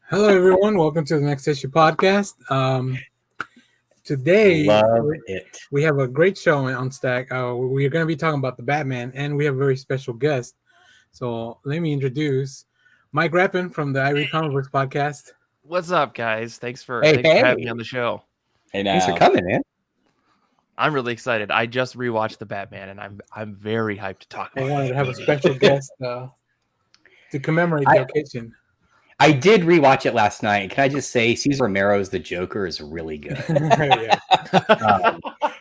Hello, everyone. Welcome to the Next Issue podcast. Today, Love it. we have a great show on stack. We're going to be talking about the Batman, and we have a very special guest. So let me introduce Mike Rapin from the I Read Comic Books podcast. What's up, guys? Thanks for Hey. having me on the show. Hey, now. Thanks for coming, man. I'm really excited. I just rewatched the Batman, and I'm very hyped to talk I about wanted it. to have a special guest to commemorate the occasion. I did rewatch it last night. Can I just say, Cesar Romero's The Joker is really good.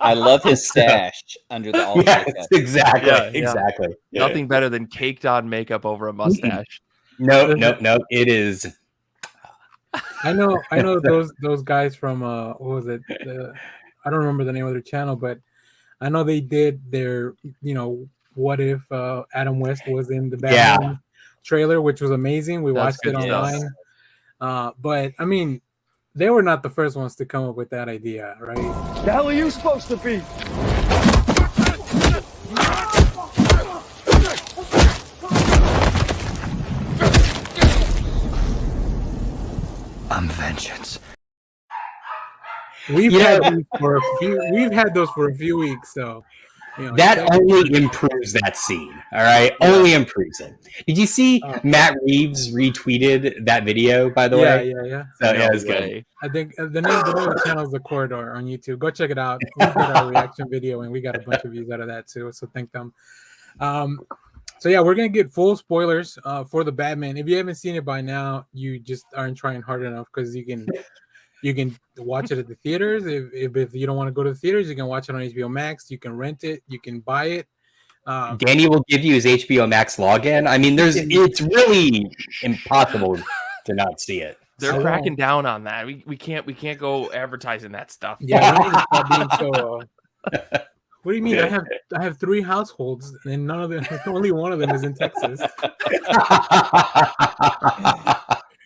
I love his stash under the all. Yes, exactly. Nothing better than caked on makeup over a mustache. No. It is. I know those guys from what was it? I don't remember the name of their channel, but I know they did their what if Adam West was in the Batman trailer, which was amazing. We watched it online. But I mean, they were not the first ones to come up with that idea, right? The hell are you supposed to be? I'm vengeance. We've had those for a few weeks, so that only improves that scene. All right, only improves it. Did you see Matt Reeves retweeted that video? By the way, yeah. So it was good. I think the name of the channel is The Corridor on YouTube. Go check it out. We did our reaction video, and we got a bunch of views out of that too. So thank them. So yeah, we're gonna get full spoilers for the Batman. If you haven't seen it by now, you just aren't trying hard enough, because you can watch it at the theaters. If you don't want to go to the theaters, you can watch it on HBO Max. You can rent it. You can buy it. Danny will give you his HBO Max login. I mean, it's really impossible to not see it. They're cracking down on that. We can't go advertising that stuff. Yeah, being so. What do you mean? I have 3 households, and none of them. Only one of them is in Texas.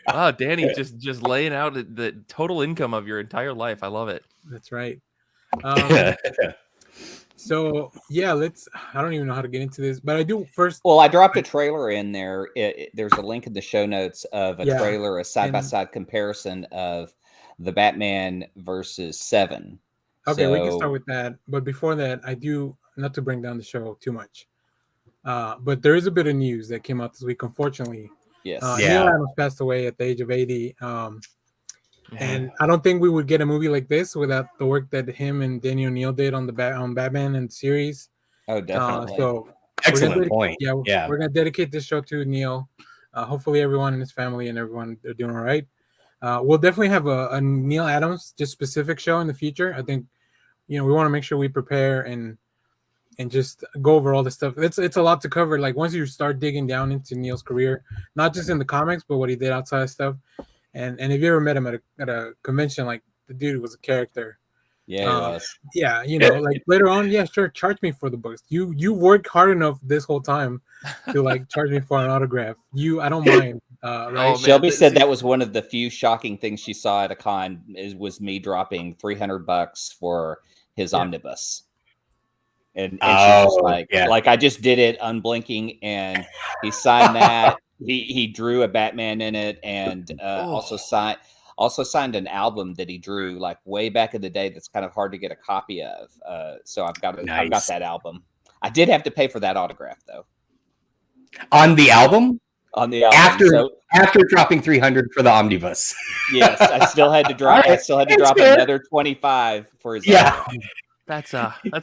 Wow, Danny, just laying out the total income of your entire life. I love it. That's right. So yeah, I don't even know how to get into this, but I do first. Well, I dropped a trailer in there. There's a link in the show notes of a trailer, a side-by-side comparison of the Batman versus 7. Okay, we can start with that. But before that, I do, not to bring down the show too much, but there is a bit of news that came out this week, unfortunately. Yes. Neil Adams passed away at the age of 80. And I don't think we would get a movie like this without the work that him and Danny O'Neill did on on Batman and the series. Oh, definitely. So excellent point. Yeah, we're gonna dedicate this show to Neil. Hopefully, everyone in his family and everyone are doing all right. We'll definitely have a Neil Adams just specific show in the future. I think we want to make sure we prepare and just go over all this stuff. It's a lot to cover. Like, once you start digging down into Neil's career, not just in the comics, but what he did outside of stuff. And if you ever met him at a convention, like, the dude was a character. Yeah, he was. Yeah, like later on, yeah, sure, charge me for the books. You worked hard enough this whole time to like charge me for an autograph. I don't mind. Right? Shelby said that was one of the few shocking things she saw at a con was me dropping $300 for his omnibus. And she's just like I just did it unblinking, and he signed that. He drew a Batman in it, and also signed an album that he drew like way back in the day. That's kind of hard to get a copy of. So I've got that album. I did have to pay for that autograph though. On the album. After dropping 300 for the omnibus. Yes, I still had to drop. I still had to drop another 25 for his. Yeah. album. That's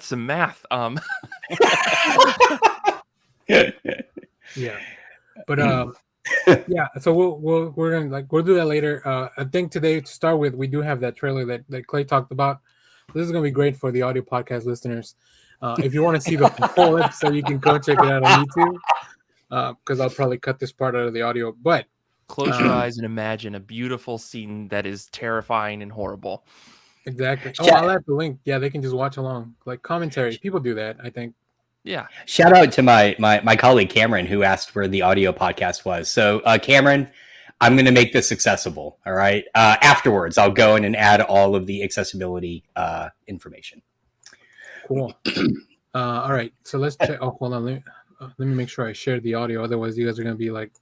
some math. Yeah. But yeah, so we're gonna we'll do that later. I think today, to start with, we do have that trailer that Clay talked about. This is gonna be great for the audio podcast listeners. If you want to see the full episode, you can go check it out on YouTube. Because I'll probably cut this part out of the audio. But close your eyes and imagine a beautiful scene that is terrifying and horrible. Exactly. Oh, I'll add the link. Yeah, they can just watch along, like commentary. People do that, I think. Yeah. Shout out to my colleague Cameron, who asked where the audio podcast was. So Cameron, I'm going to make this accessible. All right. Afterwards, I'll go in and add all of the accessibility information. Cool. All right. So let's check. Oh, hold on. Let me make sure I share the audio. Otherwise, you guys are going to be like,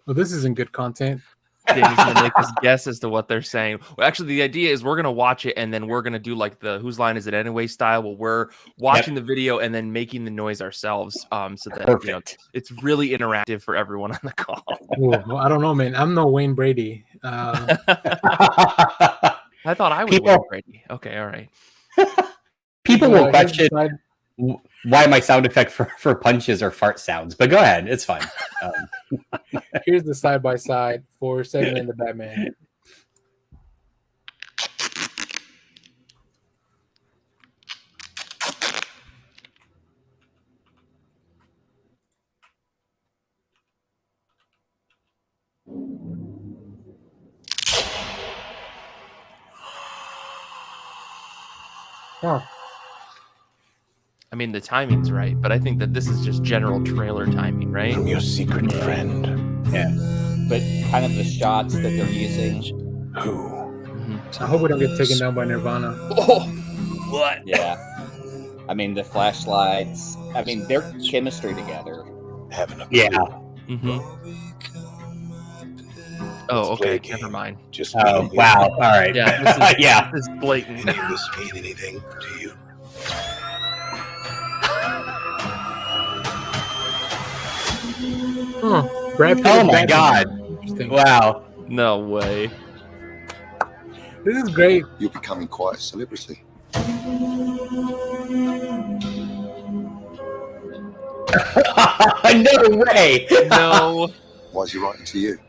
"Well, this isn't good content." Danny's gonna make us guess as to what they're saying. Well, actually, the idea is we're gonna watch it and then we're gonna do like the whose line is it anyway style. Well, we're watching the video and then making the noise ourselves. So that it's really interactive for everyone on the call. Well, I don't know, man. I'm no Wayne Brady. I thought I was Wayne Brady. Okay, all right. People will question why my sound effect for punches are fart sounds, but go ahead, it's fine. Here's the side by side for Seven and the Batman. Huh. I mean, the timing's right, but I think that this is just general trailer timing, right? I'm your secret friend. Yeah. But kind of the shots that they're using. Who? I hope we don't get taken down by Nirvana. Oh, what? Yeah. I mean, the flashlights. I mean, their chemistry together. Having a Yeah. Mm-hmm. Oh, okay. Never mind. Just wow. All right. Yeah. This is, yeah. This is blatant. Does this mean anything to you? Huh. Brad Pitt Oh my Batman. God. Interesting. Wow. No way. This is great. You're becoming quite a celebrity. No way. No. Why is he writing to you?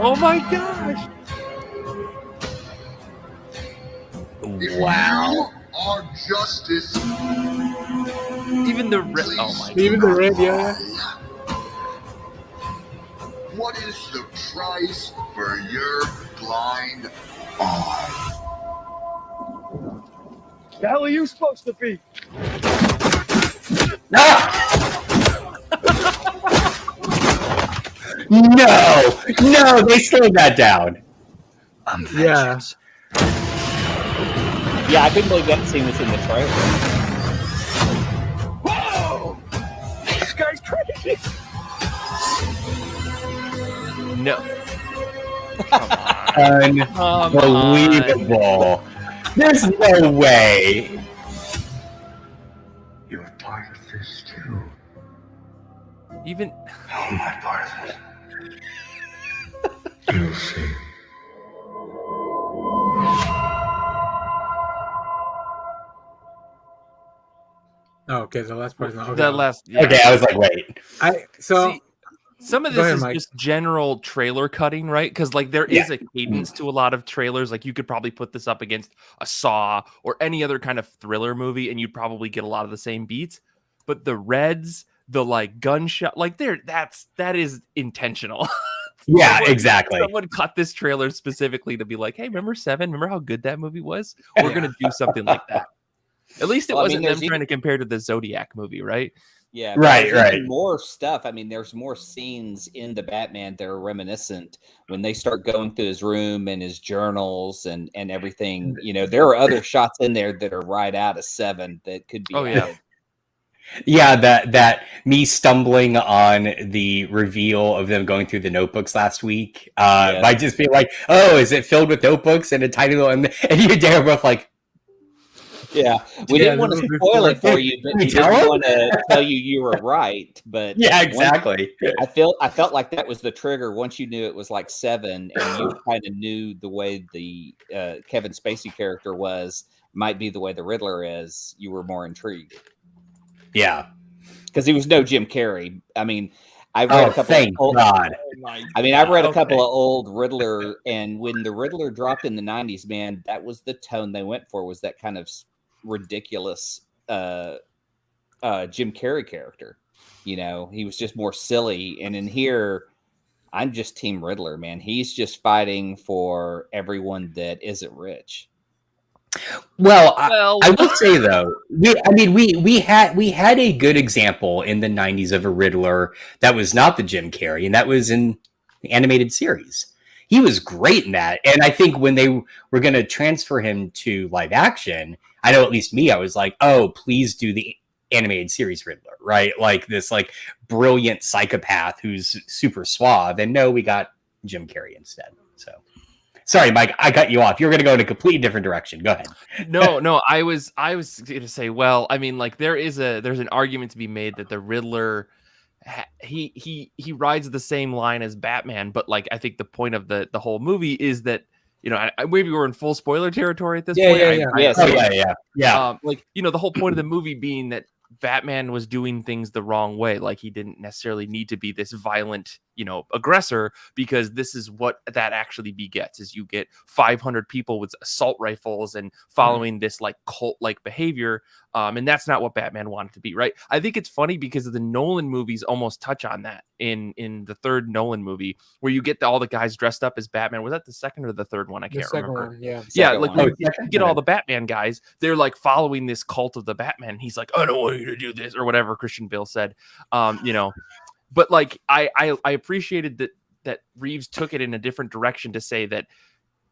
Oh my gosh. Wow. You are justice. Even the red. Oh my. Even the red, yeah. What is the price for your blind eye? The hell are you supposed to be? No, they slowed that down. I'm Yeah. vengeance. Yeah, I couldn't believe that scene was in the trailer. Whoa! This guy's crazy. No. Unbelievable. There's no way. You're part of this too. Even. How am I part of it? You'll see. Oh, okay, the last part's not. Okay. That last. Yeah. Okay, I was like, wait. See, some of Go this ahead, is Mike. just general trailer cutting, right? Because like there is a cadence to a lot of trailers. Like you could probably put this up against a Saw or any other kind of thriller movie, and you'd probably get a lot of the same beats. But the reds, the like gunshot, like that is intentional. Yeah, exactly. Someone cut this trailer specifically to be like, "Hey, remember Seven? Remember how good that movie was? We're gonna do something like that." At least it wasn't them trying to compare to the Zodiac movie, right? Yeah, right. More stuff. I mean, there's more scenes in the Batman that are reminiscent when they start going through his room and his journals and everything. You know, there are other shots in there that are right out of Seven that could be. Oh yeah. Yeah, that me stumbling on the reveal of them going through the notebooks last week by just being like, "Oh, is it filled with notebooks?" and a tiny little, and you and Dan were both like, "Yeah, we didn't want to spoil it for you, but we didn't want to tell you were right." But yeah, exactly. I felt like that was the trigger. Once you knew it was like Seven, and you kind of knew the way the Kevin Spacey character might be the way the Riddler is. You were more intrigued. Yeah, because he was no Jim Carrey. I mean, I read a couple. Thank God. I read a couple of old Riddler, and when the Riddler dropped in the '90s, man, that was the tone they went for. Was that kind of ridiculous Jim Carrey character? You know, he was just more silly. And in here, I'm just Team Riddler, man. He's just fighting for everyone that isn't rich. Well, I would say though, we had a good example in the '90s of a Riddler that was not the Jim Carrey, and that was in the animated series. He was great in that, and I think when they were going to transfer him to live action, I know at least me, I was like, oh, please do the animated series Riddler, right? Like this like brilliant psychopath who's super suave. And no, we got Jim Carrey instead. So sorry, Mike, I cut you off. You're going to go in a completely different direction. Go ahead. No, I was going to say, well, I mean, like there's an argument to be made that the Riddler, he rides the same line as Batman, but like I think the point of the whole movie is that, you know, maybe we're in full spoiler territory at this point. Yeah. Like, you know, the whole point of the movie being that Batman was doing things the wrong way. Like he didn't necessarily need to be this violent, you know, aggressor, because this is what that actually begets is you get 500 people with assault rifles and following this like cult like behavior. And that's not what Batman wanted to be. Right. I think it's funny because the Nolan movies almost touch on that in the third Nolan movie where you get all the guys dressed up as Batman. Was that the second or the third one? I can't remember. Yeah. Like you get all the Batman guys, they're like following this cult of the Batman. He's like, I don't want you to do this or whatever Christian Bale said, you know, but like, I appreciated that Reeves took it in a different direction to say that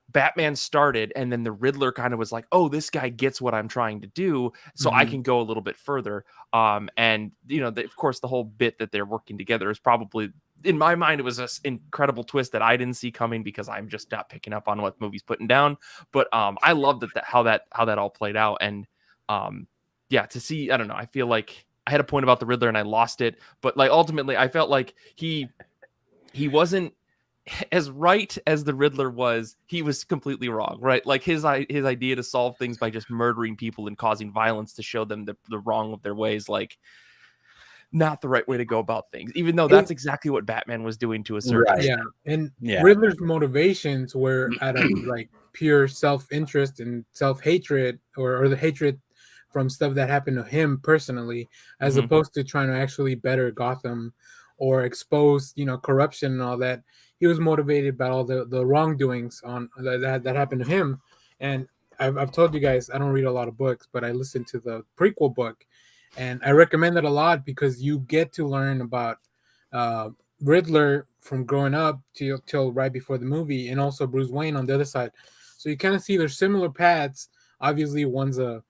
Batman started and then the Riddler kind of was like, oh, this guy gets what I'm trying to do. So I can go a little bit further. And you know, of course, the whole bit that they're working together is probably, in my mind, it was an incredible twist that I didn't see coming because I'm just not picking up on what the movie's putting down. But I love how that all played out. And yeah, to see, I don't know, I feel like I had a point about the Riddler and I lost it, but like ultimately I felt like he wasn't as right as the Riddler was. He was completely wrong, right? Like his idea to solve things by just murdering people and causing violence to show them the wrong of their ways, like not the right way to go about things, even though that's exactly what Batman was doing to a certain extent. And Riddler's motivations were out of like pure self-interest and self-hatred or the hatred from stuff that happened to him personally, as opposed to trying to actually better Gotham or expose, you know, corruption and all that. He was motivated by all the wrongdoings on that happened to him. And I've told you guys, I don't read a lot of books, but I listened to the prequel book, and I recommend it a lot because you get to learn about Riddler from growing up till right before the movie, and also Bruce Wayne on the other side. So you kind of see there's similar paths. Obviously, one's a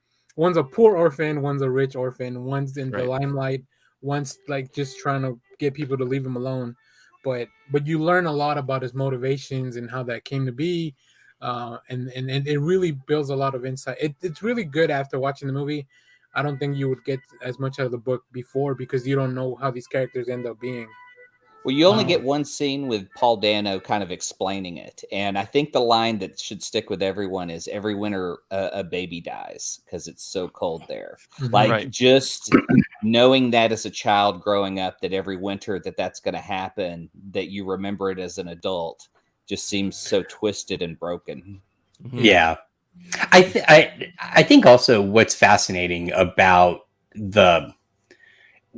poor orphan, one's a rich orphan, one's in the limelight, one's like just trying to get people to leave him alone. But you learn a lot about his motivations and how that came to be, and it really builds a lot of insight. It's really good after watching the movie. I don't think you would get as much out of the book before because you don't know how these characters end up being. Well, you only get one scene with Paul Dano kind of explaining it. And I think the line that should stick with everyone is every winter a baby dies because it's so cold there. Like just knowing that as a child growing up, that every winter that's going to happen, that you remember it as an adult, just seems so twisted and broken. Yeah. I think also what's fascinating about the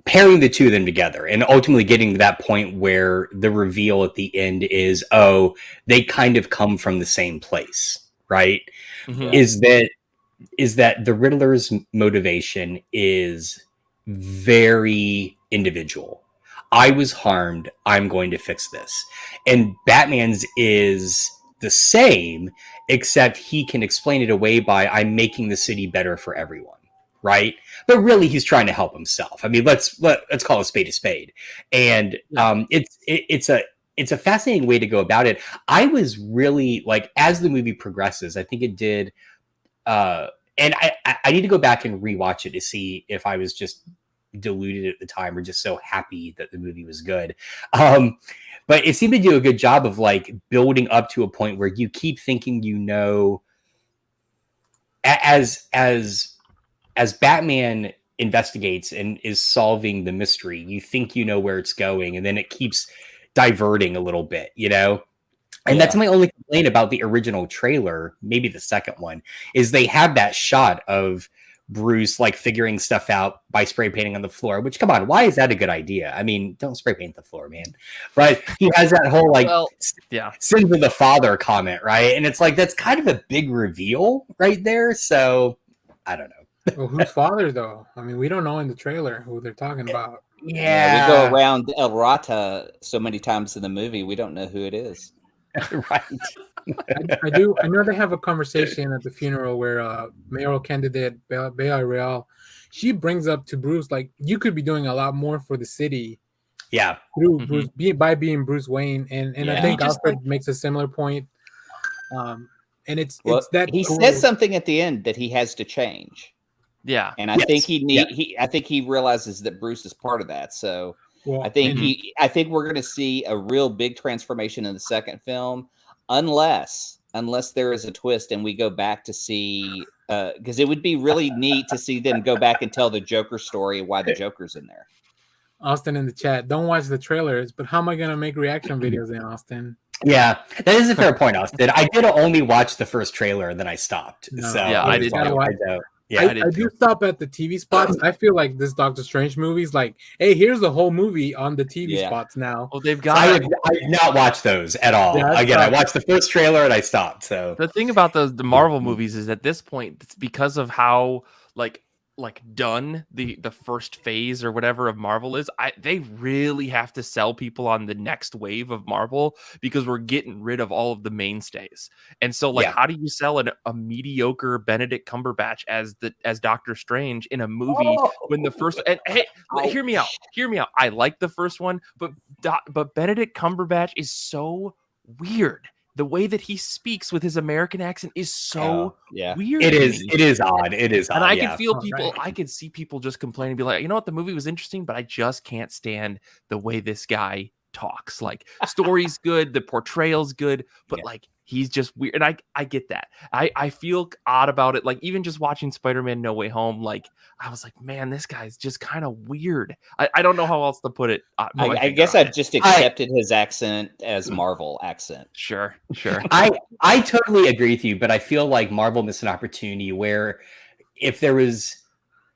pairing the two of them together and ultimately getting to that point where the reveal at the end is, oh, they kind of come from the same place, right? Is that the Riddler's motivation is very individual. I was harmed, I'm going to fix this. And Batman's is the same, except he can explain it away by, I'm making the city better for everyone. Right, but really, he's trying to help himself. I mean, let's call a spade, and it's a fascinating way to go about it. I was really like, as the movie progresses, I think it did, and I need to go back and rewatch it to see if I was just deluded at the time or just so happy that the movie was good. But it seemed to do a good job of like building up to a point where you keep thinking, you know, as Batman investigates and is solving the mystery, you think you know where it's going, and then it keeps diverting a little bit, you know? And that's my only complaint about the original trailer, maybe the second one, is they have that shot of Bruce like figuring stuff out by spray painting on the floor, which, come on, why is that a good idea? I mean, don't spray paint the floor, man. But he has that whole like sins of the father comment, right? And it's like, that's kind of a big reveal right there. So I don't know. Well, whose father though? I mean, we don't know in the trailer who they're talking about. Yeah, we go around El Rata so many times in the movie, we don't know who it is. Right. I know they have a conversation at the funeral where mayoral candidate Bea Real, she brings up to Bruce like you could be doing a lot more for the city. Yeah, through Bruce by being Bruce Wayne, and I think Alfred makes a similar point. And it's that he says something at the end that he has to change. Yeah, and I think I think he realizes that Bruce is part of that. So I think we're going to see a real big transformation in the second film, unless there is a twist and we go back to see, because it would be really neat to see them go back and tell the Joker story and why the Joker's in there. Austin in the chat, don't watch the trailers, but how am I going to make reaction videos in, Austin? Yeah, that is a fair point, Austin. I did only watch the first trailer, and then I stopped. No, so yeah, I did. I do stop at the TV spots. I feel like this Doctor Strange movie is like, hey, here's the whole movie on the TV spots now. Well, they've got. I did not watch those at all. Yeah, Again, I watched the first trailer and I stopped. So the thing about the Marvel movies is at this point, it's because of how like done the first phase or whatever of Marvel is. They really have to sell people on the next wave of Marvel because we're getting rid of all of the mainstays. And so how do you sell a mediocre Benedict Cumberbatch as Doctor Strange in a movie when the first and hey, hear me out. I like the first one, but Benedict Cumberbatch is so weird. The way that he speaks with his American accent is so weird. It is odd. And I can feel people, I could see people just complain and be like, you know what, the movie was interesting, but I just can't stand the way this guy talks. Like, story's good, the portrayal's good, but like he's just weird. And I get that. I feel odd about it. Like, even just watching Spider-Man No Way Home, like I was like, man, this guy's just kind of weird. I don't know how else to put it. I guess I've just accepted his accent as Marvel accent. Sure. I totally agree with you, but I feel like Marvel missed an opportunity where if there was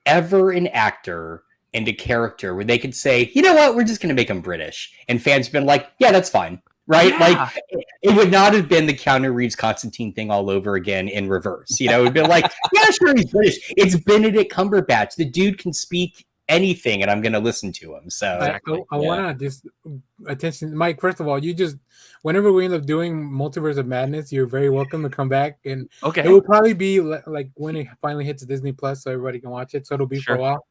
ever an actor and a character where they could say, you know what, we're just going to make him British. And fans have been like, yeah, that's fine. Right? Yeah. Like, it would not have been the Keanu Reeves Constantine thing all over again in reverse. You know, it would be like, yeah, sure, he's British. It's Benedict Cumberbatch. The dude can speak anything, and I'm going to listen to him. So I want to just attention, Mike. First of all, you just whenever we end up doing Multiverse of Madness, you're very welcome to come back. And it will probably be like when it finally hits Disney Plus, so everybody can watch it. So it'll be for a while.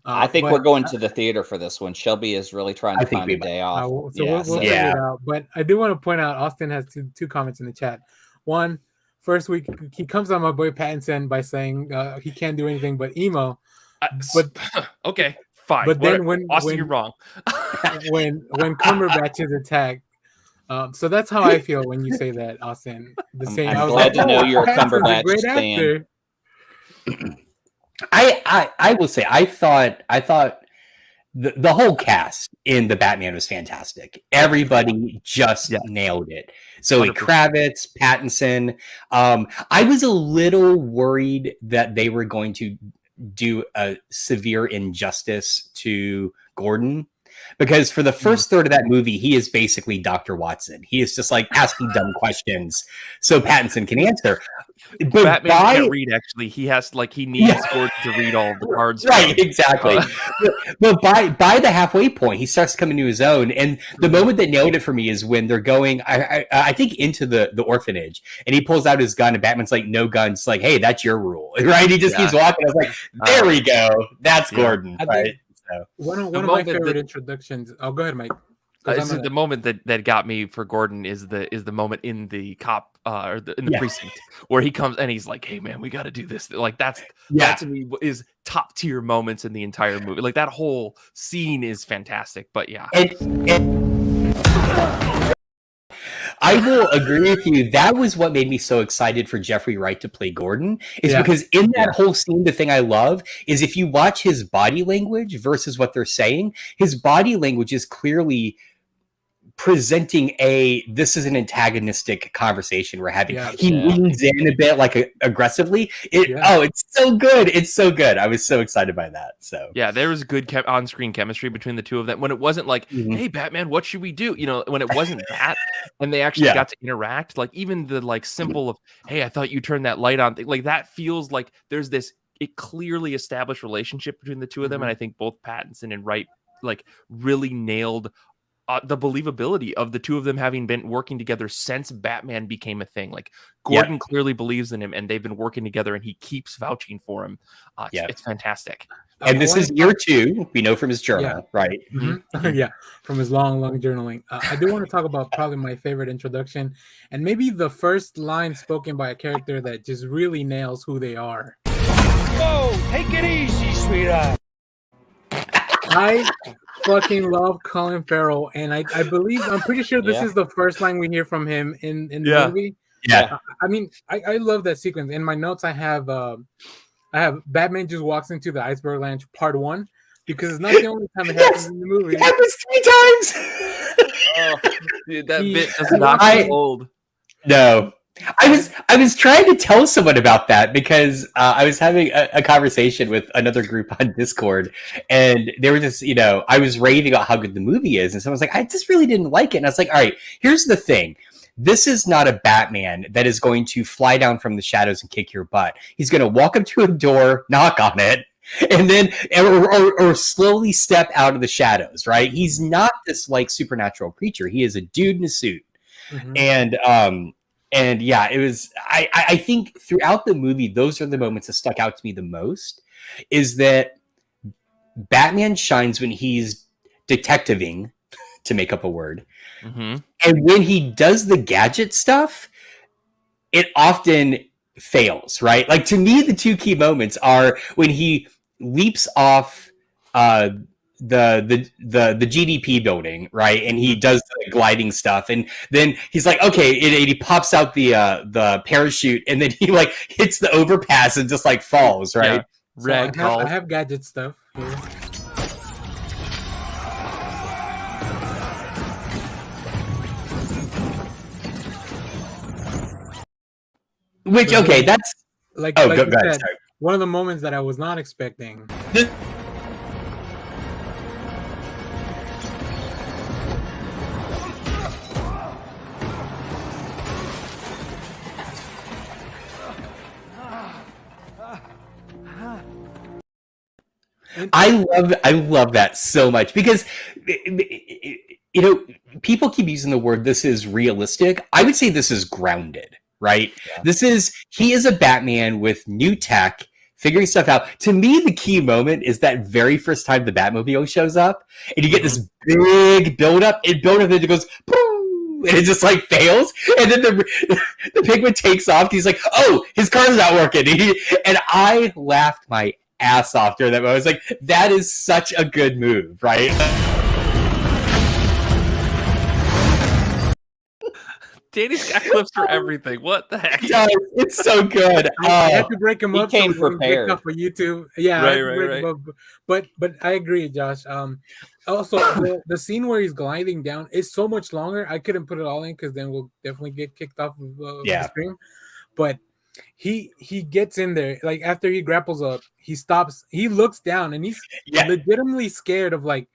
I think we're going to the theater for this one. Shelby is really trying to find a day off. We'll figure it out. But I do want to point out, Austin has two comments in the chat. One, first week he comes on my boy Pattinson by saying he can't do anything but emo. But okay, fine. But then when you're wrong. when Cumberbatch is attacked. So that's how I feel when you say that, Austin. I'm glad to know you're a Cumberbatch fan. I will say I thought the whole cast in the Batman was fantastic. Everybody just nailed it. Zoe Kravitz, Pattinson. I was a little worried that they were going to do a severe injustice to Gordon. Because for the first third of that movie, he is basically Dr. Watson. He is just like asking dumb questions so Pattinson can answer. But Batman can't read, actually. He has he needs Gordon to read all the cards. Right, exactly. But by the halfway point, he starts coming to his own. And the moment that nailed it for me is when they're going, I think, into the orphanage. And he pulls out his gun and Batman's like, no guns. Like, hey, that's your rule. Right? He just keeps walking. I was like, there we go. That's Gordon. Right? One of my favorite introductions. Oh, go ahead, Mike. The moment that got me for Gordon is the moment in the cop in the precinct where he comes and he's like, "Hey, man, we got to do this." Like that to me is top tier moments in the entire movie. Like that whole scene is fantastic. But I will agree with you. That was what made me so excited for Jeffrey Wright to play Gordon, is because in that whole scene, the thing I love is if you watch his body language versus what they're saying, his body language is clearly presenting this is an antagonistic conversation we're having. He leans in a bit aggressively. It's so good. It's so good. I was so excited by that. So there was good on-screen chemistry between the two of them when it wasn't like, hey, Batman, what should we do? You know, when it wasn't that, and they actually got to interact. Like even the simple of, hey, I thought you turned that light on. Like that feels like there's this clearly established relationship between the two of them. And I think both Pattinson and Wright really nailed the believability of the two of them having been working together since Batman became a thing. Like Gordon clearly believes in him and they've been working together and he keeps vouching for him. It's fantastic. And this is year 2. We know from his journal, right? Mm-hmm. Yeah, from his long journaling. I do want to talk about probably my favorite introduction, and maybe the first line spoken by a character that just really nails who they are. Whoa, take it easy, sweetheart. I fucking love Colin Farrell, and I'm pretty sure this is the first line we hear from him in the movie. Yeah. I mean, I love that sequence. In my notes, I have Batman just walks into the iceberg lounge part 1 because it's not the only time it happens in the movie. It happens 3 times. Oh, dude, that bit does not get old. No. I was trying to tell someone about that because I was having a conversation with another group on Discord, and they were just, I was raving about how good the movie is, and someone's like, I just really didn't like it. And I was like, all right, here's the thing. This is not a Batman that is going to fly down from the shadows and kick your butt. He's going to walk up to a door, knock on it, and then or slowly step out of the shadows, right? He's not this like supernatural creature. He is a dude in a suit. Mm-hmm. And yeah, it was, I think throughout the movie, those are the moments that stuck out to me the most, is that Batman shines when he's detectiving, to make up a word. Mm-hmm. And when he does the gadget stuff, it often fails, right? Like, to me, the 2 key moments are when he leaps off the GDP building, right? And he does the gliding stuff, and then he's like, okay, and he pops out the parachute, and then he like hits the overpass and just like falls, right? Yeah. So I have gadget stuff here. Which, okay, that's like go you ahead, said, one of the moments that I was not expecting. I love that so much because people keep using the word "this is realistic." I would say this is grounded, right? Yeah. He is a Batman with new tech, figuring stuff out. To me, the key moment is that very first time the Batmobile shows up, and you get this big build-up, and it goes boom, and it just like fails, and then the Penguin takes off. He's like, "Oh, his car's not working," and I laughed my ass off during that moment. I was like, that is such a good move, right? Danny's got clips for everything. What the heck? It's so good. I had to break him up. He came prepared for YouTube. Yeah, right. But I agree, Josh. Also, the scene where he's gliding down is so much longer. I couldn't put it all in because then we'll definitely get kicked off of the stream. But he gets in there, like after he grapples up, he stops, he looks down, and he's legitimately scared of like,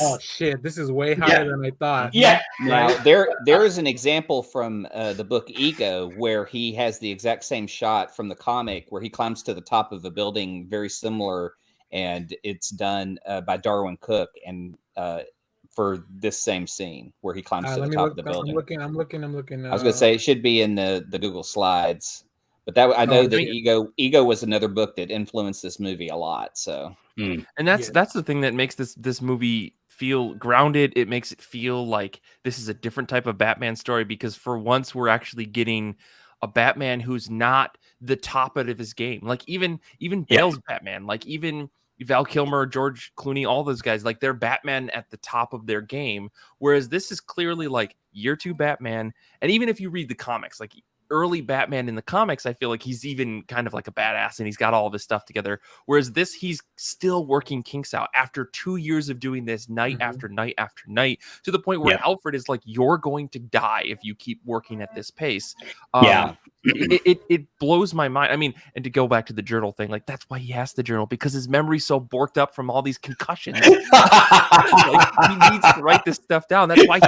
oh shit, this is way higher than I thought. Now there is an example from the book Ego where he has the exact same shot from the comic where he climbs to the top of a building very similar, and it's done by Darwin Cook, and for this same scene where he climbs to the top of the building. I'm looking. I was gonna say it should be in the Google Slides. But that I know that Ego was another book that influenced this movie a lot. So, and that's the thing that makes this movie feel grounded. It makes it feel like this is a different type of Batman story, because for once we're actually getting a Batman who's not the top of his game. Like even Bale's Batman, like even Val Kilmer, George Clooney, all those guys, like they're Batman at the top of their game. Whereas this is clearly like year 2 Batman. And even if you read the comics, like early Batman in the comics, I feel like he's even kind of like a badass and he's got all of his stuff together. Whereas this, he's still working kinks out after 2 years of doing this night after night after night, to the point where Alfred is like, you're going to die if you keep working at this pace. It blows my mind. I mean, and to go back to the journal thing, like that's why he has the journal, because his memory's so borked up from all these concussions. Like, he needs to write this stuff down. That's why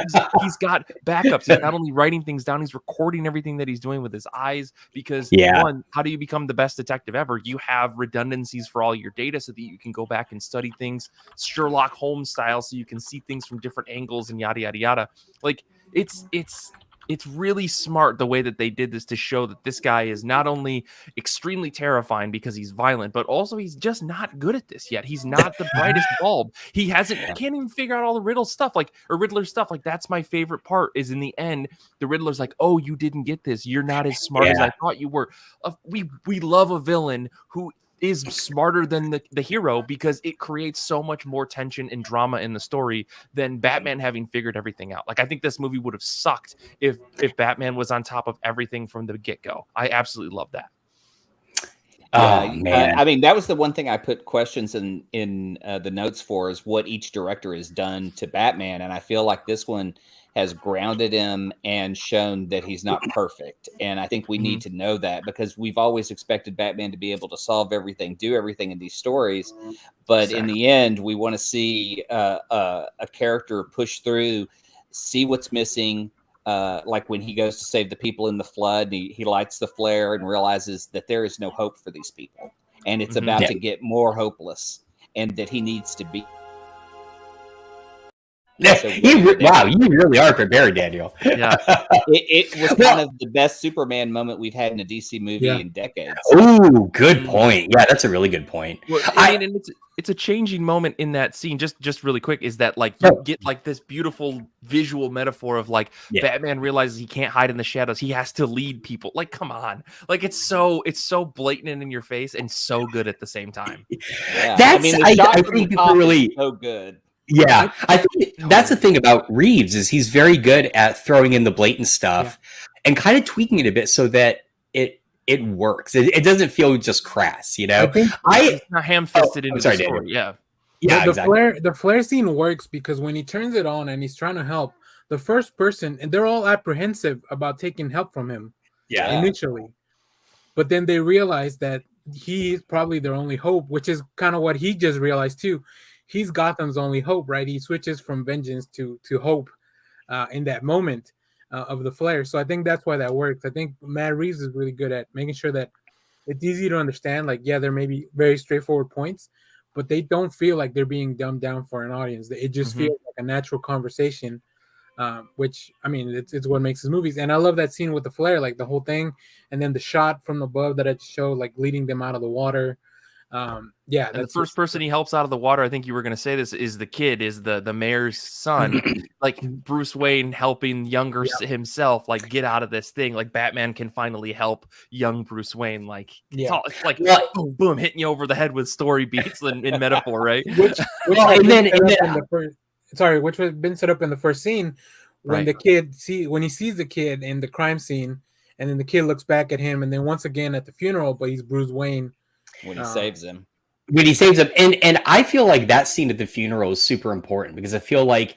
he's got backups. He's not only writing things down, he's recording everything that he's doing with his eyes, because one, how do you become the best detective ever? You have redundancies for all your data so that you can go back and study things Sherlock Holmes style, so you can see things from different angles and yada yada yada. Like it's it's really smart the way that they did this to show that this guy is not only extremely terrifying because he's violent, but also he's just not good at this yet. He's not the brightest bulb. He can't even figure out all the Riddler stuff, Riddler stuff. Like, that's my favorite part, is in the end, the Riddler's like, oh, you didn't get this. You're not as smart as I thought you were. We love a villain who is smarter than the hero, because it creates so much more tension and drama in the story than Batman having figured everything out. Like, I think this movie would have sucked if Batman was on top of everything from the get-go. I absolutely love that. Oh, man. I mean, that was the one thing I put questions in the notes for, is what each director has done to Batman. And I feel like this one has grounded him and shown that he's not perfect. And I think we need to know that, because we've always expected Batman to be able to solve everything, do everything in these stories. But in the end, we want to see a character push through, see what's missing. Like when he goes to save the people in the flood, he lights the flare and realizes that there is no hope for these people. And it's about to get more hopeless, and that he needs to be. So wow, you really are prepared, Daniel. Yeah, it was kind of the best Superman moment we've had in a DC movie in decades. Oh, good point. Yeah, that's a really good point. Well, I mean, and it's a changing moment in that scene. Just really quick, is that like you get like this beautiful visual metaphor of like Batman realizes he can't hide in the shadows. He has to lead people. Like, come on, like it's so blatant and in your face, and so good at the same time. Yeah. I think people really so good. Yeah, I think that's the thing about Reeves, is he's very good at throwing in the blatant stuff and kind of tweaking it a bit so that it works. It doesn't feel just crass, you know. It's not ham-fisted into the story. Daniel. The flare scene works because when he turns it on and he's trying to help the first person, and they're all apprehensive about taking help from him. Initially, but then they realize that he's probably their only hope, which is kind of what he just realized too. He's Gotham's only hope, right? He switches from vengeance to hope in that moment of the flare. So I think that's why that works. I think Matt Reeves is really good at making sure that it's easy to understand. Like, there may be very straightforward points, but they don't feel like they're being dumbed down for an audience. It just feels like a natural conversation, which, I mean, it's what makes his movies. And I love that scene with the flare, like the whole thing, and then the shot from above that I showed, like leading them out of the water. And the first person he helps out of the water, I think you were going to say this, is the kid, is the mayor's son. Like Bruce Wayne helping younger himself, like, get out of this thing. Like, Batman can finally help young Bruce Wayne. Like, it's like boom, boom, hitting you over the head with story beats in metaphor, right? Which has been set up in the first scene, when the kid when he sees the kid in the crime scene, and then the kid looks back at him, and then once again at the funeral, but he's Bruce Wayne. When he saves him. And I feel like that scene at the funeral is super important, because I feel like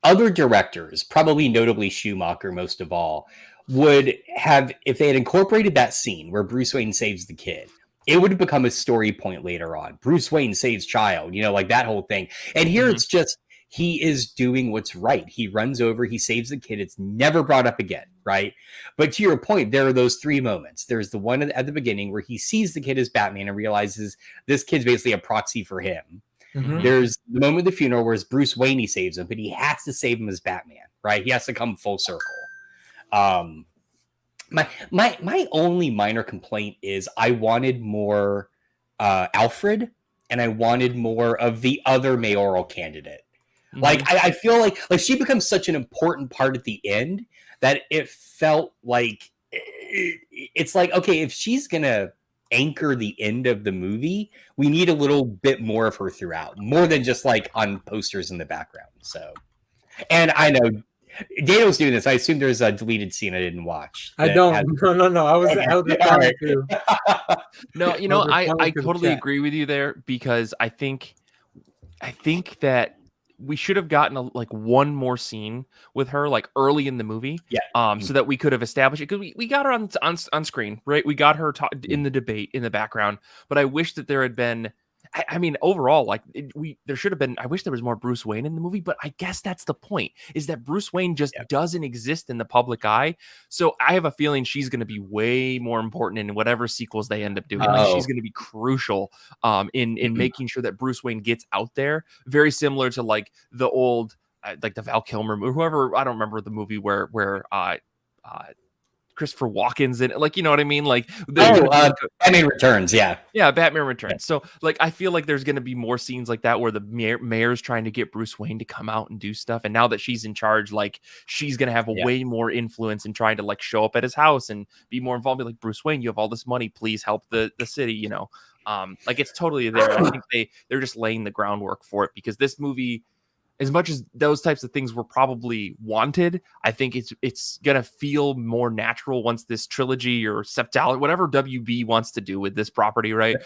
other directors, probably notably Schumacher most of all, would have, if they had incorporated that scene where Bruce Wayne saves the kid, it would have become a story point later on. Bruce Wayne saves child, you know, like that whole thing. And here it's just, he is doing what's right. He runs over, he saves the kid. It's never brought up again, right? But to your point, there are those three moments. There's the one at the beginning where he sees the kid as Batman and realizes this kid's basically a proxy for him. There's the moment at the funeral where it's Bruce Wayne, he saves him, but he has to save him as Batman, right? He has to come full circle. My only minor complaint is I wanted more Alfred, and I wanted more of the other mayoral candidate. Like, I feel like she becomes such an important part at the end that it felt like it's like, okay, if she's gonna anchor the end of the movie, we need a little bit more of her throughout, more than just like on posters in the background. So, and I know Daniel's doing this. I assume there's a deleted scene I didn't watch. No. I was responding to. No, you know, I totally agree with you there, because I think that we should have gotten one more scene with her, like early in the movie, so that we could have established it, because we got her on screen, right? We got her in the debate in the background, but I wish that there had been. I mean, overall, there should have been. I wish there was more Bruce Wayne in the movie, but I guess that's the point: is that Bruce Wayne just doesn't exist in the public eye. So I have a feeling she's going to be way more important in whatever sequels they end up doing. Like, she's going to be crucial in making sure that Bruce Wayne gets out there. Very similar to like the old like the Val Kilmer movie, whoever, I don't remember the movie where Christopher Walken's in it, like, you know what I mean? Like, Batman Returns, yeah, Batman Returns. Yeah. So, like, I feel like there's going to be more scenes like that where the mayor's trying to get Bruce Wayne to come out and do stuff, and now that she's in charge, like, she's going to have a way more influence in trying to like show up at his house and be more involved. Like, Bruce Wayne, you have all this money, please help the city, you know. Like, it's totally there. I think they're just laying the groundwork for it, because this movie, as much as those types of things were probably wanted, I think it's gonna feel more natural once this trilogy or septology, whatever WB wants to do with this property, right?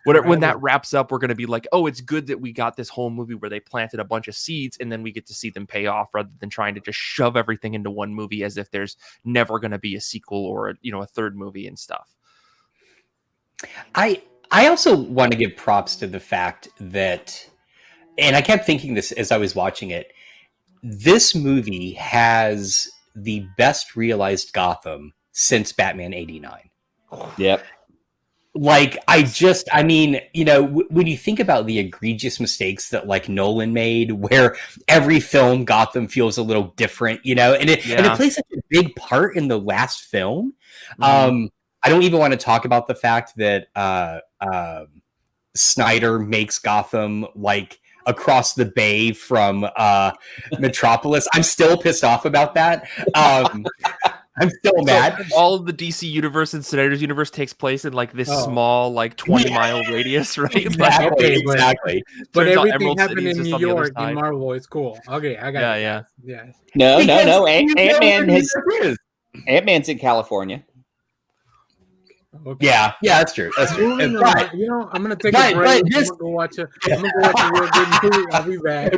When that wraps up, we're gonna be like, oh, it's good that we got this whole movie where they planted a bunch of seeds, and then we get to see them pay off, rather than trying to just shove everything into one movie as if there's never gonna be a sequel or a third movie and stuff. I also want to give props to the fact that, and I kept thinking this as I was watching it, this movie has the best realized Gotham since Batman 89. Yep. Like, I mean, you know, when you think about the egregious mistakes that like Nolan made, where every film Gotham feels a little different, you know, and it plays such a big part in the last film. Mm-hmm. I don't even want to talk about the fact that Snyder makes Gotham like across the bay from Metropolis. I'm still pissed off about that. I'm still mad. All of the DC universe and Snyder's universe takes place in like this small, like 20-mile radius, right? Exactly. But everything happened in New York in Marvel. It's cool. Okay, I got it. Yeah. No. Ant-Man's in California. Okay. Yeah, that's true. That's true. But, you know, I'm gonna take a break. I'm gonna go watch a real good movie. I'll be back.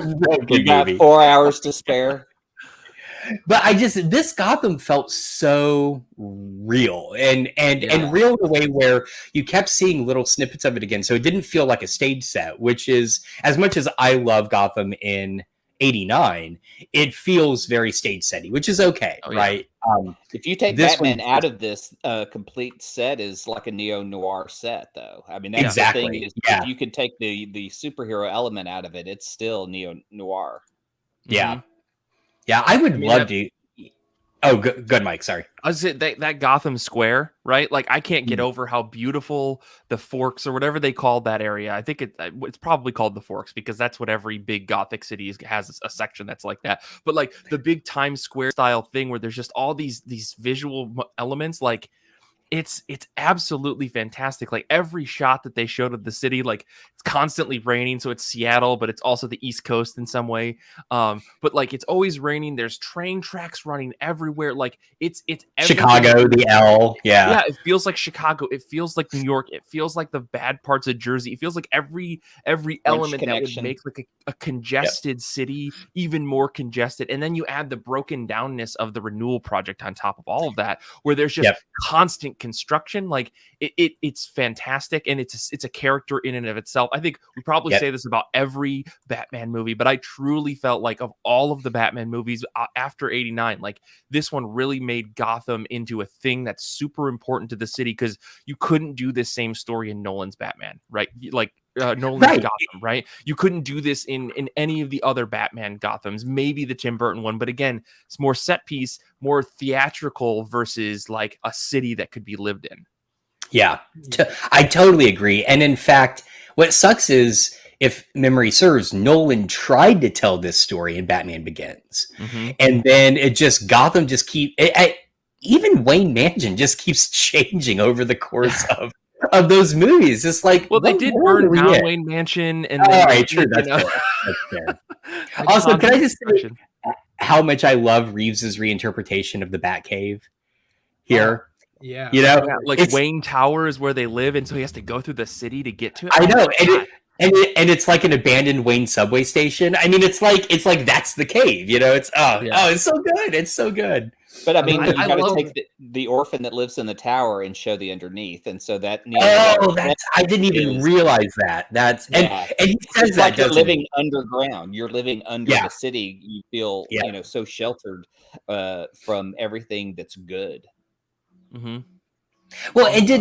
You got 4 hours to spare. But this Gotham felt so real and real in a way where you kept seeing little snippets of it again. So it didn't feel like a stage set, which is, as much as I love Gotham in 89, it feels very stage setty, which is okay, right? If you take Batman out of this, complete set is like a neo-noir set, though. I mean, that's the thing is, if you could take the superhero element out of it, it's still neo-noir. Yeah. Yeah, I would love to. Oh, good, Mike. Sorry. I was saying that Gotham Square, right? Like, I can't get over how beautiful the Forks, or whatever they call that area. I think it's probably called the Forks, because that's what every big Gothic city has, a section that's like that. But like the big Times Square style thing where there's just all these visual elements, like it's absolutely fantastic. Like, every shot that they showed of the city, like, it's constantly raining, so it's Seattle, but it's also the East Coast in some way. But like, it's always raining. There's train tracks running everywhere. Like, it's Chicago, the L. Yeah, it feels like Chicago. It feels like New York. It feels like the bad parts of Jersey. It feels like every element that would make like a congested city even more congested. And then you add the broken downness of the Renewal Project on top of all of that, where there's just constant construction. Like, it's fantastic, and it's a character in and of itself. I think we probably say this about every Batman movie, but I truly felt like, of all of the Batman movies after 89, like, this one really made Gotham into a thing that's super important to the city, because you couldn't do this same story in Nolan's Batman, right? Like, Nolan's Gotham, right? You couldn't do this in any of the other Batman Gothams, maybe the Tim Burton one, but again, it's more set piece, more theatrical versus like a city that could be lived in. Yeah, I totally agree. And in fact, what sucks is, if memory serves, Nolan tried to tell this story in Batman Begins. Mm-hmm. And then Gotham just even Wayne Mansion just keeps changing over the course of those movies. It's like, well, they did burn down Wayne Mansion, and then, all right, true, that's fair. Also, can I just say how much I love Reeves's reinterpretation of the Batcave here? Yeah, you know, like Wayne Tower is where they live, and so he has to go through the city to get to it. I know, and it's like an abandoned Wayne subway station. I mean, it's like that's the cave. You know, it's it's so good. It's so good. But I mean, you got to take the orphan that lives in the tower and show the underneath, and so that. I didn't even realize that. And he says it's like you're living underground. You're living under the city. You feel so sheltered from everything that's good. Mm-hmm. Well, and did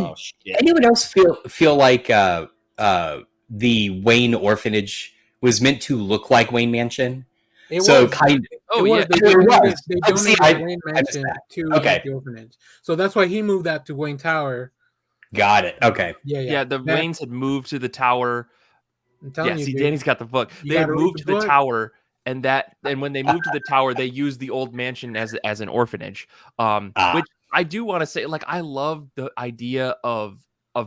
anyone else feel like the Wayne orphanage was meant to look like Wayne Mansion? It So was. kind Oh, It yeah. was. They It donated, was. they Oh, see, donated Wayne Mansion that. to Okay. the orphanage. So that's why he moved out to Wayne Tower. Got it. Okay. Yeah, Yeah, the That- Waynes had moved to the tower. I'm telling Yeah, you, see, dude. Danny's got the book. You They had gotta read moved the to the book. tower, and when they moved to the tower, they used the old mansion as an orphanage. Which I do want to say, like, I love the idea of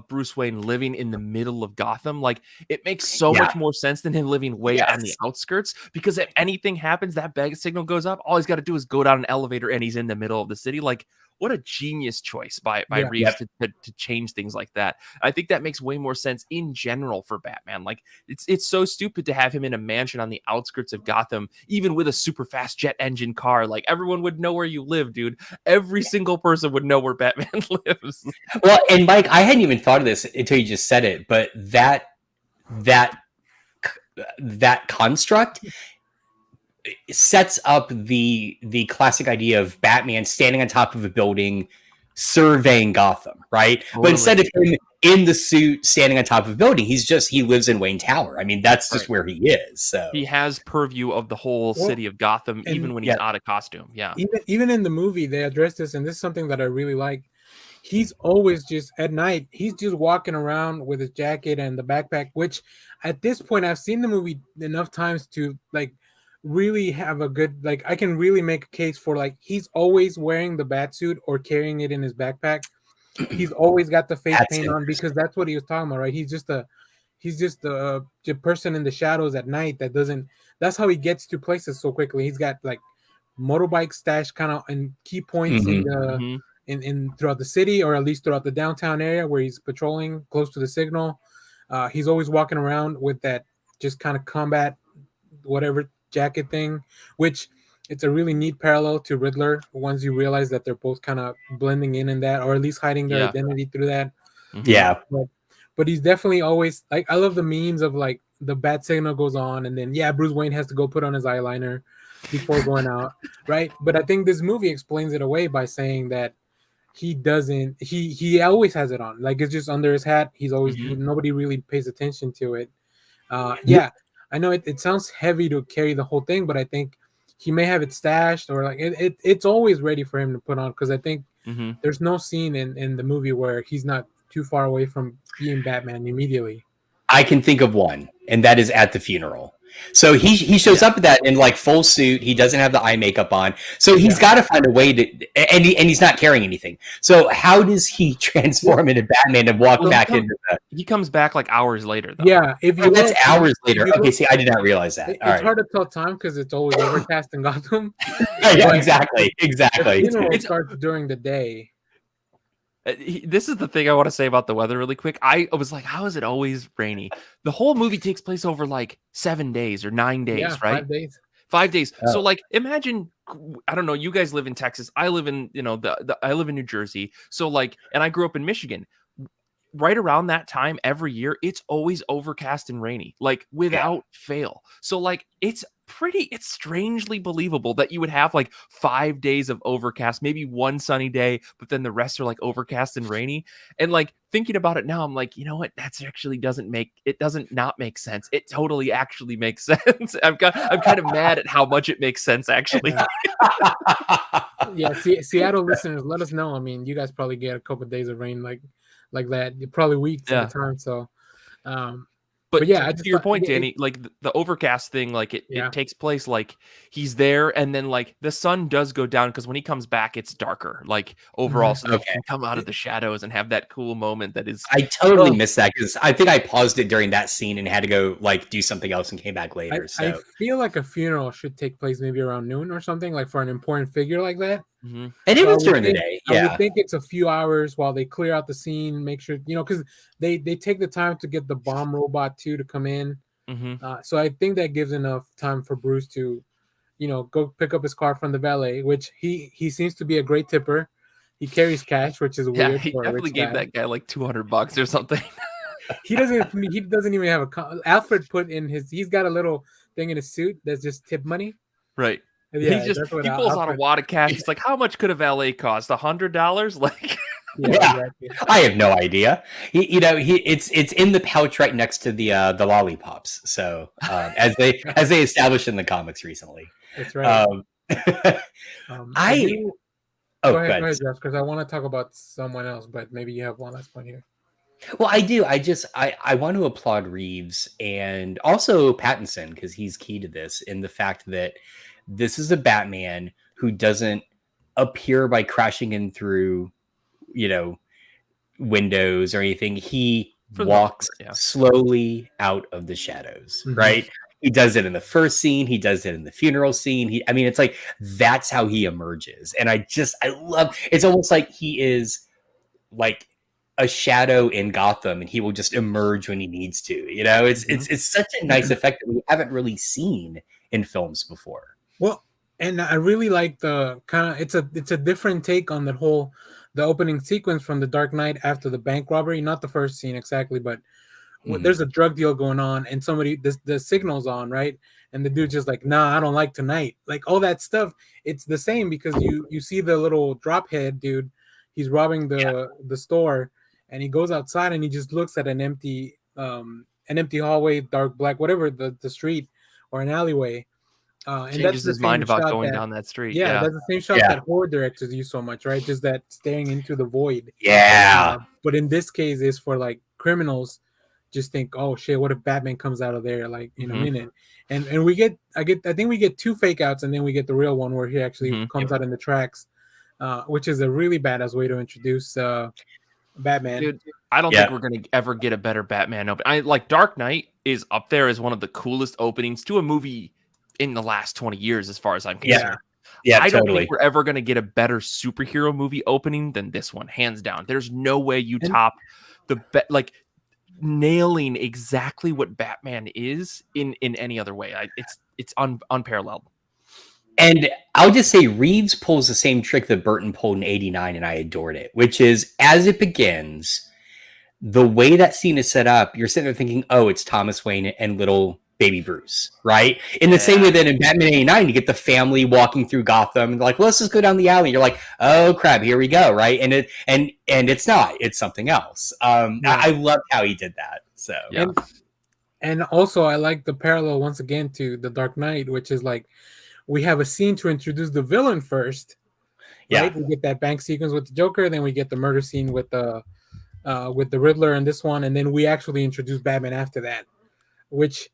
Bruce Wayne living in the middle of Gotham. Like, it makes so much more sense than him living way on the outskirts, because if anything happens, that bag signal goes up, all he's got to do is go down an elevator and he's in the middle of the city. Like, what a genius choice by Reeves to change things like that. I think that makes way more sense in general for Batman. Like, it's so stupid to have him in a mansion on the outskirts of Gotham, even with a super fast jet engine car. Like, everyone would know where you live, dude. Every single person would know where Batman lives. Well, and Mike, I hadn't even thought of this until you just said it, but that construct sets up the classic idea of Batman standing on top of a building surveying Gotham, right? Totally. But instead of him in the suit standing on top of a building, he lives in Wayne Tower. I mean, that's just where he is. So he has purview of the whole city of Gotham, even when he's out of costume. Yeah. Even in the movie, they address this, and this is something that I really like. He's always just at night, he's just walking around with his jacket and the backpack, which at this point I've seen the movie enough times to like really have a good, like, I can really make a case for, like, he's always wearing the bat suit or carrying it in his backpack. He's always got the face paint on, because that's what he was talking about, right? He's just the person in the shadows at night that doesn't. That's how he gets to places so quickly. He's got like motorbike stash kind of in key points in the in throughout the city, or at least throughout the downtown area where he's patrolling close to the signal. He's always walking around with that just kind of combat whatever jacket thing, which it's a really neat parallel to Riddler once you realize that they're both kind of blending in that, or at least hiding their identity through that. Yeah. But he's definitely always, like, I love the memes of like the bat signal goes on and then Bruce Wayne has to go put on his eyeliner before going out, right? But I think this movie explains it away by saying that he doesn't, he always has it on, like it's just under his hat. He's always, nobody really pays attention to it. I know it sounds heavy to carry the whole thing, but I think he may have it stashed, or like it's always ready for him to put on, because I think there's no scene in the movie where he's not too far away from being Batman immediately. I can think of one, and that is at the funeral. So he shows up at that in like full suit. He doesn't have the eye makeup on, so he's got to find a way to, and he's not carrying anything. So how does he transform into Batman and walk back into that? He comes back like hours later, though. Yeah, if you that's hours later. Okay, see, I did not realize that. It's hard to tell time because it's always overcast in Gotham. Yeah, exactly. The funeral starts during the day. This is the thing I want to say about the weather really quick. I was like, how is it always rainy? The whole movie takes place over like 7 days or 9 days, right? 5 days. 5 days. Oh. So like, imagine, I don't know, you guys live in Texas. I live in, I live in New Jersey. So like, and I grew up in Michigan. Right around that time every year, it's always overcast and rainy, like without fail. So like, it's strangely believable that you would have like 5 days of overcast, maybe one sunny day, but then the rest are like overcast and rainy. And like thinking about it now, I'm like, you know what? That's actually doesn't not make sense. It totally actually makes sense. I'm kind of mad at how much it makes sense actually. Seattle listeners, let us know. I mean, you guys probably get a couple of days of rain like that, probably weeks at a time. So But yeah, to your point, Danny, like the overcast thing, like it takes place like he's there, and then like the sun does go down, because when he comes back, it's darker, like overall. So he can come out of the shadows and have that cool moment that is. I totally missed that, because I think I paused it during that scene and had to go like do something else and came back later. I feel like a funeral should take place maybe around noon or something, like for an important figure like that. And it was during the day. I would think it's a few hours while they clear out the scene, make sure, because they take the time to get the bomb robot too to come in. So I think that gives enough time for Bruce to, go pick up his car from the valet, which he seems to be a great tipper. He carries cash, which is weird. He definitely gave that guy like $200 or something. He doesn't even have Alfred put in he's got a little thing in his suit that's just tip money. Right. Yeah, he pulls out a wad of cash. He's like, how much could a valet cost? $100? Like, Exactly. I have no idea. It's in the pouch right next to the lollipops. So as they established in the comics recently. That's right. I go ahead, Josh, because I want to talk about someone else, but maybe you have one last point here. Well, I do. I want to applaud Reeves and also Pattinson because he's key to this in the fact that this is a Batman who doesn't appear by crashing in through, windows or anything. He walks slowly out of the shadows, right? He does it in the first scene. He does it in the funeral scene. It's like that's how he emerges, and I love. It's almost like he is like a shadow in Gotham, and he will just emerge when he needs to. It's such a nice effect that we haven't really seen in films before. Well, and I really like the kind of it's a different take on the opening sequence from The Dark Knight after the bank robbery. Not the first scene exactly, but there's a drug deal going on, and the signal's on, right? And the dude's just like, nah, I don't like tonight. Like all that stuff. It's the same because you see the little drop head dude. He's robbing the store. And he goes outside and he just looks at an empty hallway, dark black, whatever the street or an alleyway. And changes his mind about going down that street. Yeah, that's the same shot that horror directors use so much, right? Just that staring into the void. Yeah. But in this case, it's for like criminals. Just think, oh shit, what if Batman comes out of there like in a minute? And I think we get 2 fake outs, and then we get the real one where he actually comes out in the tracks, which is a really badass way to introduce Batman. Dude, I don't think we're gonna ever get a better Batman open. I like Dark Knight is up there as one of the coolest openings to a movie in the last 20 years, as far as I'm concerned. Yeah, I don't think we're ever gonna get a better superhero movie opening than this one, hands down. There's no way you top like nailing exactly what Batman is in any other way. It's unparalleled. And I'll just say Reeves pulls the same trick that Burton pulled in 89, and I adored it, which is as it begins, the way that scene is set up, you're sitting there thinking, oh, it's Thomas Wayne and little baby Bruce, right? In the same way that in Batman 89, you get the family walking through Gotham and they're like, well, let's just go down the alley. You're like, oh crap, here we go, right? And it's not, it's something else. I love how he did that. So and also I like the parallel once again to The Dark Knight, which is like we have a scene to introduce the villain first. Right? We get that bank sequence with the Joker, then we get the murder scene with the Riddler in this one, and then we actually introduce Batman after that, which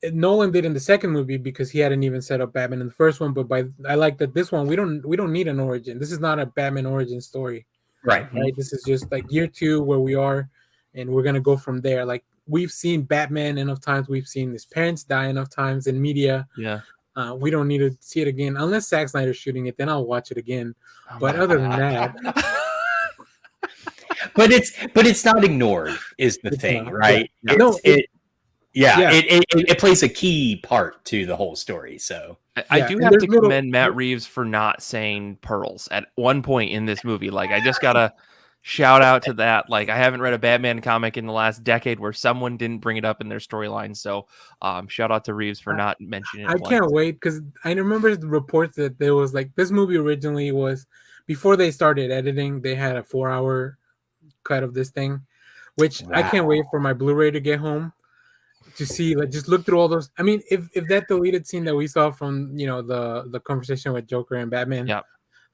Nolan did in the second movie because he hadn't even set up Batman in the first one. But I like that this one we don't need an origin. This is not a Batman origin story, right? This is just like year 2 where we are, and we're gonna go from there. Like we've seen Batman enough times, we've seen his parents die enough times in media. We don't need to see it again unless Zack Snyder's shooting it. Then I'll watch it again. But other than that, but it's not ignored is the thing, right? It plays a key part to the whole story. So I do have to commend Matt Reeves for not saying pearls at one point in this movie. Like I just gotta shout out to that. Like I haven't read a Batman comic in the last decade where someone didn't bring it up in their storyline. So shout out to Reeves for not mentioning it. I can't wait because I remember the reports that there was like this movie originally was before they started editing, they had a 4-hour cut of this thing, which I can't wait for my Blu-ray to get home to see. Like just look through all those. I mean, if that deleted scene that we saw from the conversation with Joker and Batman,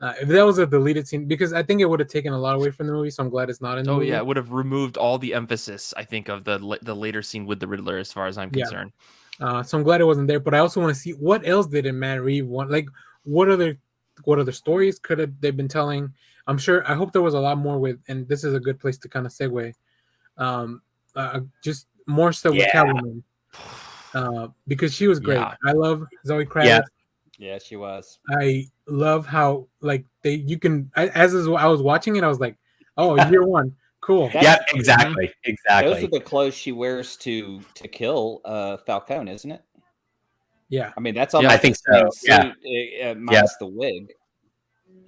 if that was a deleted scene, because I think it would have taken a lot away from the movie, so I'm glad it's not in the movie. It would have removed all the emphasis, I think, of the later scene with the Riddler, as far as I'm concerned. So I'm glad it wasn't there, but I also want to see what else did Matt Reeves want. Like, what other stories could have they been telling? I'm sure. I hope there was a lot more with, and this is a good place to kind of segue. Just more stuff with Catwoman, because she was great. I love Zoe Kravitz. Yeah, she was. I love how like I was watching it, I was like, oh, year 1, cool. Exactly. Those are the clothes she wears to kill Falcone, isn't it? Yeah, I mean that's almost I think so. Minus the wig.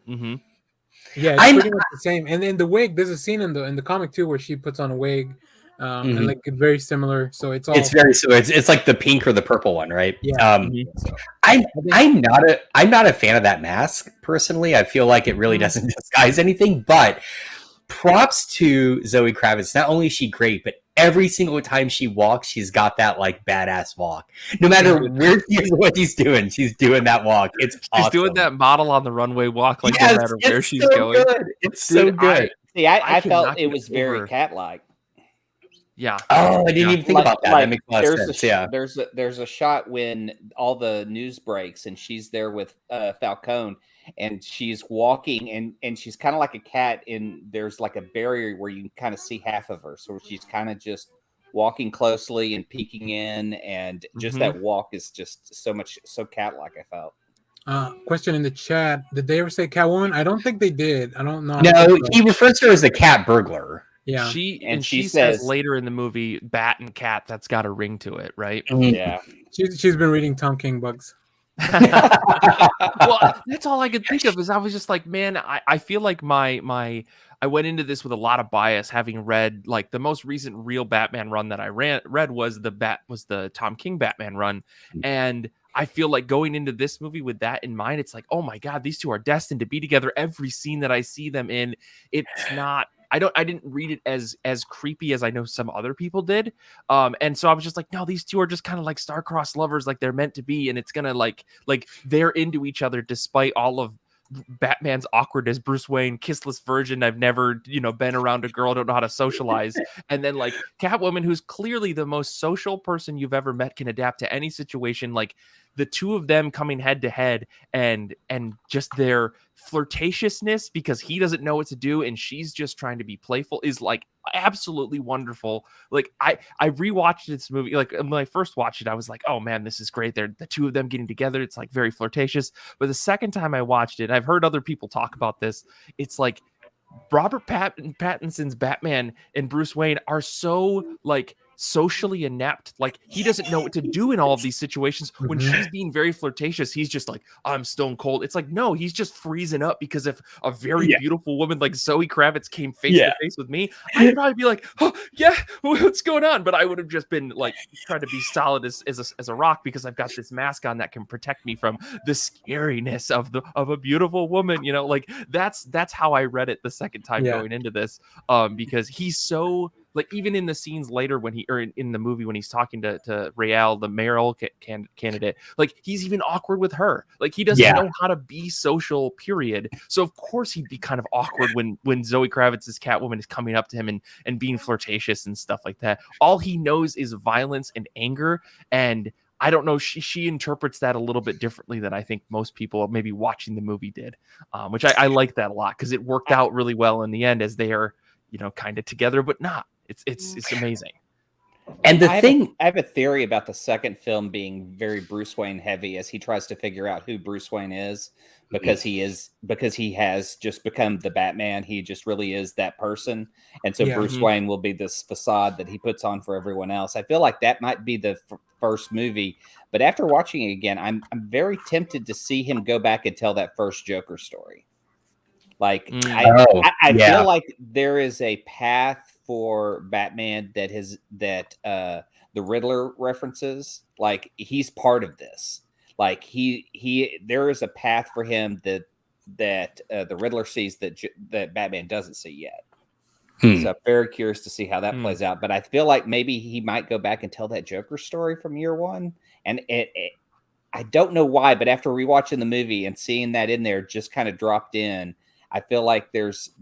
Mm-hmm. Yeah, it's pretty much the same. And then the wig, there's a scene in the comic too where she puts on a wig and like very similar. So it's very similar. It's like the pink or the purple one, right? Yeah. I'm not a fan of that mask personally. I feel like it really doesn't disguise anything. But props to Zoe Kravitz. Not only is she great, but every single time she walks, she's got that like badass walk. No matter where she is, what she's doing that walk. She's awesome. doing that model on the runway walk, like no matter where she's going. Good. It's so good. I felt it was very cat-like. Yeah. Oh, I didn't even think about that. That makes a lot of sense. Yeah. There's a shot when all the news breaks and she's there with Falcone, and she's walking and she's kind of like a cat. There's like a barrier where you can kind of see half of her, so she's kind of just walking closely and peeking in, and just that walk is just so cat-like. I felt. Question in the chat: did they ever say Catwoman? I don't think they did. I don't know. No, he refers to her as a cat burglar. Yeah, she says later in the movie, bat and cat. That's got a ring to it, right? Yeah, she's been reading Tom King books. Well, that's all I could think of. Is I was just like, man, I feel like I went into this with a lot of bias, having read like the most recent real Batman run that I read was the Tom King Batman run, and I feel like going into this movie with that in mind, it's like, oh my god, these two are destined to be together. Every scene that I see them in, it's not. I didn't read it as creepy as I know some other people did. And so I was just like, no, these two are just kind of like star-crossed lovers, like they're meant to be. And it's gonna like they're into each other despite all of Batman's awkwardness. Bruce Wayne, kissless virgin. I've never, been around a girl, don't know how to socialize. And then like Catwoman, who's clearly the most social person you've ever met, can adapt to any situation. Like the two of them coming head to head and just their flirtatiousness, because he doesn't know what to do and she's just trying to be playful, is like absolutely wonderful. Like I rewatched this movie. Like when I first watched it, I was like, oh man, this is great. They're the two of them getting together. It's like very flirtatious. But the second time I watched it, I've heard other people talk about this. It's like Robert Pattinson's Batman and Bruce Wayne are so like socially inept. Like he doesn't know what to do in all of these situations. When she's being very flirtatious, he's just like, I'm stone cold. It's like, no, he's just freezing up, because if a very beautiful woman like Zoe Kravitz came face to face with me, I'd probably be like, oh yeah, what's going on? But I would have just been like trying to be solid as a rock, because I've got this mask on that can protect me from the scariness of a beautiful woman. Like that's how I read it the second time going into this, because he's so like, even in the scenes later when in the movie when he's talking to Rael, the mayoral candidate, like he's even awkward with her. Like he doesn't know how to be social, period. So of course he'd be kind of awkward when Zoe Kravitz's Catwoman is coming up to him and being flirtatious and stuff like that. All he knows is violence and anger, and I don't know, she interprets that a little bit differently than I think most people maybe watching the movie did, which I like that a lot, because it worked out really well in the end, as they are, kind of together, but not. It's amazing. And I have a theory about the second film being very Bruce Wayne heavy, as he tries to figure out who Bruce Wayne is, because he has just become the Batman. He just really is that person. And so Bruce Wayne will be this facade that he puts on for everyone else. I feel like that might be the first movie, but after watching it again, I'm very tempted to see him go back and tell that first Joker story. Like I feel like there is a path for Batman that the Riddler references. Like he's part of this. Like there is a path for him that the Riddler sees that Batman doesn't see yet. So I'm very curious to see how that plays out. But I feel like maybe he might go back and tell that Joker story from year one. And I don't know why, but after rewatching the movie and seeing that in there, just kind of dropped in, I feel like there's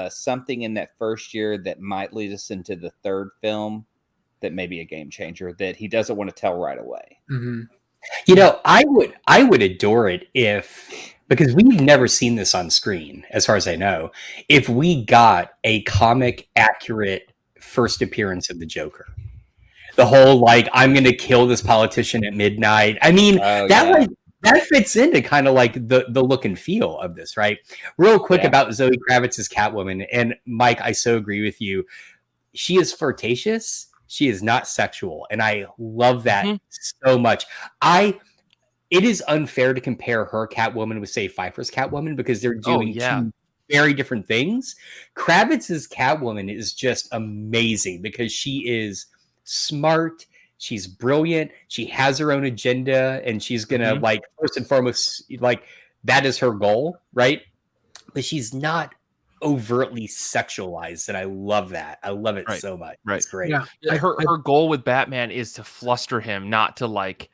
something in that first year that might lead us into the third film that may be a game changer that he doesn't want to tell right away. I would adore it because we've never seen this on screen, as far as I know, if we got a comic accurate first appearance of the Joker. The whole, like, I'm going to kill this politician at midnight. I mean, that fits into kind of like the look and feel of this, right? Real quick about Zoe Kravitz's Catwoman. And Mike, I so agree with you. She is flirtatious. She is not sexual. And I love that so much. It is unfair to compare her Catwoman with, say, Pfeiffer's Catwoman, because they're doing two very different things. Kravitz's Catwoman is just amazing because she is smart. She's brilliant. She has her own agenda, and she's gonna like first and foremost, like that is her goal, right? But she's not overtly sexualized, and I love that. I love it so much. Right. It's great. Yeah. Her goal with Batman is to fluster him, not to like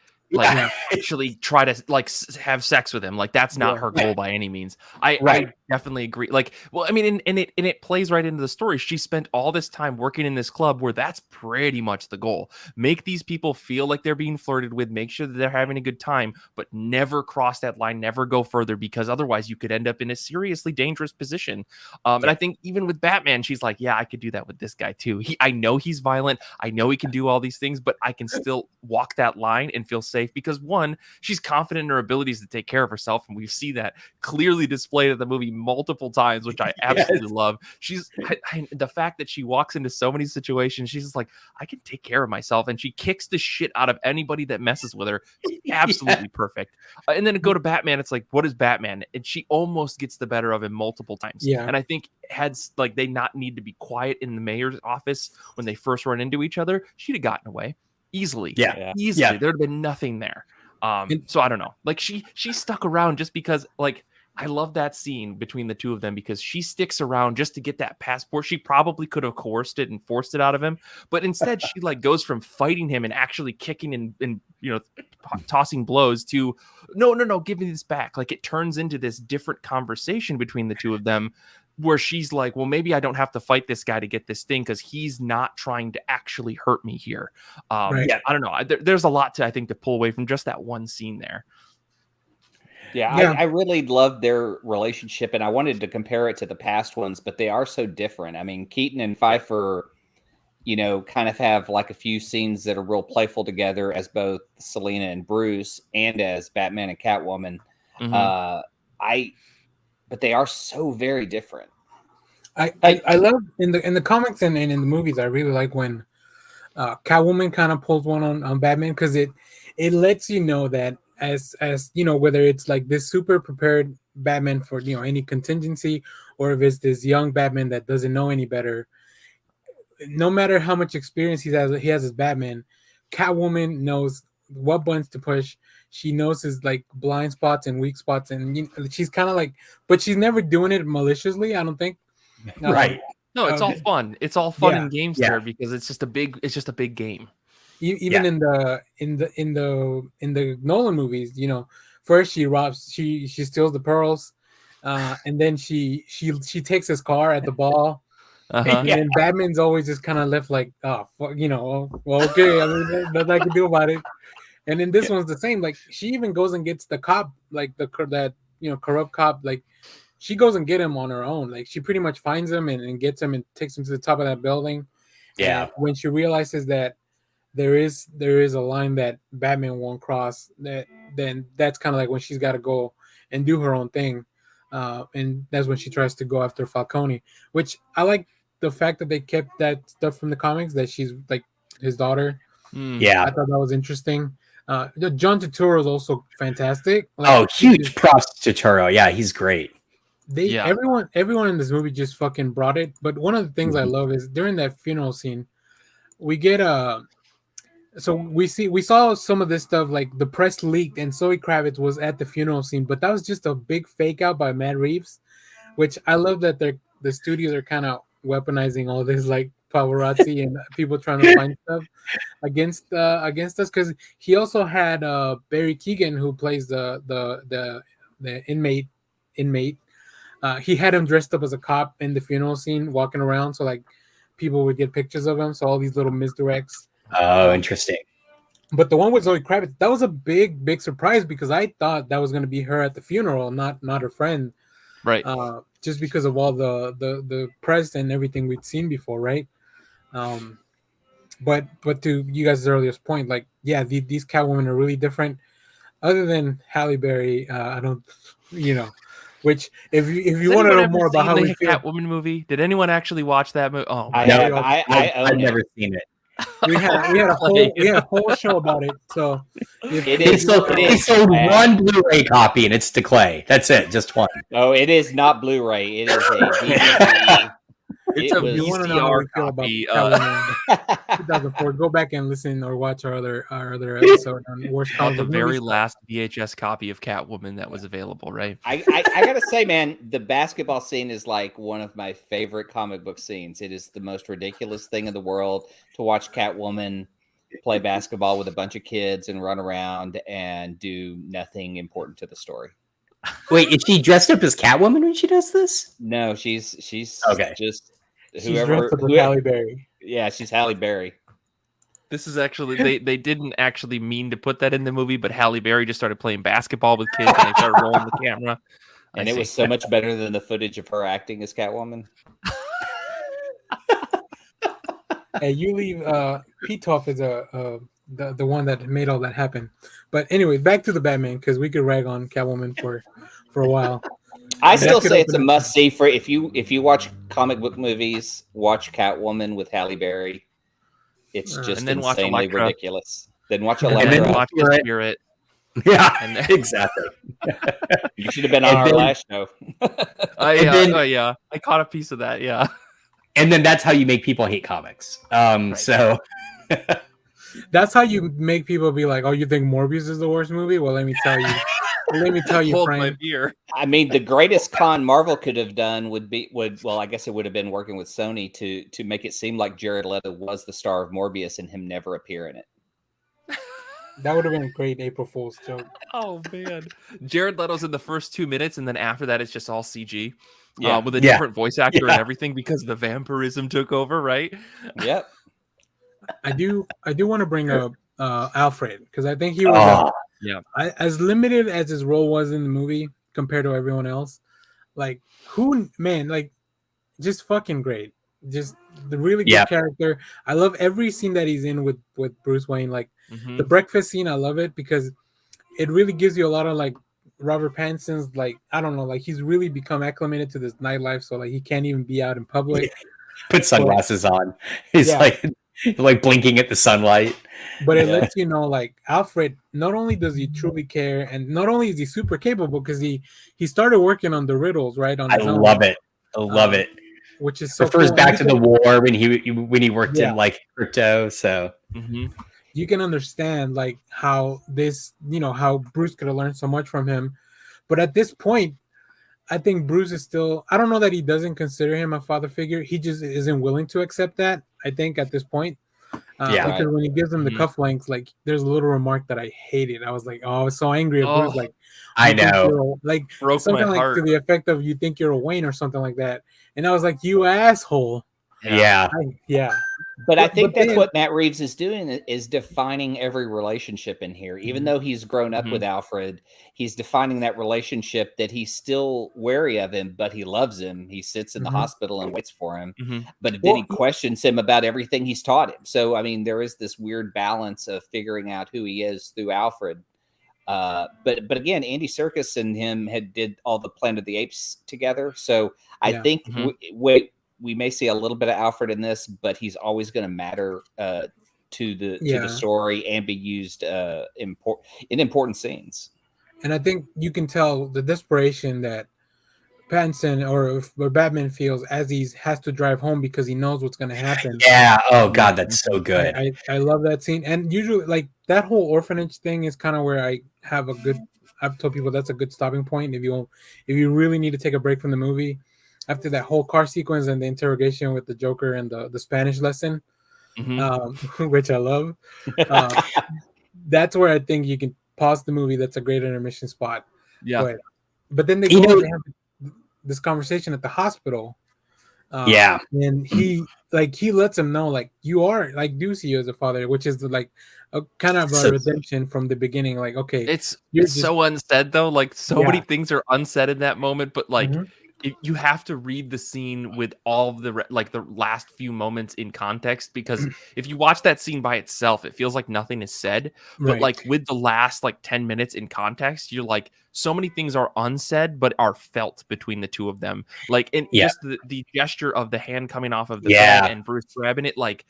actually try to like have sex with him. Like that's not her goal by any means. I definitely agree. Like, well, I mean, and it plays right into the story. She spent all this time working in this club where that's pretty much the goal. Make these people feel like they're being flirted with, make sure that they're having a good time, but never cross that line, never go further, because otherwise you could end up in a seriously dangerous position. And I think even with Batman, she's like, yeah, I could do that with this guy too. I know he's violent. I know he can do all these things, but I can still walk that line and feel safe because one, she's confident in her abilities to take care of herself. And we see that clearly displayed in the movie multiple times, which I absolutely love. She's the fact that she walks into so many situations, she's just like, I can take care of myself. And she kicks the shit out of anybody that messes with her. It's absolutely perfect. And then to go to Batman, it's like, what is Batman? And she almost gets the better of him multiple times. And I think had like they not need to be quiet in the mayor's office when they first run into each other, she'd have gotten away easily. Easily. There'd have been nothing there. So I don't know. Like she stuck around just because, like, I love that scene between the two of them because she sticks around just to get that passport. She probably could have coerced it and forced it out of him, but instead she like goes from fighting him and actually kicking and you know, tossing blows to no, give me this back. Like it turns into this different conversation between the two of them where she's like, well, maybe I don't have to fight this guy to get this thing because he's not trying to actually hurt me here. I don't know. There's a lot to, I think, to pull away from just that one scene there. I really loved their relationship, and I wanted to compare it to the past ones, but they are so different. I mean, Keaton and Pfeiffer, you know, kind of have like a few scenes that are real playful together as both Selena and Bruce and as Batman and Catwoman. But they are so very different. I love in the comics and in the movies. I really like when Catwoman kind of pulls one on Batman because it lets you know that as you know, whether it's like this super prepared Batman for, you know, any contingency, or if it's this young Batman that doesn't know any better, no matter how much experience he has as Batman, Catwoman knows what buttons to push. She knows his like blind spots and weak spots, and you know, she's kind of like, but she's never doing it maliciously, I don't think. Right. No, it's all fun. It's all fun and games there because it's just a big game. Even in the Nolan movies, you know, first she steals the pearls, and then she takes his car at the ball, and then Batman's always just kind of left like, oh, fuck, you know, well, okay, I mean, nothing I can do about it. And then this one's the same. Like she even goes and gets the cop, like that you know, corrupt cop. Like she goes and get him on her own. Like she pretty much finds him and gets him and takes him to the top of that building. And when she realizes that there is a line that Batman won't cross, then that's kind of like when she's got to go and do her own thing. And that's when she tries to go after Falcone, which I like the fact that they kept that stuff from the comics, that she's like his daughter. I thought that was interesting. John Turturro is also fantastic. Like, huge props to Turturro. Yeah, he's great. Everyone in this movie just fucking brought it. But one of the things I love is during that funeral scene, we get so we saw some of this stuff, like the press leaked and Zoe Kravitz was at the funeral scene, but that was just a big fake out by Matt Reeves, which I love that the studios are kind of weaponizing all this like paparazzi and people trying to find stuff against us, because he also had Barry Keoghan, who plays the inmate. He had him dressed up as a cop in the funeral scene, walking around, so like people would get pictures of him. So all these little misdirects. Oh, interesting. But the one with Zoe Kravitz, that was a big surprise because I thought that was going to be her at the funeral, not her friend. Right. Just because of all the press and everything we'd seen before, right? But to you guys' earliest point, like, yeah, these Catwomen are really different. Other than Halle Berry, I don't, you know. Which, if you want to know more about how we feel, Catwoman movie, did anyone actually watch that movie? Oh, I've never seen it. We had a whole show about it. So they sold one Blu-ray copy, and it's to Clay. That's it, just one. Oh, it is not Blu-ray. It is a DVD. It's a VCR copy. 2004. Go back and listen or watch our other episode on worst comic The book very movies. last VHS copy of Catwoman that was available, right? I gotta say, man, the basketball scene is like one of my favorite comic book scenes. It is the most ridiculous thing in the world to watch Catwoman play basketball with a bunch of kids and run around and do nothing important to the story. Wait, is she dressed up as Catwoman when she does this? No, she's okay. Just she's dressed up as Halle Berry. Yeah, she's Halle Berry. This is actually they didn't actually mean to put that in the movie, but Halle Berry just started playing basketball with kids and they started rolling the camera. And it was so much better than the footage of her acting as Catwoman. Hey, you leave Pitoff as the one that made all that happen. But anyway, back to the Batman, because we could rag on Catwoman for a while. I still say it's a must see for if you watch comic book movies, watch Catwoman with Halle Berry. It's just and then insanely watch ridiculous. Then watch and Electra. then watch the Spirit. Yeah, exactly. You should have been on our last show. I caught a piece of that. Yeah, and then that's how you make people hate comics. So that's how you make people be like, "Oh, you think Morbius is the worst movie?" Well, let me tell you. Hold Frank. my beer. I mean, the greatest con Marvel could have done would I guess it would have been working with Sony to make it seem like Jared Leto was the star of Morbius and him never appear in it. That would have been a great April Fool's joke. Oh man, Jared Leto's in the first 2 minutes, and then after that, it's just all CG. Yeah, with a different voice actor and everything because the vampirism took over, right? Yep. I do want to bring up Alfred because I think he was as limited as his role was in the movie compared to everyone else. Like just fucking great. Just the really good character. I love every scene that he's in with Bruce Wayne. Like the breakfast scene, I love it because it really gives you a lot of like Robert Pattinson's I don't know, like he's really become acclimated to this nightlife, so like he can't even be out in public. Put sunglasses on. He's like blinking at the sunlight. But it lets you know, like Alfred, not only does he truly care, and not only is he super capable, because he started working on the riddles, right? I love it. Which is so refers cool. back to the war when he worked in like crypto. So you can understand like how this, how Bruce could have learned so much from him. But at this point, I think Bruce is still, I don't know that he doesn't consider him a father figure. He just isn't willing to accept that, I think, at this point. Because when he gives him the cufflinks, like there's a little remark that I hated. I was like, I was so angry at Bruce. Like, I know. Like broke something my like heart. to the effect of, you think you're a Wayne or something like that. And I was like, you asshole. Yeah. But I think that's what Matt Reeves is doing, is defining every relationship in here. Even though he's grown up with Alfred, he's defining that relationship that he's still wary of him, but he loves him. He sits in the hospital and waits for him. But then he questions him about everything he's taught him. So, I mean, there is this weird balance of figuring out who he is through Alfred. But again, Andy Serkis and him did all the Planet of the Apes together. So I think we may see a little bit of Alfred in this, but he's always going to matter to the story and be used in important scenes. And I think you can tell the desperation that Pattinson or Batman feels as he has to drive home because he knows what's going to happen. Yeah. Oh God, that's so good. I love that scene. And usually, like that whole orphanage thing is kind of where I've told people that's a good stopping point if you really need to take a break from the movie. After that whole car sequence and the interrogation with the Joker and the Spanish lesson, which I love, that's where I think you can pause the movie. That's a great intermission spot. Yeah. But then they have this conversation at the hospital. And he lets him know, like, you are, like, do see you as a father, which is like a kind of a redemption from the beginning. Like, okay, it's so unsaid though. Like so many things are unsaid in that moment, but like. You have to read the scene with all of the last few moments in context, because if you watch that scene by itself, it feels like nothing is said. But like with the last 10 minutes in context, you're like, so many things are unsaid but are felt between the two of them. Like, and just the gesture of the hand coming off of the bed and Bruce grabbing it, like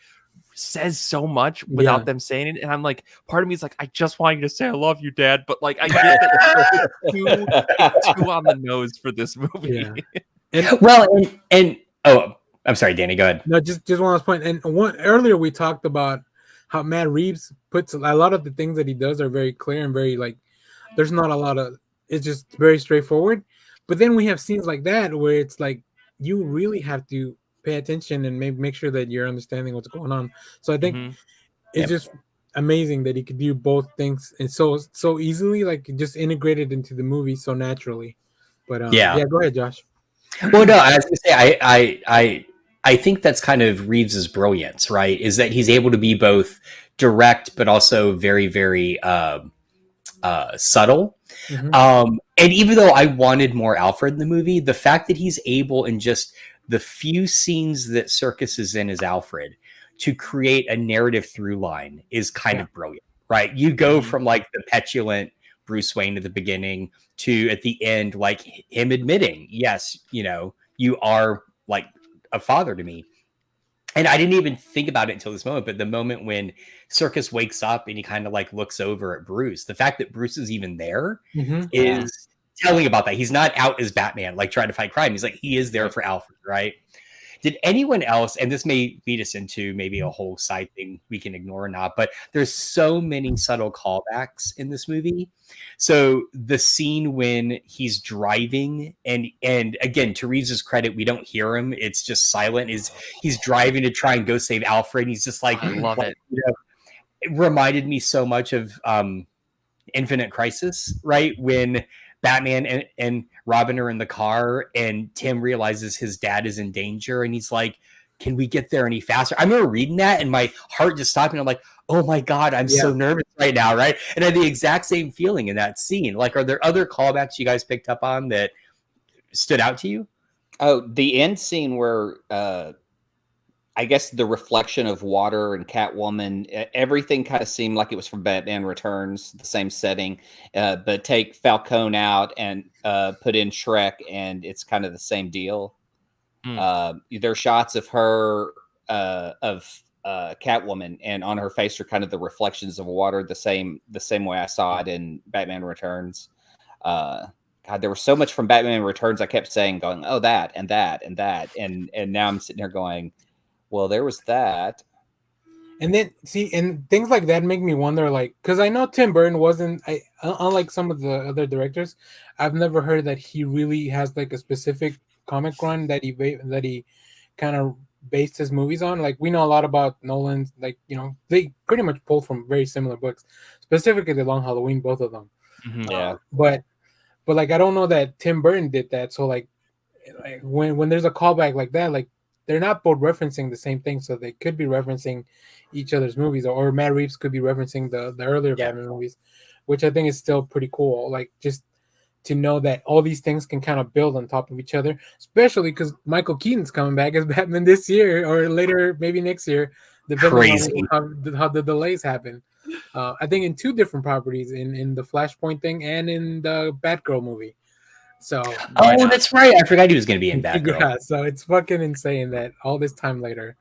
says so much without them saying it, and I'm like, part of me is like, I just want you to say I love you, Dad, but like I get that it's too on the nose for this movie. And oh, I'm sorry, Danny, go ahead. No, just one last point. And earlier we talked about how Matt Reeves puts a lot of the things that he does are very clear and very like, there's not a lot of, it's just very straightforward. But then we have scenes like that where it's like you really have to pay attention and make sure that you're understanding what's going on. So I think it's just amazing that he could do both things and so easily, like just integrated into the movie so naturally. But yeah, go ahead, Josh. Well, no, I was gonna say I think that's kind of Reeves's brilliance, right? Is that he's able to be both direct but also very, very subtle. And even though I wanted more Alfred in the movie, the fact that he's able in just the few scenes that Serkis is in as Alfred to create a narrative through line is kind of brilliant, right? You go from like the petulant Bruce Wayne at the beginning to at the end, like him admitting, yes, you know, you are like a father to me. And I didn't even think about it until this moment, but the moment when Serkis wakes up and he kind of like looks over at Bruce, the fact that Bruce is even there is telling about that. He's not out as Batman, like trying to fight crime. He's like, he is there for Alfred, right? Did anyone else, and this may lead us into maybe a whole side thing we can ignore or not, but there's so many subtle callbacks in this movie. So the scene when he's driving, and again, to Reeves' credit, we don't hear him. It's just silent. He's driving to try and go save Alfred. And he's just like, I love it. You know, it reminded me so much of Infinite Crisis, right? When Batman and Robin are in the car and Tim realizes his dad is in danger and he's like, can we get there any faster? I remember reading that and my heart just stopped and I'm like, oh my God, I'm so nervous right now, right? And I had the exact same feeling in that scene. Like, are there other callbacks you guys picked up on that stood out to you? Oh, the end scene where I guess the reflection of water and Catwoman, everything kind of seemed like it was from Batman Returns, the same setting. But take Falcone out and put in Shrek, and it's kind of the same deal. There are shots of her, of Catwoman, and on her face are kind of the reflections of water, the same way I saw it in Batman Returns. God, there was so much from Batman Returns. I kept saying, going, oh, that and that and that, and now I'm sitting here going, well, there was that. And then see, and things like that make me wonder, like, because I know Tim Burton wasn't, unlike some of the other directors, I've never heard that he really has like a specific comic run that he kind of based his movies on. Like, we know a lot about Nolan's, like, you know, they pretty much pulled from very similar books, specifically The Long Halloween, both of them. But like, I don't know that Tim Burton did that. So like when there's a callback like that, like, they're not both referencing the same thing, so they could be referencing each other's movies, or Matt Reeves could be referencing the earlier Batman movies, which I think is still pretty cool. Like, just to know that all these things can kind of build on top of each other, especially because Michael Keaton's coming back as Batman this year or later, maybe next year, depending on how the delays happen. I think in two different properties, in the Flashpoint thing and in the Batgirl movie. So that's right. I forgot he was going to be in Batgirl. Yeah, so it's fucking insane that all this time later.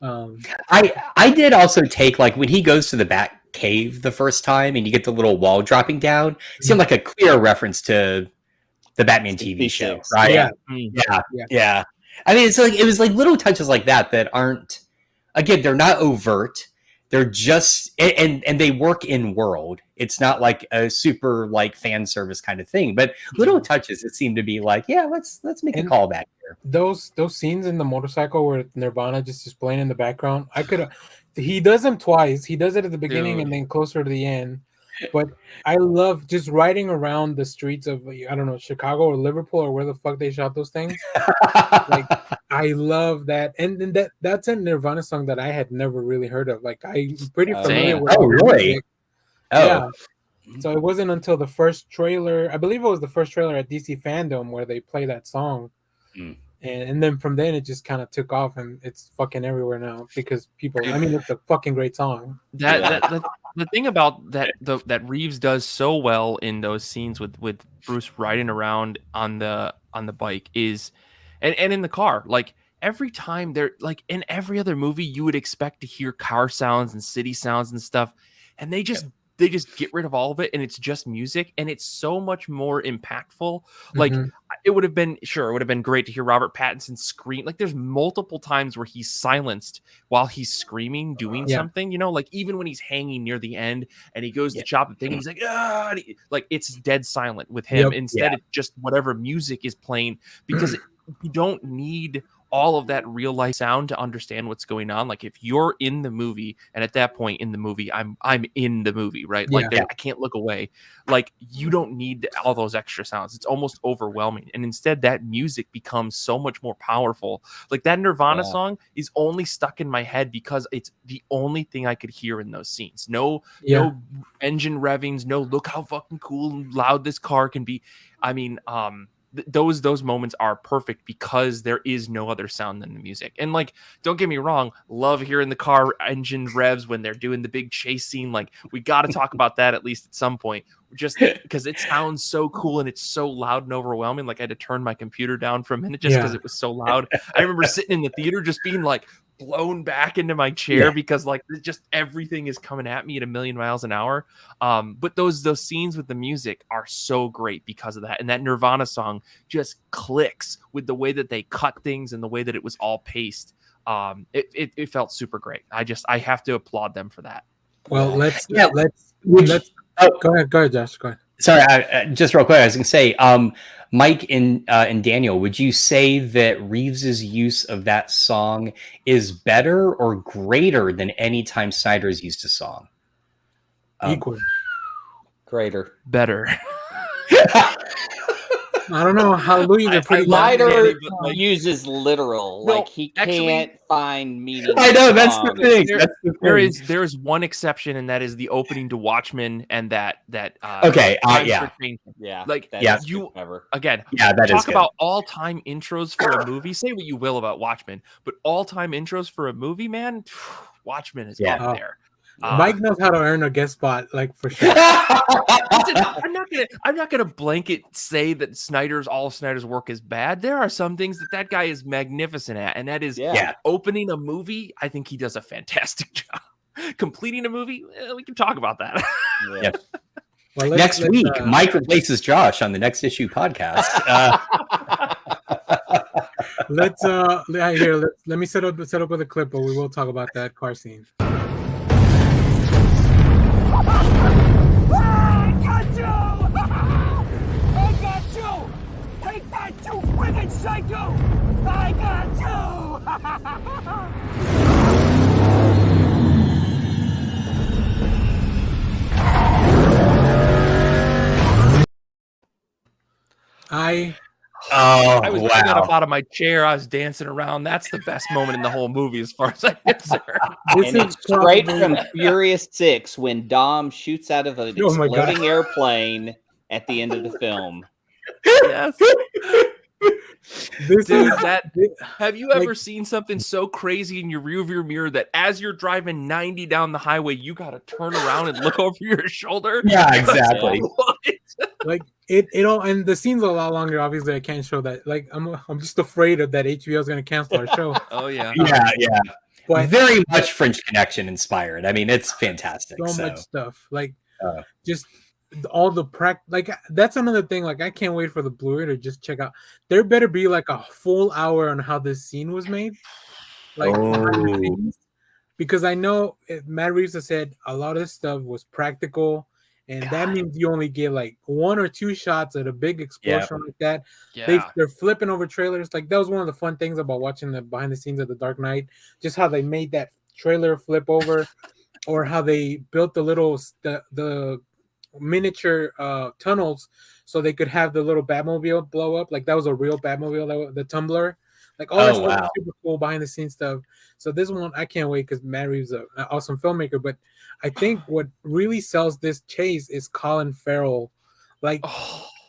I did also take, like, when he goes to the Bat Cave the first time and you get the little wall dropping down, it seemed like a clear reference to the Batman TV show, right? Yeah. I mean, it's like, it was like little touches like that aren't, again, they're not overt. They're just, and they work in world. It's not like a super like fan service kind of thing, but little touches that seem to be like, yeah, let's make a call back here. Those scenes in the motorcycle where Nirvana just playing in the background, he does them twice. He does it at the beginning and then closer to the end. But I love just riding around the streets of, I don't know, Chicago or Liverpool or where the fuck they shot those things. Like, I love that. And then that's a Nirvana song that I had never really heard of. Like, I'm pretty familiar with it. Oh, really? Music. Yeah. So it wasn't until the first trailer, I believe it was the first trailer at DC Fandom where they play that song. And then from then it just kind of took off, and it's fucking everywhere now because people, I mean, it's a fucking great song. The thing about that Reeves does so well in those scenes with Bruce riding around on the bike is, and in the car, like, every time they're like in every other movie, you would expect to hear car sounds and city sounds and stuff, and they just get rid of all of it, and it's just music, and it's so much more impactful. Like it would have been great to hear Robert Pattinson scream. Like there's multiple times where he's silenced while he's screaming, doing something, you know, like even when he's hanging near the end and he goes to chop the thing, and he's like, ah, like it's dead silent with him. Instead, it's just whatever music is playing, because you don't need all of that real life sound to understand what's going on. Like if you're in the movie, and at that point in the movie, I'm in the movie, right? Like I can't look away. Like you don't need all those extra sounds. It's almost overwhelming. And instead that music becomes so much more powerful. Like that Nirvana song is only stuck in my head because it's the only thing I could hear in those scenes. No engine revvings, no look how fucking cool and loud this car can be. I mean, those moments are perfect because there is no other sound than the music. And like, don't get me wrong, love hearing the car engine revs when they're doing the big chase scene. Like we got to talk about that at least at some point, just because it sounds so cool and it's so loud and overwhelming. Like I had to turn my computer down for a minute just because it was so loud. I remember sitting in the theater just being like blown back into my chair because like just everything is coming at me at 1,000,000 miles an hour. But those scenes with the music are so great because of that. And that Nirvana song just clicks with the way that they cut things and the way that it was all paced. It felt super great. I have to applaud them for that. Well, let's go ahead, Josh. Go ahead. Sorry, just real quick, I was going to say, Mike and Daniel, would you say that Reeves's use of that song is better or greater than any time Snyder's used a song? Equal. Greater. Better. I don't know. Hallelujah. Snyder uses literal. Like he can't find meaning. I know that's the thing. There is one exception, and that is the opening to Watchmen, and that. Okay. Like you ever. Again. Yeah, that talk about all-time intros for a movie. Say what you will about Watchmen, but all-time intros for a movie, man. Watchmen is up there. Mike knows how to earn a guest spot, like for sure. I'm not gonna blanket say that all of Snyder's work is bad. There are some things that guy is magnificent at, and that is opening a movie. I think he does a fantastic job. Completing a movie, we can talk about that. Well, next week, Mike replaces Josh on the Next Issue podcast. Let me set up with a clip, but we will talk about that car scene. Psycho! I got you! I was getting up out of my chair. I was dancing around. That's the best moment in the whole movie, as far as I'm concerned. And it's straight from Furious 6 when Dom shoots out of an exploding airplane at the end of the film. Yes. Have you ever seen something so crazy in your rearview mirror that as you're driving 90 down the highway, you got to turn around and look over your shoulder? Yeah, exactly. Like it all, and the scene's a lot longer. Obviously, I can't show that. Like I'm just afraid of that HBO is going to cancel our show. Oh yeah, yeah. But very much French Connection inspired. I mean, it's fantastic. So much stuff. Like just all the like that's another thing. Like I can't wait for the Blu-ray to just check out. There better be like a full hour on how this scene was made, like because I know Matt Reeves has said a lot of this stuff was practical, and that means you only get like 1 or 2 shots at a big explosion like that. They're flipping over trailers. Like that was one of the fun things about watching the behind the scenes of The Dark Knight, just how they made that trailer flip over, or how they built the miniature tunnels so they could have the little Batmobile blow up. Like that was a real Batmobile, the tumbler. Like that's super cool behind the scenes stuff. So this one I can't wait because Matt Reeves is an awesome filmmaker. But I think what really sells this chase is Colin Farrell. Like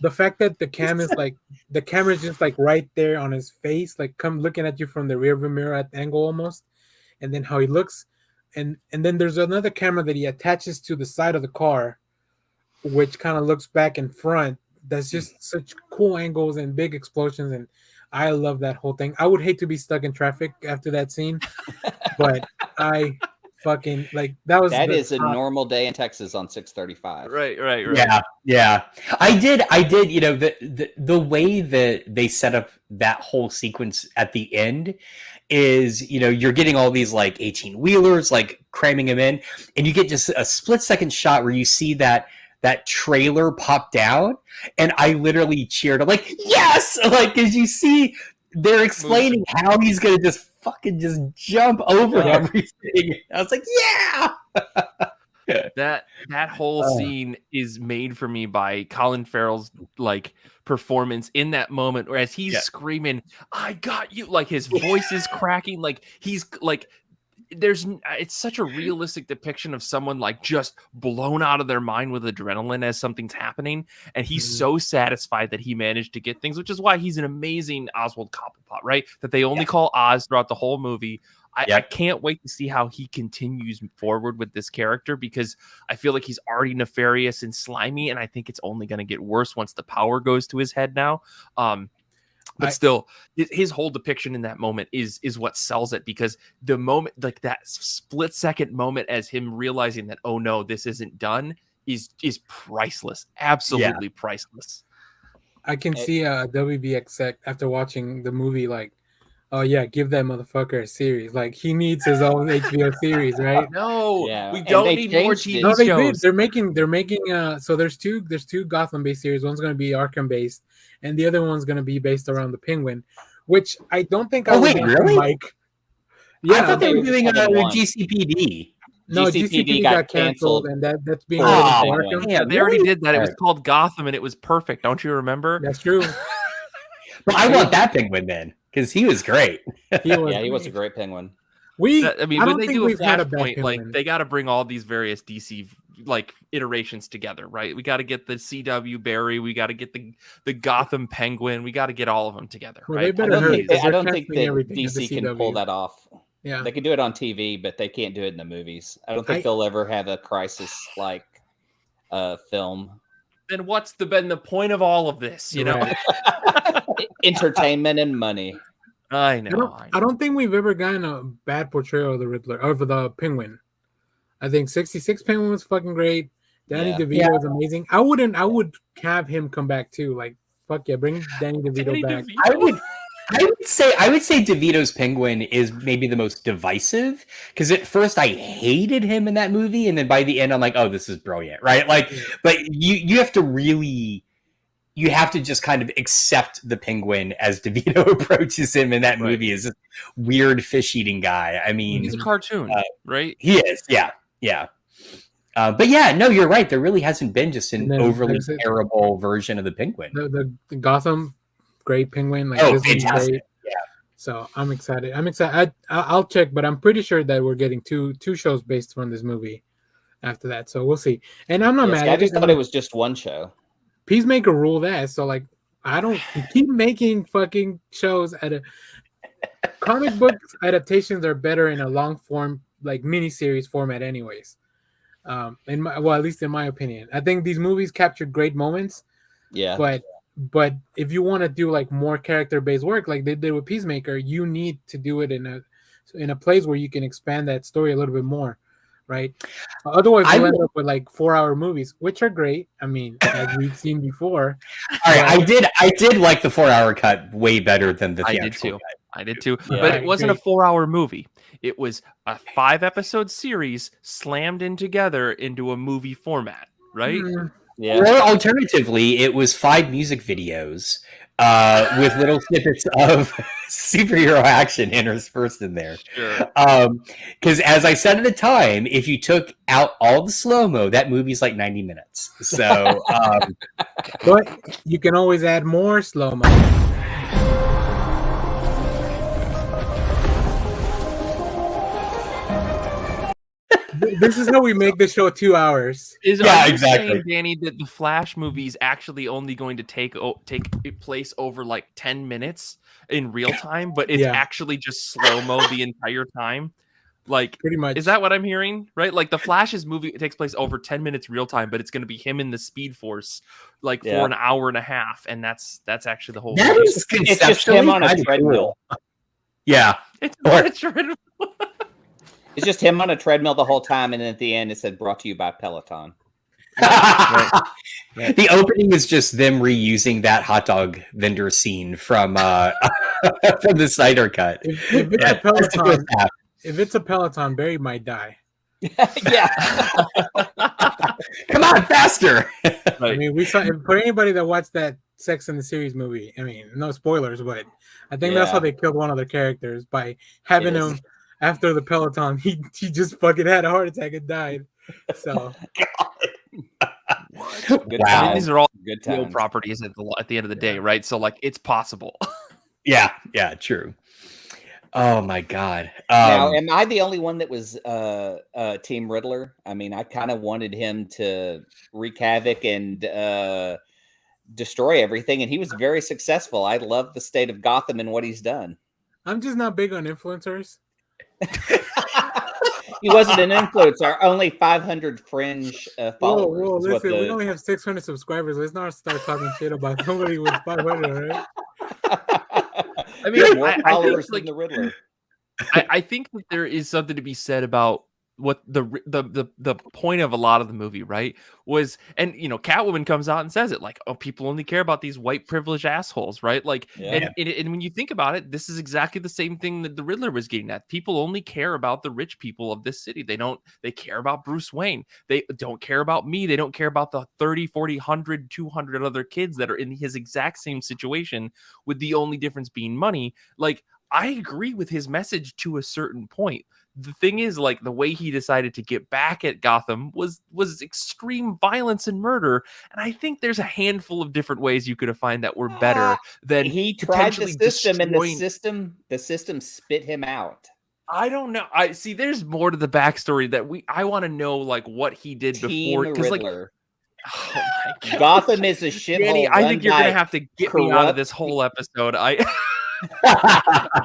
the fact that the camera's just like right there on his face, like come looking at you from the rearview mirror at the angle almost, and then how he looks, and then there's another camera that he attaches to the side of the car, which kind of looks back and front. That's just such cool angles and big explosions. And I love that whole thing. I would hate to be stuck in traffic after that scene, but I fucking like that is a normal day in Texas on 635. Right. Yeah. I did. You know, the way that they set up that whole sequence at the end is, you know, you're getting all these like 18 wheelers like cramming them in, and you get just a split second shot where you see that trailer pop down, and I literally cheered. I'm like, yes, like, because you see they're explaining how he's gonna just fucking just jump over everything. I was like, yeah. That whole scene is made for me by Colin Farrell's like performance in that moment, where as he's screaming, "I got you!" like his voice is cracking, like he's like. It's such a realistic depiction of someone like just blown out of their mind with adrenaline as something's happening, and he's so satisfied that he managed to get things, which is why he's an amazing Oswald Cobblepot, right? That they only call Oz throughout the whole movie. I can't wait to see how he continues forward with this character, because I feel like he's already nefarious and slimy, and I think it's only going to get worse once the power goes to his head now. But still, his whole depiction in that moment is what sells it, because the moment, like that split second moment as him realizing that, oh no, this isn't done, is priceless. Absolutely priceless. I can see a WB exec after watching the movie like, oh yeah, give that motherfucker a series. Like he needs his own HBO series, right? No, we don't need more TV shows. They did. They're making so there's two Gotham based series. One's gonna be Arkham based, and the other one's gonna be based around the Penguin, which I don't think I would really? Mike. Yeah, I thought they were doing a GCPD. No, GCPD got canceled, and that's being Arkham. Yeah, they already did that. It was called Gotham, and it was perfect. Don't you remember? That's true. Well, I want that Penguin then, because he was great. He was a great Penguin. I mean, when they do a Flashpoint, like they got to bring all these various DC like iterations together, right? We got to get the CW Barry, we got to get the Gotham Penguin, we got to get all of them together, right? I don't think that DC can pull that off. Yeah, they can do it on TV, but they can't do it in the movies. I don't think they'll ever have a crisis like film. Then what's been the point of all of this? You know, entertainment and money. I know. I don't think we've ever gotten a bad portrayal of the Riddler or for the Penguin. I think 66 Penguin was fucking great. Danny DeVito was amazing. I would have him come back too. Like, fuck yeah, bring Danny DeVito back. I would say DeVito's Penguin is maybe the most divisive, because at first I hated him in that movie, and then by the end I'm like, oh, this is brilliant, right? Like, but you have to really, you have to just kind of accept the Penguin as DeVito approaches him in that movie as this weird fish-eating guy. I mean, he's a cartoon, right? He is, yeah. But yeah, no, you're right. There really hasn't been just an overly terrible version of the Penguin. The Gotham, great Penguin. Like, fantastic! Great. Yeah. So I'm excited. I'll check, but I'm pretty sure that we're getting two shows based on this movie after that. So we'll see. And I'm not mad. I just thought it was just one show. Peacemaker rule that. So like, I don't keep making fucking shows at a comic book adaptations are better in a long form, like miniseries format anyways. At least in my opinion, I think these movies captured great moments. Yeah. But if you want to do like more character based work, like they did with Peacemaker, you need to do it in a place where you can expand that story a little bit more, right? Otherwise, we'll end up with like 4-hour movies, which are great. I mean, as we've seen before. All right, I did like the 4-hour cut way better than the theatrical cut. I did too. Yeah, but it wasn't a 4-hour movie. It was a 5-episode series slammed in together into a movie format, right? Yeah. Or alternatively, it was 5 music videos with little snippets of superhero action interspersed in there. Sure. Because as I said at the time, if you took out all the slow-mo, that movie's like 90 minutes. So, but you can always add more slow-mo. This is how we make the show 2 hours. Are you saying, Danny, that the Flash movie is actually only going to take place over like 10 minutes in real time, but it's actually just slow-mo the entire time? Like, pretty much. is that what I'm hearing? Right? Like the Flash's movie, it takes place over 10 minutes real time, but it's going to be him in the Speed Force, like for an hour and a half, and that's actually the whole. That movie. is It's just him on a kinda treadmill. cool. Yeah, It's not a treadmill. It's just him on a treadmill the whole time, and then at the end it said "Brought to you by Peloton." Right. The opening is just them reusing that hot dog vendor scene from from the Snyder Cut. If it's a Peloton, if it's a Peloton, Barry might die. Yeah. Come on, faster! I mean, we saw for anybody that watched that Sex and the Series movie. I mean, no spoilers, but I think that's how they killed one of the characters by having him after the Peloton. He just fucking had a heart attack and died. So, Good Wow. times. These are all Good real times. properties at the end of the day, right? So like, it's possible. Yeah, true. Oh my god. Now, am I the only one that was Team Riddler? I mean, I kind of wanted him to wreak havoc and destroy everything, and he was very successful. I love the state of Gotham and what he's done. I'm just not big on influencers. He wasn't an influencer. Only 500 fringe followers. Whoa, is what listen, we the- only have 600 subscribers. Let's not start talking shit about somebody with 500, right? I mean, more I followers think, than like, the Riddler. I think that there is something to be said about what the point of a lot of the movie, right, was, and you know, Catwoman comes out and says it, like, oh, people only care about these white privileged assholes, right? Like, and when you think about it, this is exactly the same thing that the Riddler was getting at. People only care about the rich people of this city. They care about Bruce Wayne. They don't care about me. They don't care about the 30, 40, 100, 200 other kids that are in his exact same situation, with the only difference being money. Like, I agree with his message to a certain point. The thing is, like, the way he decided to get back at Gotham was extreme violence and murder. And I think there's a handful of different ways you could have found that were better than He tried the potentially system, and destroying- the system spit him out. I don't know. I see. There's more to the backstory that I want to know, like, what he did before, because like, Riddler. oh my God. Gotham is a shithole. Danny, I think you're gonna have to get me out of corrupt this whole episode.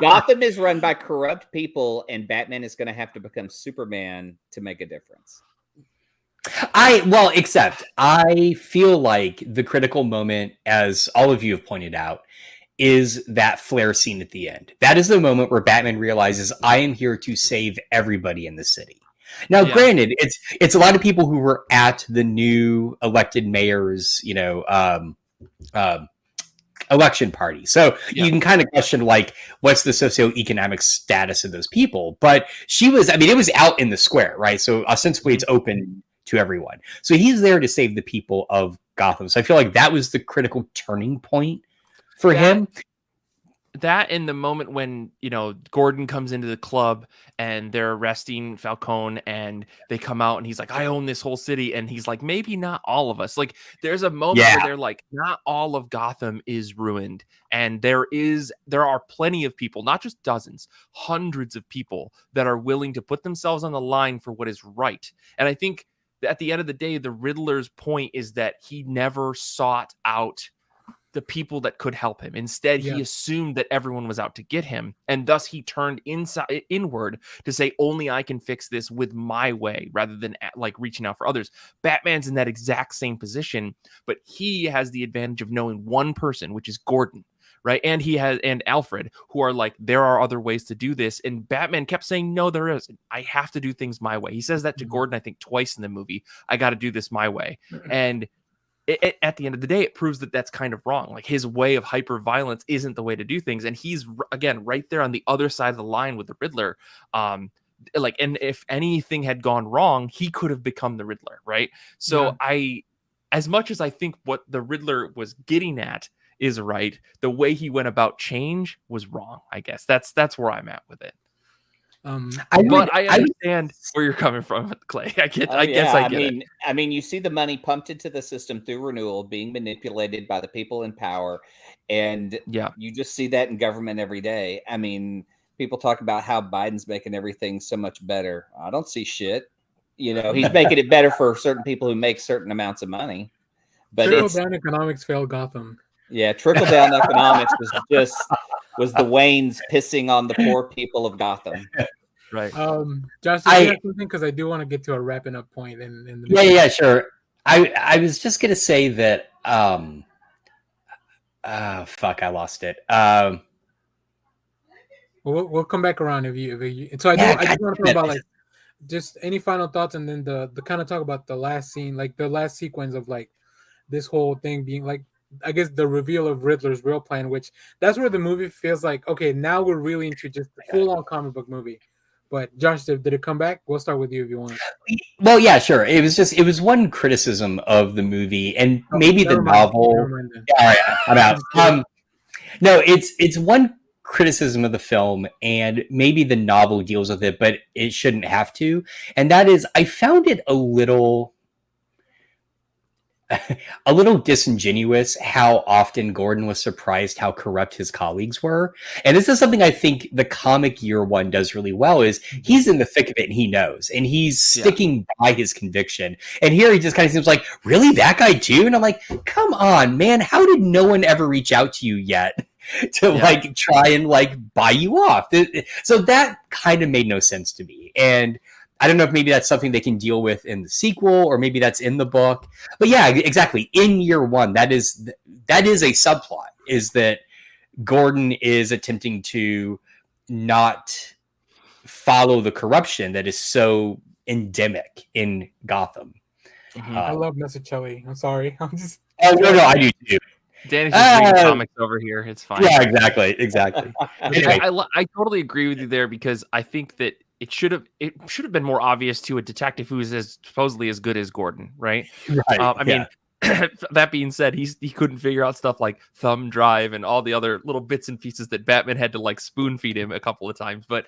Gotham is run by corrupt people, and Batman is going to have to become Superman to make a difference. Except I feel like the critical moment, as all of you have pointed out, is that flare scene at the end. That is the moment where Batman realizes, I am here to save everybody in the city. Now, granted, it's a lot of people who were at the new elected mayor's, election party. So you can kind of question, like, what's the socioeconomic status of those people? But it was out in the square, right? So ostensibly it's open to everyone. So he's there to save the people of Gotham. So I feel like that was the critical turning point for him. That in the moment when, Gordon comes into the club and they're arresting Falcone, and they come out and he's like, I own this whole city. And he's like, maybe not all of us. Like, there's a moment where they're like, not all of Gotham is ruined. And there are plenty of people, not just dozens, hundreds of people that are willing to put themselves on the line for what is right. And I think at the end of the day, the Riddler's point is that he never sought out the people that could help him. Instead, he assumed that everyone was out to get him, and thus he turned inward to say, only I can fix this with my way, rather than like reaching out for others. Batman's in that exact same position, but he has the advantage of knowing one person, which is Gordon, right? And and Alfred, who are like, there are other ways to do this. And Batman kept saying, no, there isn't. I have to do things my way. He says that to Gordon, I think twice in the movie. I got to do this my way. And at the end of the day, it proves that that's kind of wrong. Like, his way of hyper violence isn't the way to do things. And he's, again, right there on the other side of the line with the Riddler. And if anything had gone wrong, he could have become the Riddler, right? So as much as I think what the Riddler was getting at is right, the way he went about change was wrong, I guess. That's where I'm at with it. I understand where you're coming from, Clay. I get it. I mean, you see the money pumped into the system through renewal being manipulated by the people in power, and you just see that in government every day. I mean, people talk about how Biden's making everything so much better. I don't see shit. He's making it better for certain people who make certain amounts of money. But trickle-down economics failed Gotham. Yeah, trickle-down economics was the Waynes pissing on the poor people of Gotham. Right. Josh, do you have something? Because I do want to get to a wrapping up point in the yeah, sure. I was just gonna say that fuck, I lost it. We'll come back around if you so I do want to talk about like just any final thoughts, and then the kind of talk about the last scene, like the last sequence of like this whole thing being like, I guess the reveal of Riddler's real plan, which that's where the movie feels like, okay, now we're really into just a full-on comic book movie. But Josh, did it come back? We'll start with you if you want. Well, yeah, sure. It was one criticism of the movie, and maybe the novel. Yeah, all right, I'm out. No, it's one criticism of the film, and maybe the novel deals with it, but it shouldn't have to. And that is, I found it a little disingenuous how often Gordon was surprised how corrupt his colleagues were. And this is something I think the comic year one does really well, is he's in the thick of it and he knows, and he's sticking by his conviction. And here he just kind of seems like, really, that guy too? And I'm like, come on, man, how did no one ever reach out to you yet to like try and like buy you off? So that kind of made no sense to me. And I don't know if maybe that's something they can deal with in the sequel, or maybe that's in the book. But yeah, exactly. In year one, that is a subplot, is that Gordon is attempting to not follow the corruption that is so endemic in Gotham. I love Mazzucchelli. I'm sorry. I'm just. Oh no, I do too. Danny's just reading comics over here. It's fine. Yeah, exactly. Anyway. I totally agree with you there, because I think that it should have been more obvious to a detective who is supposedly as good as Gordon, right? Right. I mean, that being said, he couldn't figure out stuff like thumb drive and all the other little bits and pieces that Batman had to like spoon feed him a couple of times. But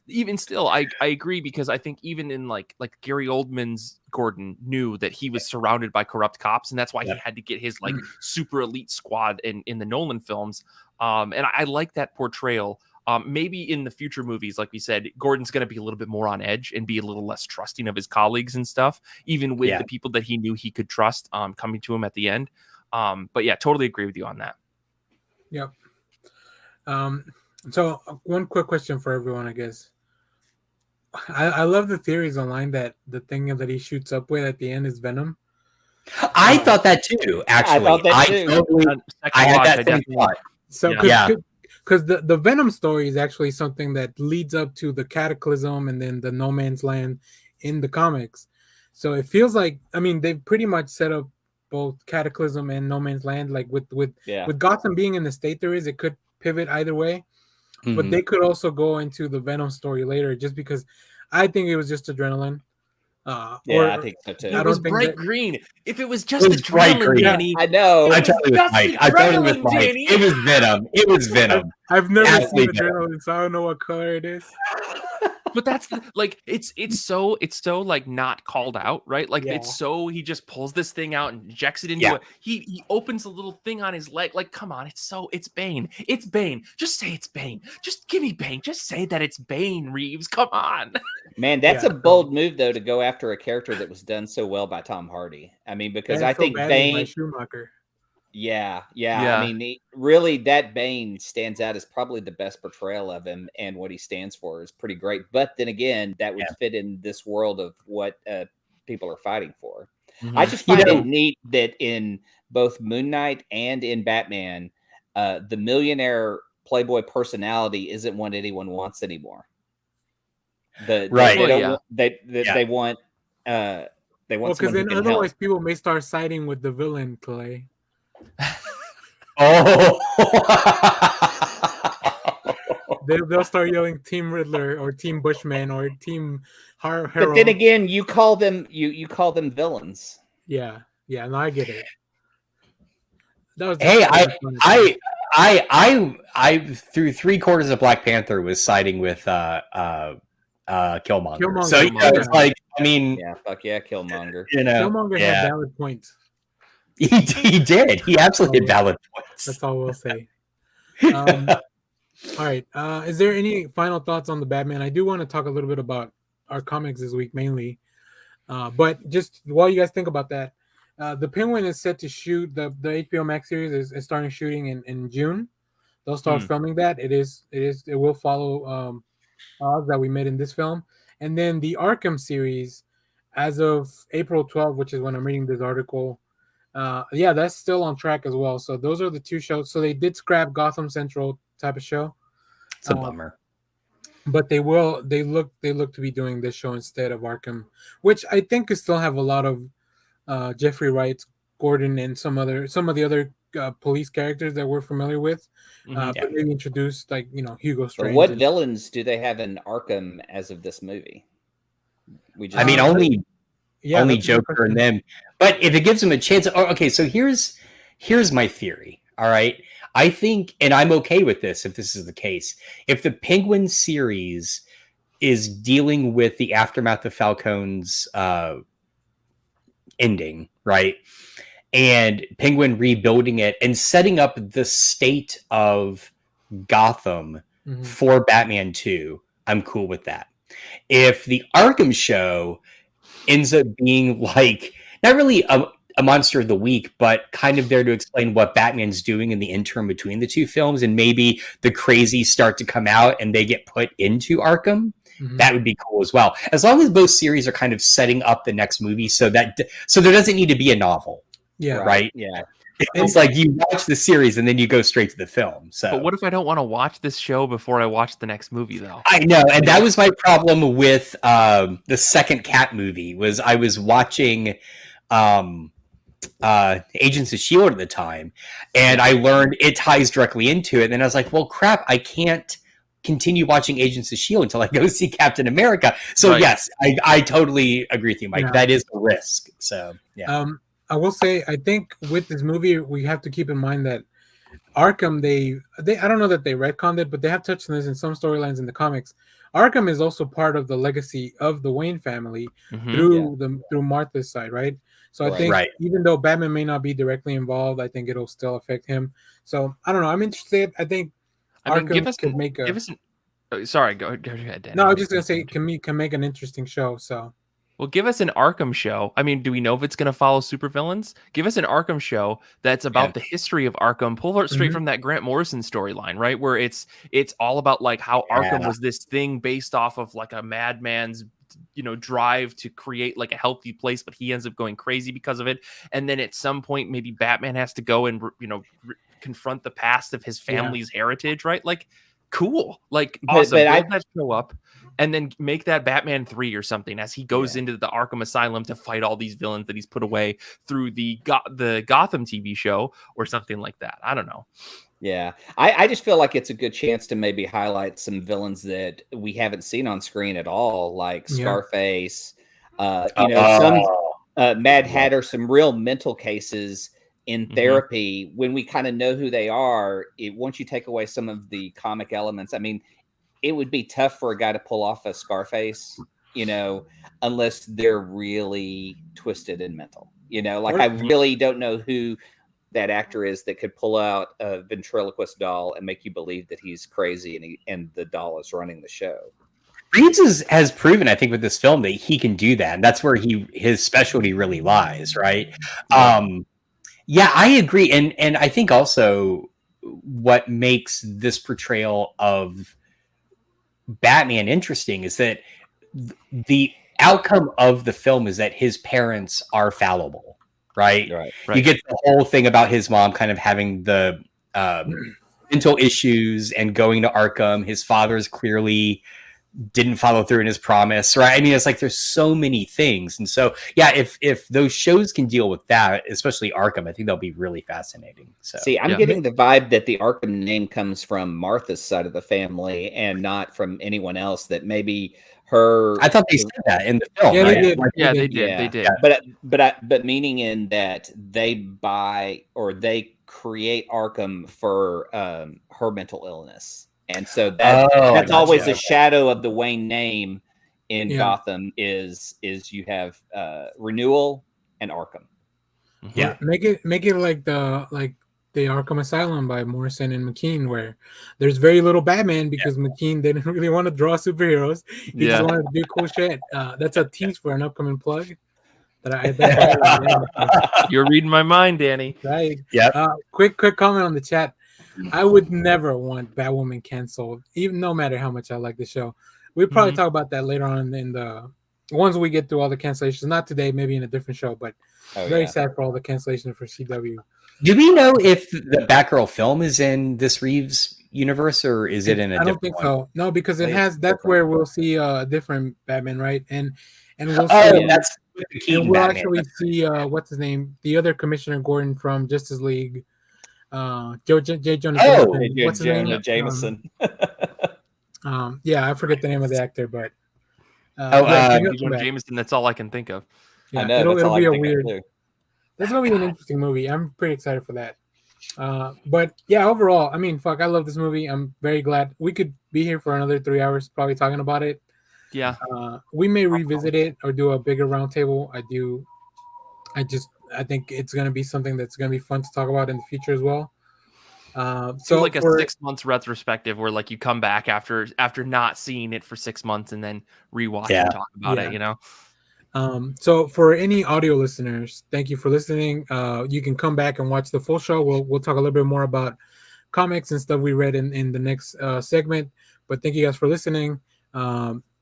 even still, I agree, because I think even in like Gary Oldman's Gordon knew that he was surrounded by corrupt cops, and that's why he had to get his like super elite squad in the Nolan films. And I like that portrayal. Maybe in the future movies, like we said, Gordon's going to be a little bit more on edge and be a little less trusting of his colleagues and stuff, even with the people that he knew he could trust coming to him at the end. But yeah, totally agree with you on that. Yep. So one quick question for everyone, I guess. I love the theories online that the thing that he shoots up with at the end is Venom. I thought that too, actually. I thought that too. I had that same thought. So, because the Venom story is actually something that leads up to the Cataclysm and then the No Man's Land in the comics. So it feels like, I mean, they've pretty much set up both Cataclysm and No Man's Land. Like with Gotham being in the state there is, it could pivot either way. Mm-hmm. But they could also go into the Venom story later, just because I think it was just adrenaline. I think so too. It was bright green. If it was just adrenaline, Danny, I know. I totally was Mike. It was Venom. It was Venom. I've never seen adrenaline, so I don't know what color it is. But that's it's so like not called out, right? Like it's so, he just pulls this thing out and injects it into it. He opens a little thing on his leg. Like, come on, it's Bane. It's Bane. Just say it's Bane. Just give me Bane. Just say that it's Bane, Reeves. Come on. Man, that's a bold move though, to go after a character that was done so well by Tom Hardy. I mean, because I think Bane. Schumacher. Yeah. I mean, really, that Bane stands out as probably the best portrayal of him, and what he stands for is pretty great. But then again, that would fit in this world of what people are fighting for. Mm-hmm. I just find it neat that in both Moon Knight and in Batman, the millionaire playboy personality isn't what anyone wants anymore. They want. They want because then otherwise people may start siding with the villain, Clay. They'll start yelling Team Riddler or Team Bushman or Team Harold. But then again, you call them villains. Yeah, no, I get it. That was I through 3/4 of Black Panther was siding with Killmonger. So it's like, I mean, fuck yeah, Killmonger. Killmonger had valid points. He did. He absolutely had valid points. That's all we'll say. All right. Is there any final thoughts on the Batman? I do want to talk a little bit about our comics this week mainly. But just while you guys think about that, the Penguin is set to shoot the HBO Max series is starting shooting in June. They'll start filming that. It will follow that we met in this film. And then the Arkham series, as of April 12th, which is when I'm reading this article, yeah, that's still on track as well. So those are the two shows. So they did scrap Gotham Central type of show. It's a bummer. But they look to be doing this show instead of Arkham, which I think could still have a lot of Jeffrey Wright, Gordon, and some of the other police characters that we're familiar with. But maybe introduce like Hugo Strange. But what villains do they have in Arkham as of this movie? I mean, only Joker and them. But if it gives them a chance, okay. So here's my theory. All right, I think, and I'm okay with this if this is the case. If the Penguin series is dealing with the aftermath of Falcone's ending, right? And Penguin rebuilding it and setting up the state of Gotham for Batman 2, I'm cool with that. If the Arkham show ends up being like, not really a monster of the week, but kind of there to explain what Batman's doing in the interim between the two films, and maybe the crazies start to come out and they get put into Arkham, that would be cool as well. As long as both series are kind of setting up the next movie, so there doesn't need to be a novel. Yeah. Right. Yeah. It's like you watch the series and then you go straight to the film. So, but what if I don't want to watch this show before I watch the next movie, though? I know, and that was my problem with the second Cat movie. Was I was watching Agents of S.H.I.E.L.D. at the time, and I learned it ties directly into it. And then I was like, well, crap, I can't continue watching Agents of S.H.I.E.L.D. until I go see Captain America. So yes, I totally agree with you, Mike. Yeah. That is a risk. So yeah. I will say, I think with this movie, we have to keep in mind that Arkham, they I don't know that they retconned it, but they have touched on this in some storylines in the comics. Arkham is also part of the legacy of the Wayne family through Martha's side, right? So I think even though Batman may not be directly involved, I think it'll still affect him. So I don't know. I'm interested. I think Arkham could make a. Sorry, go ahead, Dan. No, I was just gonna say can make an interesting show. So. Well, give us an Arkham show. I mean, do we know if it's going to follow supervillains? Give us an Arkham show that's about the history of Arkham. Pull it straight from that Grant Morrison storyline, right? Where it's all about like how Arkham was this thing based off of like a madman's, drive to create like a healthy place, but he ends up going crazy because of it. And then at some point, maybe Batman has to go and, confront the past of his family's heritage, right? Like, cool. Like, awesome. Build that show up. And then make that Batman 3 or something as he goes into the Arkham Asylum to fight all these villains that he's put away through the Gotham TV show or something like that. I don't know. Yeah, I just feel like it's a good chance to maybe highlight some villains that we haven't seen on screen at all, like Scarface, some Mad Hatter, some real mental cases in therapy. When we kind of know who they are, once you take away some of the comic elements, I mean, it would be tough for a guy to pull off a Scarface, unless they're really twisted and mental. I really don't know who that actor is that could pull out a ventriloquist doll and make you believe that he's crazy and the doll is running the show. Reeves has proven, I think, with this film that he can do that. And that's where his specialty really lies, right? Yeah, I agree. And I think also what makes this portrayal of Batman interesting is that the outcome of the film is that his parents are fallible, right? You get the whole thing about his mom kind of having the mental issues and going to Arkham. His father's clearly didn't follow through in his promise, right? I mean, it's like there's so many things. And so, yeah, if those shows can deal with that, especially Arkham, I think they'll be really fascinating. So, see, I'm getting the vibe that the Arkham name comes from Martha's side of the family and not from anyone else, that maybe her... I thought they said that in the film. Yeah, right? they did. Yeah, they did. They did. Yeah. But meaning in that they buy or they create Arkham for her mental illness. And so that's always a shadow of the Wayne name in Gotham is you have Renewal and Arkham. Yeah. Make it like the Arkham Asylum by Morrison and McKean, where there's very little Batman because McKean didn't really want to draw superheroes. He just wanted to do cool shit. That's a tease for an upcoming plug. You're reading my mind, Danny. Right. Yeah. Quick comment on the chat. I would never want Batwoman canceled, even no matter how much I like the show. We'll probably talk about that later on in the once we get through all the cancellations. Not today, maybe in a different show, but very sad for all the cancellations for CW. Do we know if the Batgirl film is in this Reeves universe or is it in a different one? I don't think so. No, because it has. That's where we'll see a different Batman, right? And we'll see. That's with the Keaton and we'll Batman. actually see what's his name, the other Commissioner Gordon from Justice League, J. Jonah Jameson. What's his name? Jameson. Yeah, I forget the name of the actor, but Jonah Jameson. That's all I can think of. Yeah, I know, it'll be a weird. Too. That's gonna be an interesting movie. I'm pretty excited for that. But yeah, overall, I mean, fuck, I love this movie. I'm very glad we could be here for another 3 hours, probably talking about it. Yeah. We may revisit it or do a bigger roundtable. I think it's gonna be something that's gonna be fun to talk about in the future as well. So like a 6 months retrospective where like you come back after not seeing it for 6 months and then rewatch and talk about it, you know. So for any audio listeners, thank you for listening. You can come back and watch the full show. We'll talk a little bit more about comics and stuff we read in the next segment. But thank you guys for listening.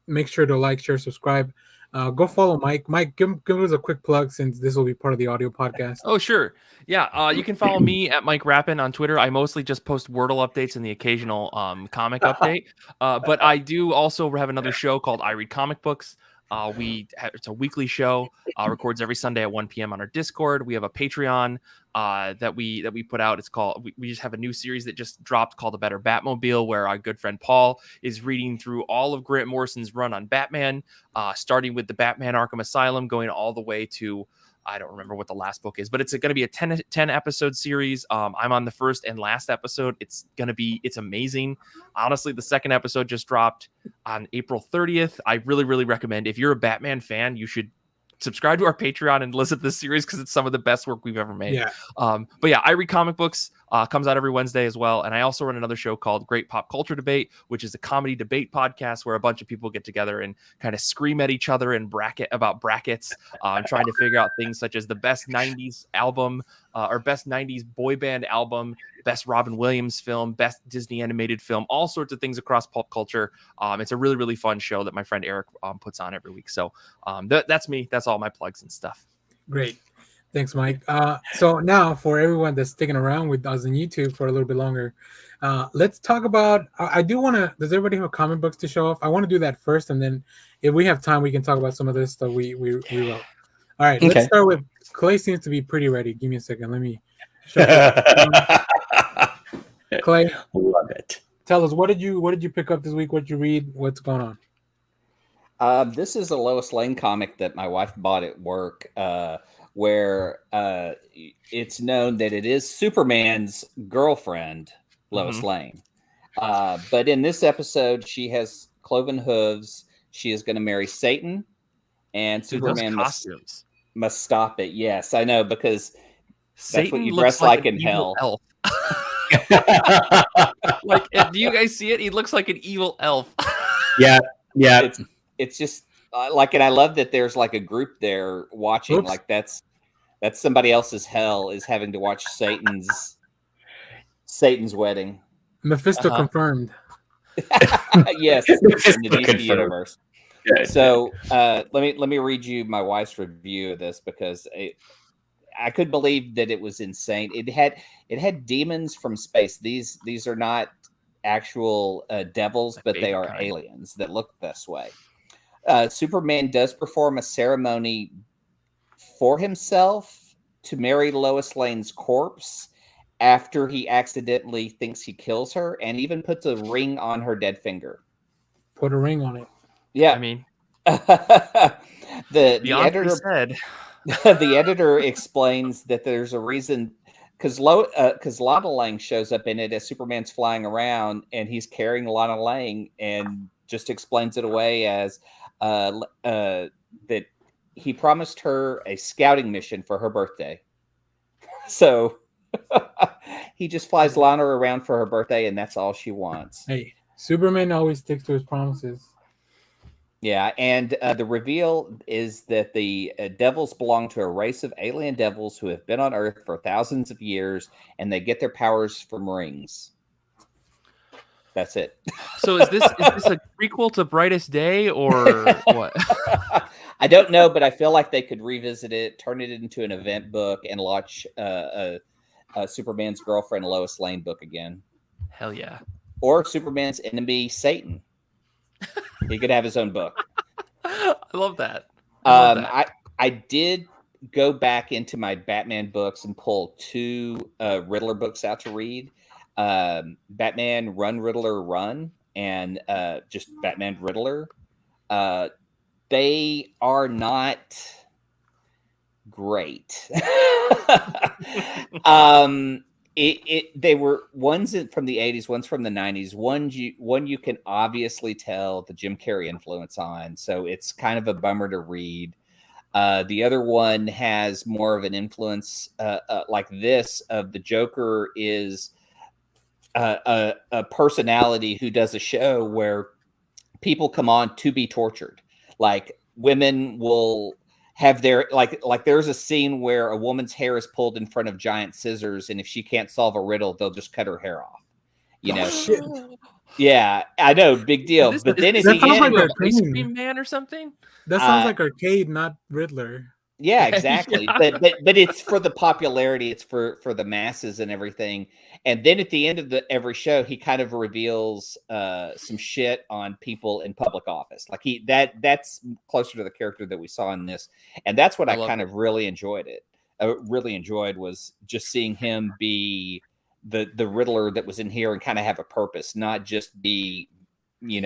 Make sure to like, share, subscribe. Go follow Mike. Mike, give us a quick plug since this will be part of the audio podcast. Oh, sure. Yeah, you can follow me at Mike Rapin on Twitter. I mostly just post Wordle updates and the occasional comic update. But I do also have another show called I Read Comic Books. It's a weekly show, records every Sunday at 1 p.m. on our Discord. We have a Patreon that we put out. It's called, we just have a new series that just dropped called The Better Batmobile, where our good friend Paul is reading through all of Grant Morrison's run on Batman, starting with the Batman Arkham Asylum, going all the way to, I don't remember what the last book is, but it's going to be a 10 episode series. I'm on the first and last episode. It's amazing. Honestly, the second episode just dropped on April 30th. I really, really recommend, if you're a Batman fan, you should subscribe to our Patreon and listen to this series because it's some of the best work we've ever made. Yeah. But yeah, I Read Comic Books comes out every Wednesday as well. And I also run another show called Great Pop Culture Debate, which is a comedy debate podcast where a bunch of people get together and kind of scream at each other and bracket about brackets, trying to figure out things such as the best 90s album or best 90s boy band album, best Robin Williams film, best Disney animated film, all sorts of things across pop culture. It's a really, really fun show that my friend Eric puts on every week. So that's me. That's all my plugs and stuff. Great. Thanks, Mike. So now for everyone that's sticking around with us on YouTube for a little bit longer, let's talk about, I do want to, does everybody have comic books to show off? I want to do that first, and then if we have time, we can talk about some of this stuff we wrote. All right, okay. Let's start with, Clay seems to be pretty ready. Give me a second. Let me show Clay, love it. Tell us, what did you pick up this week? What did you read? What's going on? This is a Lois Lane comic that my wife bought at work, where it's known that it is Superman's girlfriend, Lois Lane. But in this episode, she has cloven hooves. She is going to marry Satan, and Superman must stop it. Yes, I know, because that's what you dress like in hell. Elf. Like, do you guys see it? He looks like an evil elf. Yeah. It's just like, and I love that there's like a group there watching. Oops. Like that's somebody else's hell, is having to watch Satan's wedding. Mephisto confirmed. Yes, in the DC universe. So let me read you my wife's review of this, because I could believe that it was insane. It had demons from space. These are not actual devils, but they are aliens that look this way. Superman does perform a ceremony for himself to marry Lois Lane's corpse after he accidentally thinks he kills her, and even puts a ring on her dead finger. Put a ring on it. Yeah, I mean, the editor said. The editor explains that there's a reason, because Lana Lang shows up in it as Superman's flying around, and he's carrying Lana Lang, and just explains it away as that he promised her a scouting mission for her birthday. So he just flies Lana around for her birthday, and that's all she wants. Hey, Superman always sticks to his promises. Yeah, and the reveal is that the devils belong to a race of alien devils who have been on Earth for thousands of years, and they get their powers from rings. That's it. So is this a prequel to Brightest Day or what? I don't know, but I feel like they could revisit it, turn it into an event book, and launch Superman's girlfriend Lois Lane book again. Hell yeah. Or Superman's enemy Satan. He could have his own book. I love that. I did go back into my Batman books and pull 2 Riddler books out to read. Batman Run Riddler Run and just Batman Riddler. They are not great. They were ones from the 80s, ones from the 90s. One you can obviously tell the Jim Carrey influence on, so it's kind of a bummer to read. The other one has more of an influence like this of the Joker is a personality who does a show where people come on to be tortured. Like women will have their like there's a scene where a woman's hair is pulled in front of giant scissors, and if she can't solve a riddle, they'll just cut her hair off. You know, shit. Yeah, I know, big deal. But then at the end, like Ice Cream Man or something. That sounds like Arcade, not Riddler. Yeah, exactly. Yeah. But it's for the popularity, it's for the masses and everything. And then at the end of every show, he kind of reveals some shit on people in public office. Like that's closer to the character that we saw in this, and that's what I kind of really enjoyed. Was just seeing him be the Riddler that was in here and kind of have a purpose, not just be, you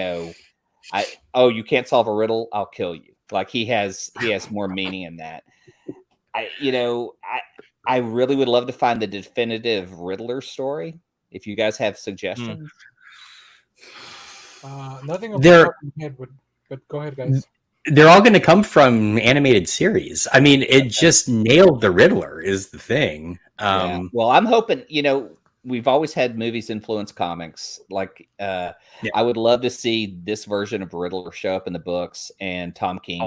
can't solve a riddle, I'll kill you. Like he has more meaning in that. I really would love to find the definitive Riddler story. If you guys have suggestions, nothing off the top of my head, but go ahead, guys. They're all going to come from animated series. I mean, it just nailed the Riddler is the thing. Yeah. Well, I'm hoping. We've always had movies influence comics. Like, I would love to see this version of Riddler show up in the books and Tom King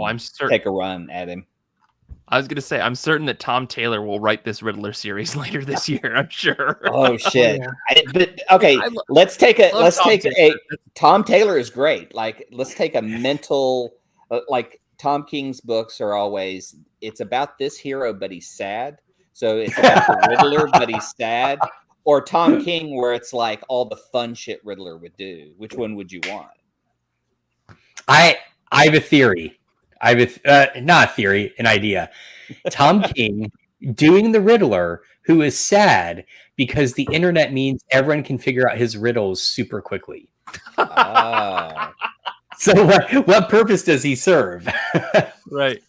take a run at him. I was going to say, I'm certain that Tom Taylor will write this Riddler series later this year. I'm sure. Oh shit! Let's take a. Tom Taylor is great. Like, let's take a mental. Like Tom King's books are always. It's about this hero, but he's sad. So it's about the Riddler, but he's sad. Or Tom King, where it's like all the fun shit Riddler would do. Which one would you want? I have a theory. Not a theory, an idea. Tom King doing the Riddler, who is sad because the internet means everyone can figure out his riddles super quickly. So what purpose does he serve? Right.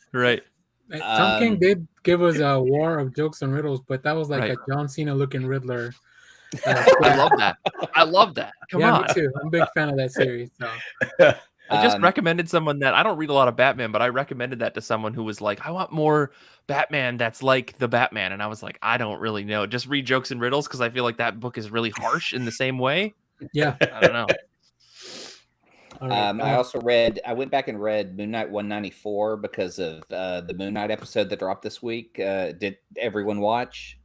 Tom King did give us a war of jokes and riddles, but that was like a John Cena looking Riddler. I love that. Come on. Me too. I'm a big fan of that series. So. I just recommended someone that I don't read a lot of Batman, but I recommended that to someone who was like, I want more Batman that's like the Batman. And I was like, I don't really know. Just read Jokes and Riddles because I feel like that book is really harsh in the same way. Yeah. I don't know. Right. I went back and read Moon Knight 194 because of the Moon Knight episode that dropped this week. Did everyone watch?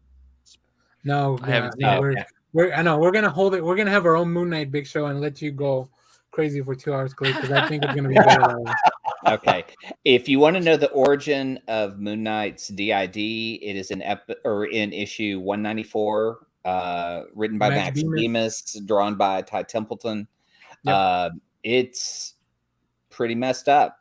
No, I haven't seen it. I know we're gonna hold it. We're gonna have our own Moon Knight big show and let you go crazy for 2 hours, Clay, because I think it's gonna be better that way. Okay. If you want to know the origin of Moon Knight's DID, it is in issue 194, written by Max Bemis, drawn by Ty Templeton. Yep. It's pretty messed up.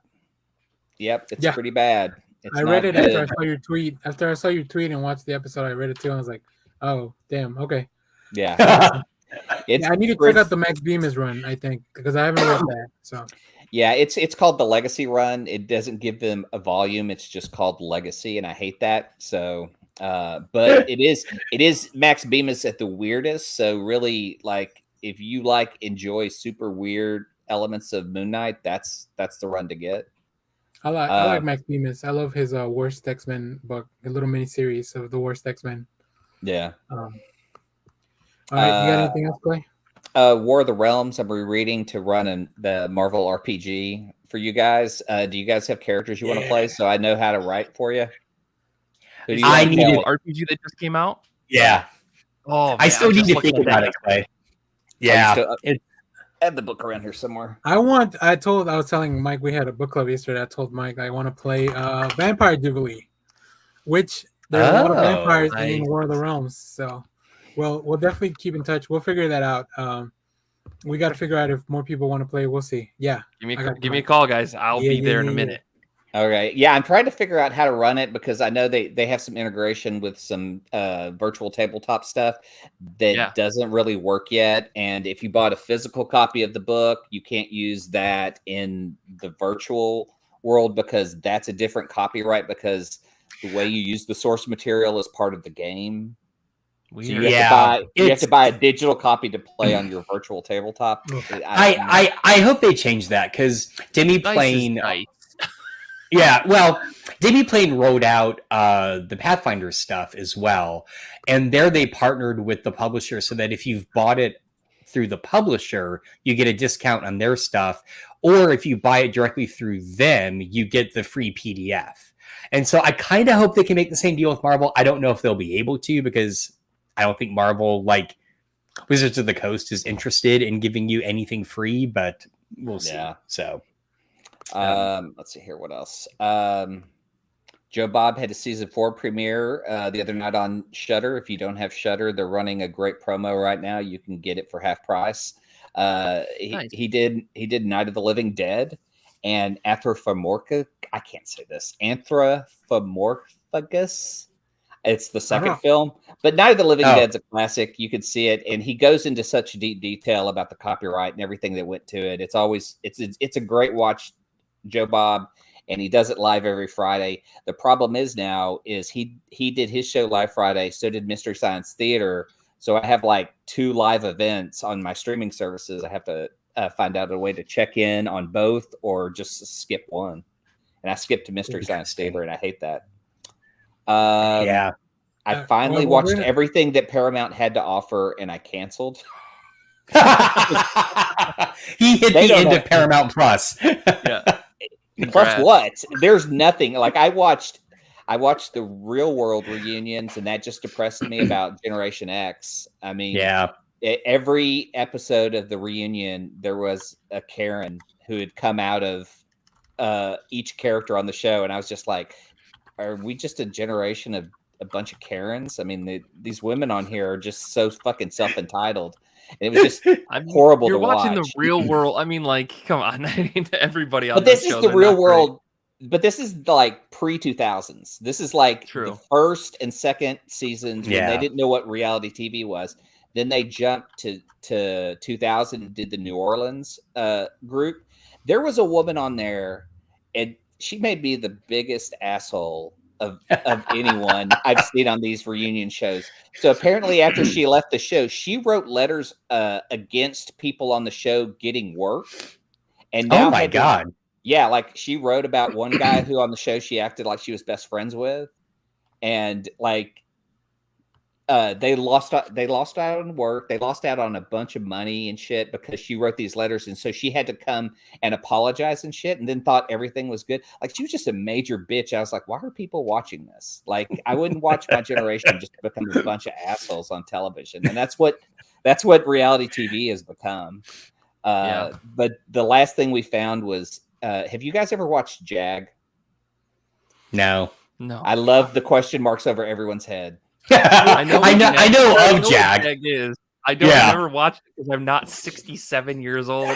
Yep, it's pretty bad. I read it after I saw your tweet. After I saw your tweet and watched the episode, I read it too. And I was like, "Oh, damn, okay." Yeah. I need to check out the Max Bemis run, I think, because I haven't read that. So yeah, it's called the Legacy run. It doesn't give them a volume. It's just called Legacy, and I hate that. So, but it is Max Bemis at the weirdest. So really, like, if you enjoy super weird elements of Moon Knight, that's the run to get. I like Max Bemis. I love his Worst X-Men book, a little mini series of the Worst X-Men. Yeah. All right, you got anything else, Clay? War of the Realms. I'm rereading to run the Marvel RPG for you guys. Do you guys have characters you want to play? So I know how to write for you. Who do you I want to need play? it. RPG that just came out. Yeah. Oh, man, I still need just to looked think at about that it. Clay. Oh, Yeah. I have the book around here somewhere. I was telling Mike we had a book club yesterday. I told Mike I want to play Vampire Jubilee, which there's a lot of vampires in nice. War of the Realms. So we'll definitely keep in touch. We'll figure that out. We got to figure out if more people want to play. We'll see. Yeah. Give me a call, guys. I'll be there in a minute. Okay. Yeah, I'm trying to figure out how to run it because I know they have some integration with some virtual tabletop stuff that doesn't really work yet. And if you bought a physical copy of the book, you can't use that in the virtual world because that's a different copyright because the way you use the source material is part of the game. So you have to buy a digital copy to play on your virtual tabletop. I hope they change that because Demi Plane. Yeah, well, Demi Plane wrote out the Pathfinder stuff as well, and there they partnered with the publisher so that if you've bought it through the publisher, you get a discount on their stuff, or if you buy it directly through them, you get the free PDF. And so I kind of hope they can make the same deal with Marvel. I don't know if they'll be able to because I don't think Marvel, like Wizards of the Coast, is interested in giving you anything free, but we'll see. Yeah. So. Let's see here. What else? Joe Bob had a season 4 premiere the other night on Shudder. If you don't have Shudder, they're running a great promo right now. You can get it for half price. Nice. He did Night of the Living Dead and Anthropomorphic. I can't say this. Anthropomorphagus. It's the second film, but Night of the Living Dead's a classic. You could see it, and he goes into such deep detail about the copyright and everything that went to it. It's a great watch. Joe Bob, and he does it live every Friday. The problem is he did his show live Friday, so did Mystery Science Theater. So I have like 2 live events on my streaming services. I have to find out a way to check in on both or just skip one. And I skipped to Mystery Science Theater, and I hate that. I finally watched everything that Paramount had to offer, and I canceled. He hit the end of Paramount Plus. Yeah. Plus what? There's nothing. Like I watched the Real World reunions, and that just depressed me about Generation X. I mean, every episode of the reunion, there was a Karen who had come out of each character on the show, and I was just like, are we just a generation of a bunch of Karens? I mean, these women on here are just so fucking self-entitled. And it was just horrible to watch. You're watching the Real World. I mean, like, come on. I mean, everybody on But this is the Real World. But this is like pre-2000s. This is like the first and second seasons when they didn't know what reality TV was. Then they jumped to 2000 and did the New Orleans group. There was a woman on there, and she may be the biggest asshole of anyone I've seen on these reunion shows. So apparently after she left the show, she wrote letters against people on the show getting work. And now like she wrote about one guy who on the show she acted like she was best friends with. And like they lost out on work. They lost out on a bunch of money and shit because she wrote these letters. And so she had to come and apologize and shit, and then thought everything was good. Like she was just a major bitch. I was like, why are people watching this? Like I wouldn't watch my generation just to become a bunch of assholes on television. And that's what reality TV has become. But the last thing we found was, have you guys ever watched Jag? No. I love the question marks over everyone's head. I know of Jag. Jag is. I don't ever watch it because I'm not 67 years old.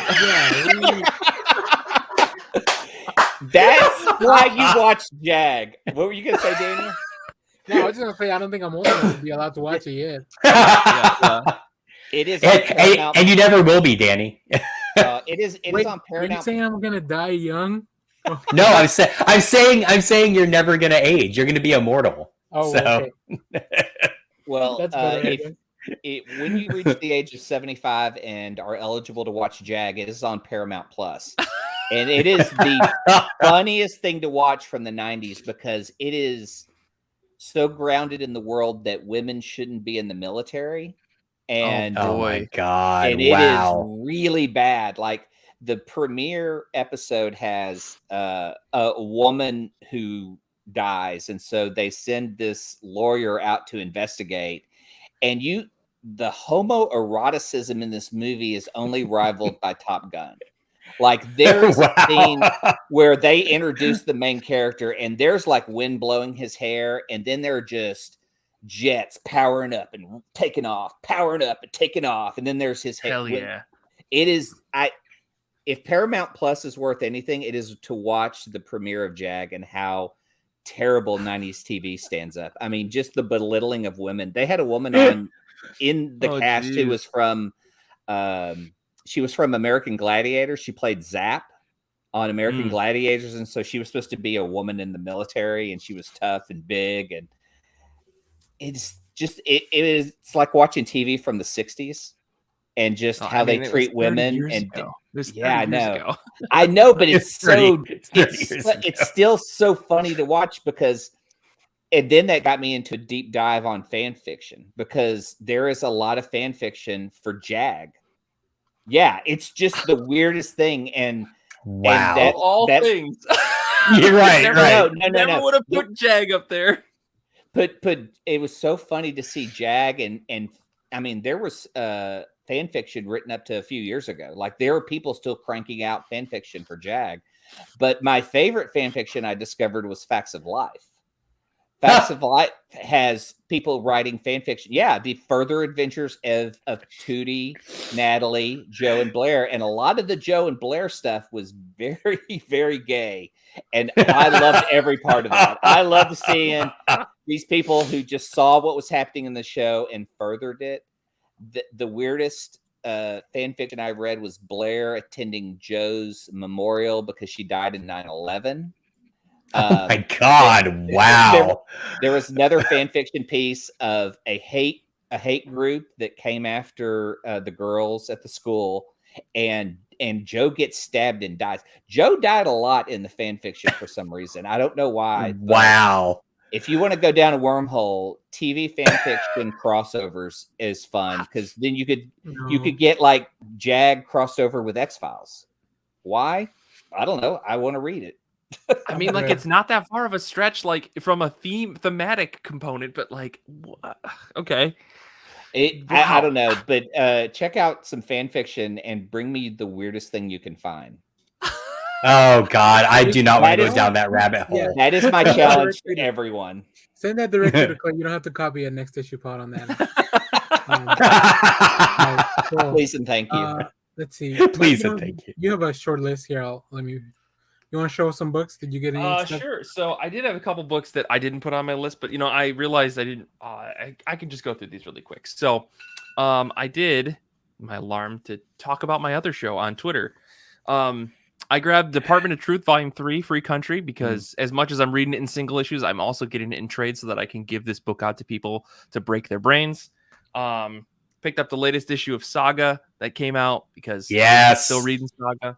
That's why you watch Jag. What were you gonna say, Daniel? No, I was just gonna say I don't think I'm old enough to be allowed to watch it yet. It is, and you never will be, Danny. It is on Paramount. Are you saying I'm gonna die young? No, I'm saying you're never gonna age. You're gonna be immortal. Oh, so. Okay. Well, when you reach the age of 75 and are eligible to watch Jag, it is on Paramount Plus, and it is the funniest thing to watch from the 90s because it is so grounded in the world that women shouldn't be in the military. And oh my god, and it is really bad. Like the premiere episode has a woman who dies, and so they send this lawyer out to investigate, and the homoeroticism in this movie is only rivaled by Top Gun. Like there is a scene where they introduce the main character, and there's like wind blowing his hair, and then there are just jets powering up and taking off, powering up and taking off, and then there's his hair. Hell yeah! It is. If Paramount Plus is worth anything, it is to watch the premiere of JAG and how terrible 90s TV stands up. I mean, just the belittling of women. They had a woman on in the cast who was from she was from American Gladiators. She played Zap on American Gladiators, and so she was supposed to be a woman in the military, and she was tough and big, and it's just it's like watching TV from the 60s and just how they treat women. And yeah, I know. I know, but it's it's still so funny to watch because, and then that got me into a deep dive on fan fiction because there is a lot of fan fiction for JAG. Yeah, it's just the weirdest thing. And wow, and all things. You're right. No. Never would have put JAG up there. But it was so funny to see JAG and I mean there was fan fiction written up to a few years ago. Like there are people still cranking out fan fiction for JAG. But my favorite fan fiction I discovered was Facts of Life. Facts of Life has people writing fan fiction. Yeah, the further adventures of Tootie, Natalie, Joe, and Blair. And a lot of the Joe and Blair stuff was very, very gay. And I loved every part of that. I loved seeing these people who just saw what was happening in the show and furthered it. The weirdest fan fiction I read was Blair attending Joe's memorial because she died in 9/11. Oh my God! Wow. There was another fan fiction piece of a hate group that came after the girls at the school, and Joe gets stabbed and dies. Joe died a lot in the fan fiction for some reason. I don't know why. Wow. If you want to go down a wormhole, TV fan fiction crossovers is fun because then you could get like JAG crossover with X-Files. Why? I don't know. I want to read it. I mean, like it's not that far of a stretch, like from a thematic component, but like, okay. I don't know, but check out some fan fiction and bring me the weirdest thing you can find. Oh God, I do not want to go down that rabbit hole. Yeah, that is my challenge to everyone. Send that directly to Clay. You don't have to copy a next issue pod on that. Cool. Please and thank you. Let's see. Please and thank you. You have a short list here. You want to show us some books? Did you get any? Sure. So I did have a couple books that I didn't put on my list, but I realized I didn't. I can just go through these really quick. So, I did my alarm to talk about my other show on Twitter. I grabbed Department of Truth Volume 3, Free Country, because as much as I'm reading it in single issues, I'm also getting it in trade so that I can give this book out to people to break their brains. Picked up the latest issue of Saga that came out because I'm still reading Saga.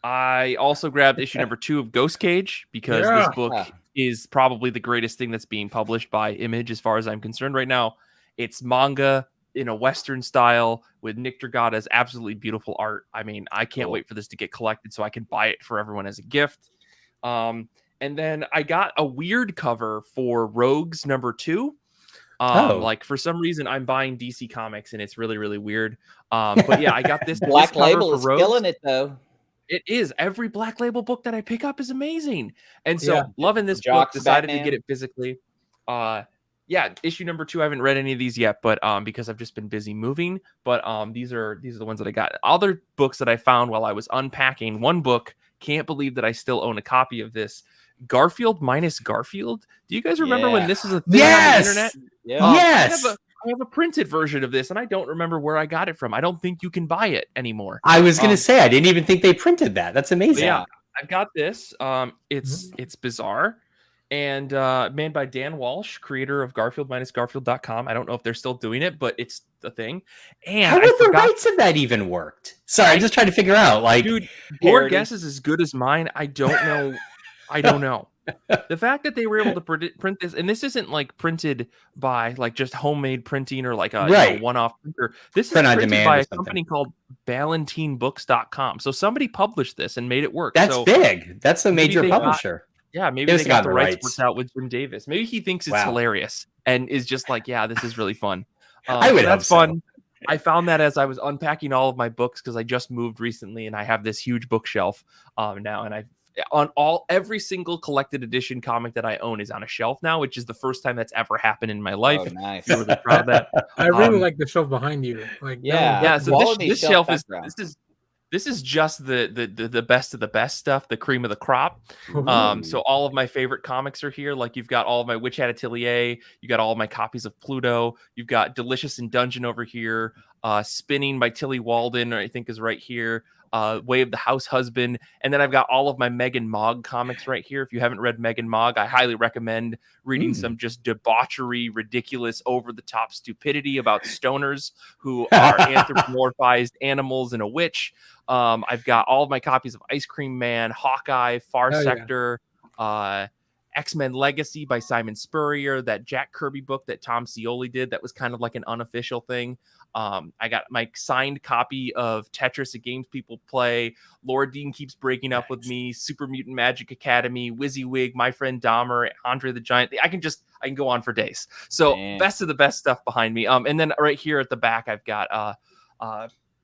I also grabbed issue number 2 of Ghost Cage because this book is probably the greatest thing that's being published by Image as far as I'm concerned right now. It's manga in a Western style with Nick Dragata's absolutely beautiful art. I mean, I can't wait for this to get collected so I can buy it for everyone as a gift. And then I got a weird cover for Rogues number 2. Like for some reason I'm buying DC Comics and it's really, really weird. But yeah, I got this Black Label is killing it though. It is. Every Black Label book that I pick up is amazing. And so loving this book, decided to get it physically. Issue number 2. I haven't read any of these yet, but because I've just been busy moving. But these are the ones that I got. Other books that I found while I was unpacking. One book, can't believe that I still own a copy of this. Garfield minus Garfield. Do you guys remember when this was a thing on the internet? Yeah. Yes. I have a printed version of this, and I don't remember where I got it from. I don't think you can buy it anymore. I was going to say, I didn't even think they printed that. That's amazing. Yeah, I've got this. It's bizarre. And made by Dan Walsh, creator of Garfield-Garfield.com. I don't know if they're still doing it, but it's the thing. And how would the rights of that even worked? Sorry, I'm just trying to figure out. Like, dude, your guess is as good as mine. I don't know. I don't know. The fact that they were able to print this, and this isn't like printed by like just homemade printing or like a one-off printer. This is printed by a company called valentinebooks.com. So somebody published this and made it work. That's so big. That's a major publisher. Maybe they got the rights worked out with Jim Davis. Maybe he thinks it's hilarious and is just like, yeah, this is really fun. I would that's hope fun. So. I found that as I was unpacking all of my books, because I just moved recently and I have this huge bookshelf now, and every single collected edition comic that I own is on a shelf now, which is the first time that's ever happened in my life. Oh, nice. I'm really proud of that. I really like the shelf behind you. So this shelf this is just the best of the best stuff, the cream of the crop. So all of my favorite comics are here. Like, you've got all of my Witch Hat Atelier, you got all of my copies of Pluto, you've got Delicious in Dungeon over here, Spinning by Tilly Walden, I think is right here. Way of the House Husband, and then I've got all of my Megan Mogg comics right here. If you haven't read Megan Mogg, I highly recommend reading some just debauchery, ridiculous, over-the-top stupidity about stoners who are anthropomorphized animals and a witch. I've got all of my copies of Ice Cream Man, Hawkeye, Far Sector, X-Men Legacy by Simon Spurrier, that Jack Kirby book that Tom Scioli did that was kind of like an unofficial thing. I got my signed copy of Tetris, a Games People Play, Laura Dean Keeps Breaking Up With Me, Super Mutant Magic Academy, WYSIWYG, My Friend Dahmer, Andre the Giant. I can go on for days. So best of the best stuff behind me. And then right here at the back, I've got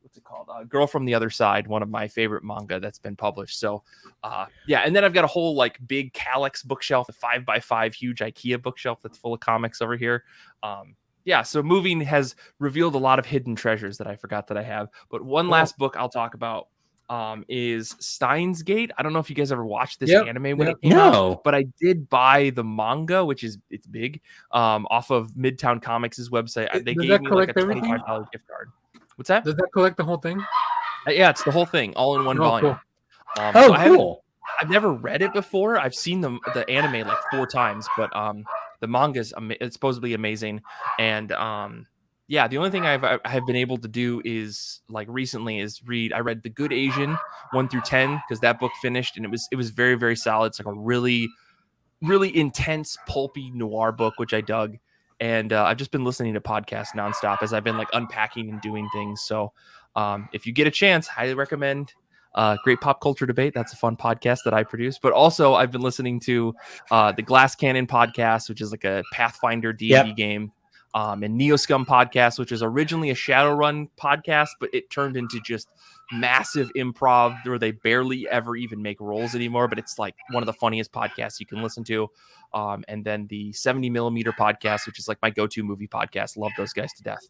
what's it called? Girl from the Other Side, one of my favorite manga that's been published. So and then I've got a whole like big Calyx bookshelf, a 5x5 huge IKEA bookshelf that's full of comics over here. So moving has revealed a lot of hidden treasures that I forgot that I have. But one last book I'll talk about is Steins Gate. I don't know if you guys ever watched this anime when it came out, but I did buy the manga, which is it's big, off of Midtown Comics' website. They gave me like a $25 gift card. What's that? Does that collect the whole thing? Yeah, it's the whole thing, all in one volume. Cool. Cool. I've never read it before. I've seen the anime like 4 times, but the manga is it's supposedly amazing. And the only thing I've been able to do is like recently is read. I read The Good Asian 1 through 10 because that book finished, and it was very, very solid. It's like a really, really intense, pulpy noir book, which I dug. And I've just been listening to podcasts nonstop as I've been like unpacking and doing things. So if you get a chance, highly recommend Great Pop Culture Debate. That's a fun podcast that I produce. But also I've been listening to the Glass Cannon podcast, which is like a Pathfinder D&D game. And Neoscum podcast, which is originally a Shadowrun podcast, but it turned into just massive improv where they barely ever even make rolls anymore. But it's like one of the funniest podcasts you can listen to. And then the 70mm podcast, which is like my go-to movie podcast. Love those guys to death.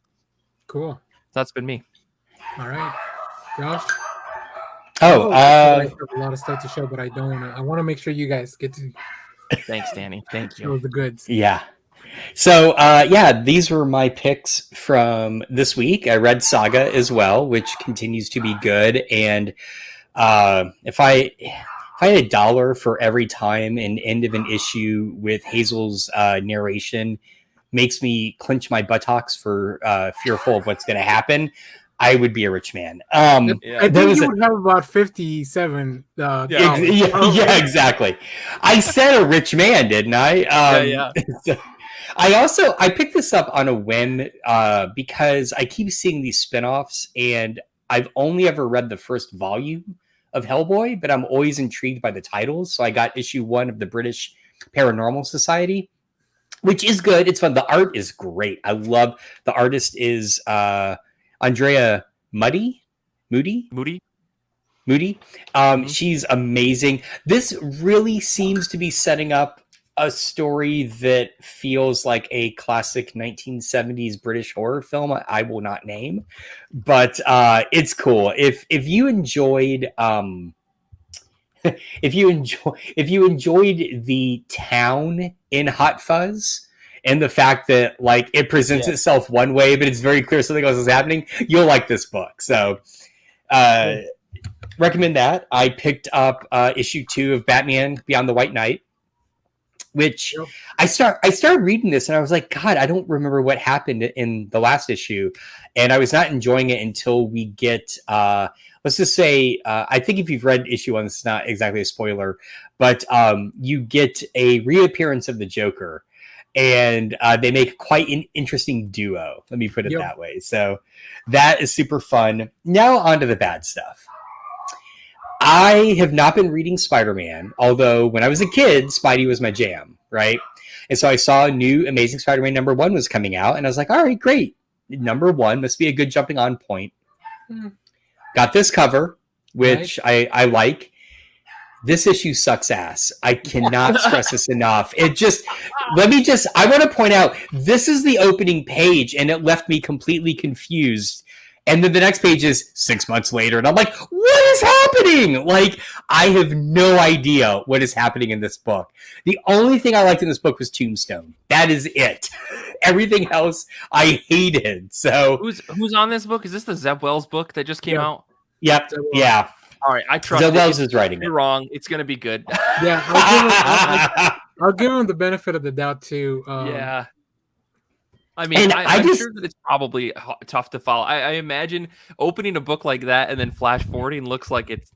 Cool. That's been me. All right, Josh. I have a lot of stuff to show, but I don't want to. I want to make sure you guys get to. Thanks, Danny. Thank you. Show the goods. Yeah. So, these were my picks from this week. I read Saga as well, which continues to be good. And if I had $1 for every time an end of an issue with Hazel's narration makes me clench my buttocks for fearful of what's going to happen, I would be a rich man. I think you would have about 57. Yeah, exactly. I said a rich man, didn't I? I picked this up on a whim because I keep seeing these spinoffs, and I've only ever read the first volume of Hellboy, but I'm always intrigued by the titles. So I got issue 1 of the British Paranormal Society, which is good. It's fun. The art is great. I love the artist is Andrea Moody. She's amazing. This really seems to be setting up a story that feels like a classic 1970s British horror film. I will not name, but it's cool. If you enjoyed if you enjoyed the town in Hot Fuzz, and the fact that like it presents itself one way, but it's very clear something else is happening, you'll like this book. So recommend that. I picked up issue 2 of Batman Beyond the White Knight, which I started reading this and I was like, God, I don't remember what happened in the last issue. And I was not enjoying it until we get, let's just say, I think if you've read issue 1, it's not exactly a spoiler, but you get a reappearance of the Joker. and they make quite an interesting duo. Let me put it that way. So that is super fun. Now on to the bad stuff. I have not been reading Spider-Man, although when I was a kid, Spidey was my jam, right? And so I saw a new Amazing Spider-Man #1 was coming out, and I was like, all right, great. #1 must be a good jumping on point. Got this cover, which I like. This issue sucks ass. I cannot stress this enough. I want to point out, this is the opening page, and it left me completely confused. And then the next page is 6 months later, and I'm like, what is happening? Like, I have no idea what is happening in this book. The only thing I liked in this book was Tombstone. That is it. Everything else I hated. So who's on this book? Is this the Zeb Wells book that just came out? Yep. Yeah. All right, I trust Zeb Wells is writing You're wrong. It's going to be good. Yeah, I'll give him the benefit of the doubt too. Yeah. I mean, I'm sure that it's probably tough to follow. I imagine opening a book like that and then flash forwarding looks like it's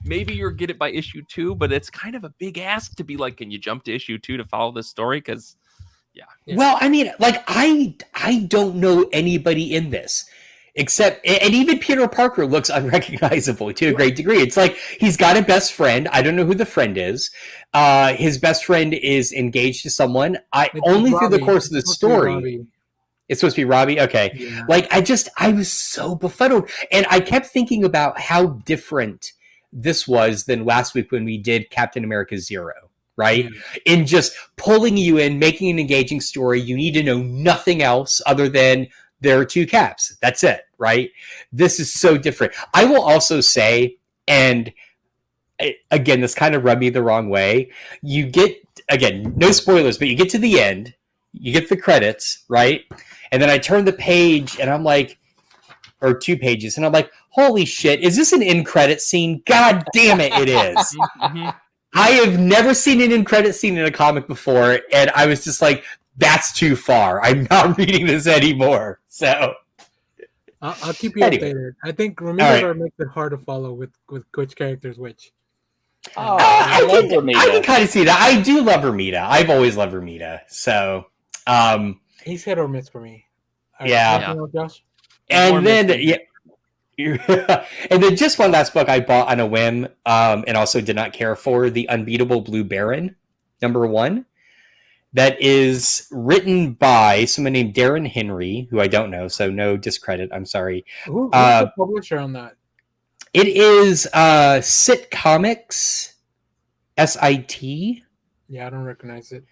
maybe you'll get it by issue 2, but it's kind of a big ask to be like, can you jump to issue 2 to follow this story? Because, yeah. Well, I mean, like, I don't know anybody in this. Except, and even Peter Parker looks unrecognizable to a great degree. It's like he's got a best friend. I don't know who the friend is. His best friend is engaged to someone. Only through the course of the story. It's supposed to be Robbie? Okay. Yeah. Like, I was so befuddled. And I kept thinking about how different this was than last week when we did Captain America 0. Right? Yeah. In just pulling you in, making an engaging story. You need to know nothing else other than there are 2 caps. That's it, right? This is so different. I will also say, and again, this kind of rubbed me the wrong way. You get, again, no spoilers, but you get to the end, you get the credits, right? And then I turn the page and I'm like, or 2 pages, and I'm like, holy shit, is this an end credit scene? God damn it, it is. Mm-hmm. I have never seen an end credit scene in a comic before, and I was just like, that's too far. I'm not reading this anymore. So I'll keep you updated. I think Ramita makes it hard to follow with which character is which. I love Ramita. I can kind of see that. I do love Ramita. I've always loved Ramita. So he's hit or miss for me. Yeah. Josh? And then and then just one last book I bought on a whim, and also did not care for, The Unbeatable Blue Baron, #1. That is written by someone named Darren Henry, who I don't know, so no discredit. I'm sorry. Who's the publisher on that? It is Sit Comics, SIT. Yeah, I don't recognize it.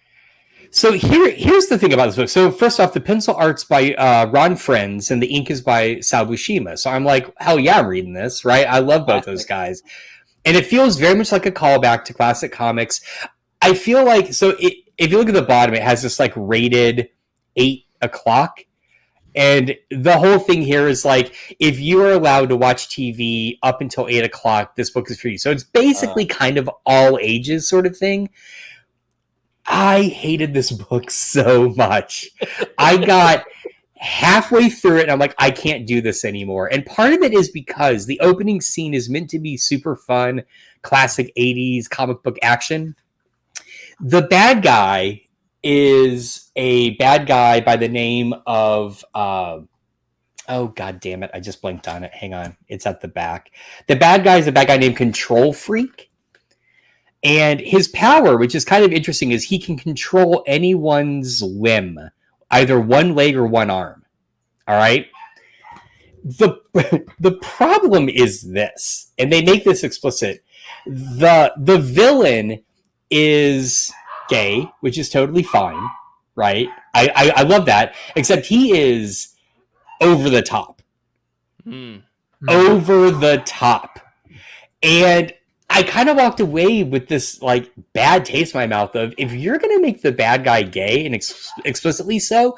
So here's the thing about this book. So first off, the pencil art's by Ron Frenz, and the ink is by Sal Buscema. So I'm like, hell yeah, I'm reading this, right? I love both those guys. And it feels very much like a callback to classic comics. I feel like, if you look at the bottom, it has this like rated 8 o'clock. And the whole thing here is like, if you are allowed to watch TV up until 8 o'clock, this book is for you. So it's basically kind of all ages sort of thing. I hated this book so much. I got halfway through it and I'm like, I can't do this anymore. And part of it is because the opening scene is meant to be super fun, classic 80s comic book action. The bad guy is a bad guy by the name of, oh, God damn it. I just blanked on it. Hang on. It's at the back. The bad guy is a bad guy named Control Freak. And his power, which is kind of interesting, is he can control anyone's limb, either one leg or one arm. All right? The problem is this, and they make this explicit. The villain is gay, which is totally fine, right? I love that, except he is over the top. Over the top. And I kind of walked away with this like bad taste in my mouth of, if you're going to make the bad guy gay and explicitly so,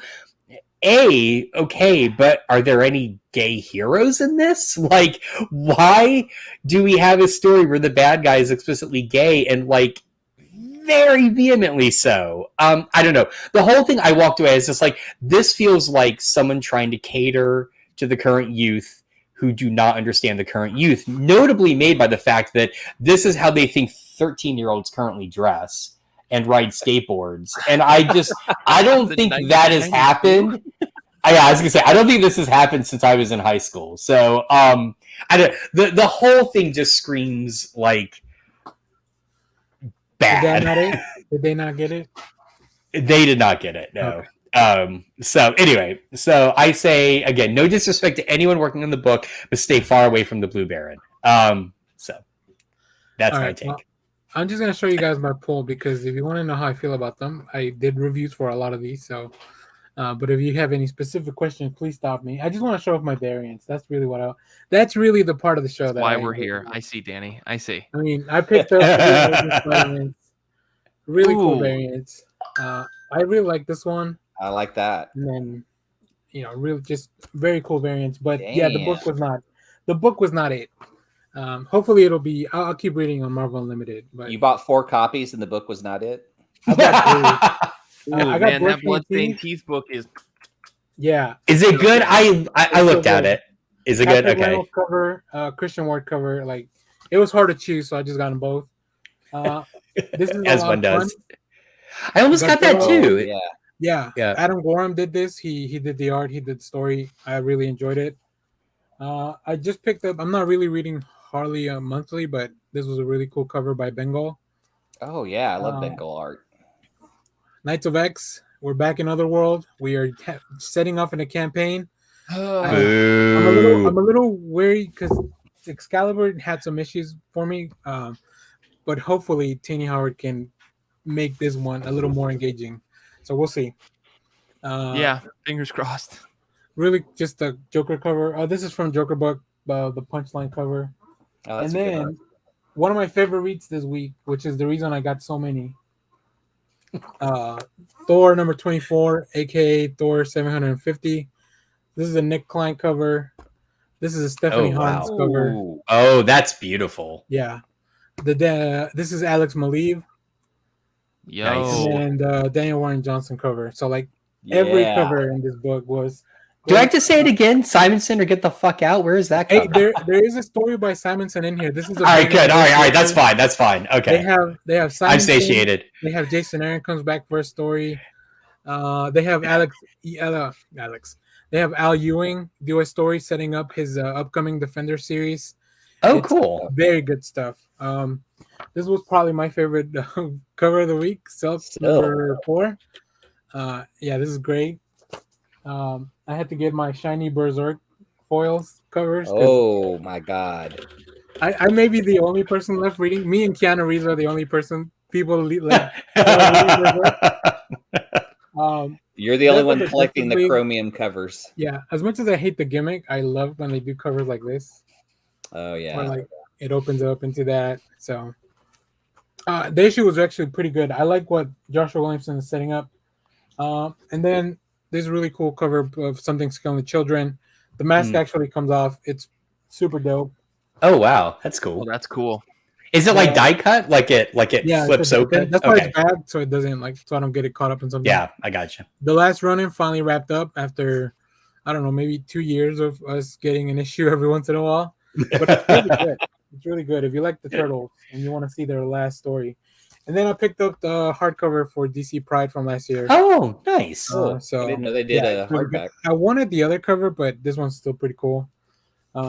okay, but are there any gay heroes in this? Like, why do we have a story where the bad guy is explicitly gay and like very vehemently so? I don't know. The whole thing I walked away is just like, this feels like someone trying to cater to the current youth who do not understand the current youth, notably made by the fact that this is how they think 13-year-olds currently dress. and ride skateboards. And I don't The think that has 1992? happened. I was gonna say, I don't think this has happened since I was in high school. So I don't, the whole thing just screams like bad. Did they not get it? They did not get it, no. Okay. So anyway, so I say again, no disrespect to anyone working on the book, but stay far away from the Blue Baron. So that's my take. Well, I'm just gonna show you guys my poll because if you want to know how I feel about them, I did reviews for a lot of these. So, but if you have any specific questions, please stop me. I just want to show off my variants. That's really that's really the part of the show. Why we're here. I see, Danny. I see. I mean, I picked up variants, really cool variants. I really like this one. I like that. And then, really just very cool variants. But yeah, the book was not it. Hopefully it'll be. I'll keep reading on Marvel Unlimited. But you bought 4 copies and the book was not it. I got man, that Bloodstained Teeth book is. Yeah. Is it good? I looked at it. Is it good? Okay. Cover, Christian Ward cover. Like it was hard to choose, so I just got them both. This is as one does. I almost got that too. Yeah. Adam Gorham did this. He did the art. He did the story. I really enjoyed it. I just picked up. I'm not really reading Harley monthly, but this was a really cool cover by Bengal. Oh yeah, I love Bengal art. Knights of X. We're back in Otherworld. We are setting off in a campaign. I'm a little wary because Excalibur had some issues for me, but hopefully Tini Howard can make this one a little more engaging. So we'll see. Yeah, fingers crossed. Really, just a Joker cover. This is from Joker Book, the Punchline cover. Oh, and then one of my favorite reads this week, which is the reason I got so many. Thor number 24, aka Thor 750. This is a Nick Klein cover. This is a Stephanie Hans cover. Oh, that's beautiful. Yeah. This is Alex Maleev. Yo. Nice. And Daniel Warren Johnson cover. So every cover in this book was. Do I have to say it again? Simonson or get the fuck out? Where is that cover? Hey, there is a story by Simonson in here. This is all right, good. All right. That's fine. Okay. They have Simonson. I'm satiated. They have Jason Aaron comes back for a story. They have Alex. They have Al Ewing do a story setting up his upcoming Defender series. Oh, cool. Very good stuff. This was probably my favorite cover of the week. Number 4. Yeah, this is great. I had to get my shiny Berserk foils covers. Oh my god! I may be the only person left reading. Me and Keanu Reeves are the only people like. You're the only one collecting the chromium covers. Yeah, as much as I hate the gimmick, I love when they do covers like this. Oh yeah, where, it opens up into that. So the issue was actually pretty good. I like what Joshua Williamson is setting up. And then this really cool cover of Something's Killing Children. The mask actually comes off. It's super dope. Oh wow, that's cool. Oh, that's cool. Is it like die cut? Like it flips open? That's why it's bad, so it doesn't so I don't get it caught up in something. Yeah, I got you. The last run-in finally wrapped up after, I don't know, maybe 2 years of us getting an issue every once in a while. But it's really good. It's really good if you like the Turtles and you want to see their last story. And then I picked up the hardcover for DC Pride from last year. Oh, nice. So I didn't know they did a hardback. I wanted the other cover, but this one's still pretty cool.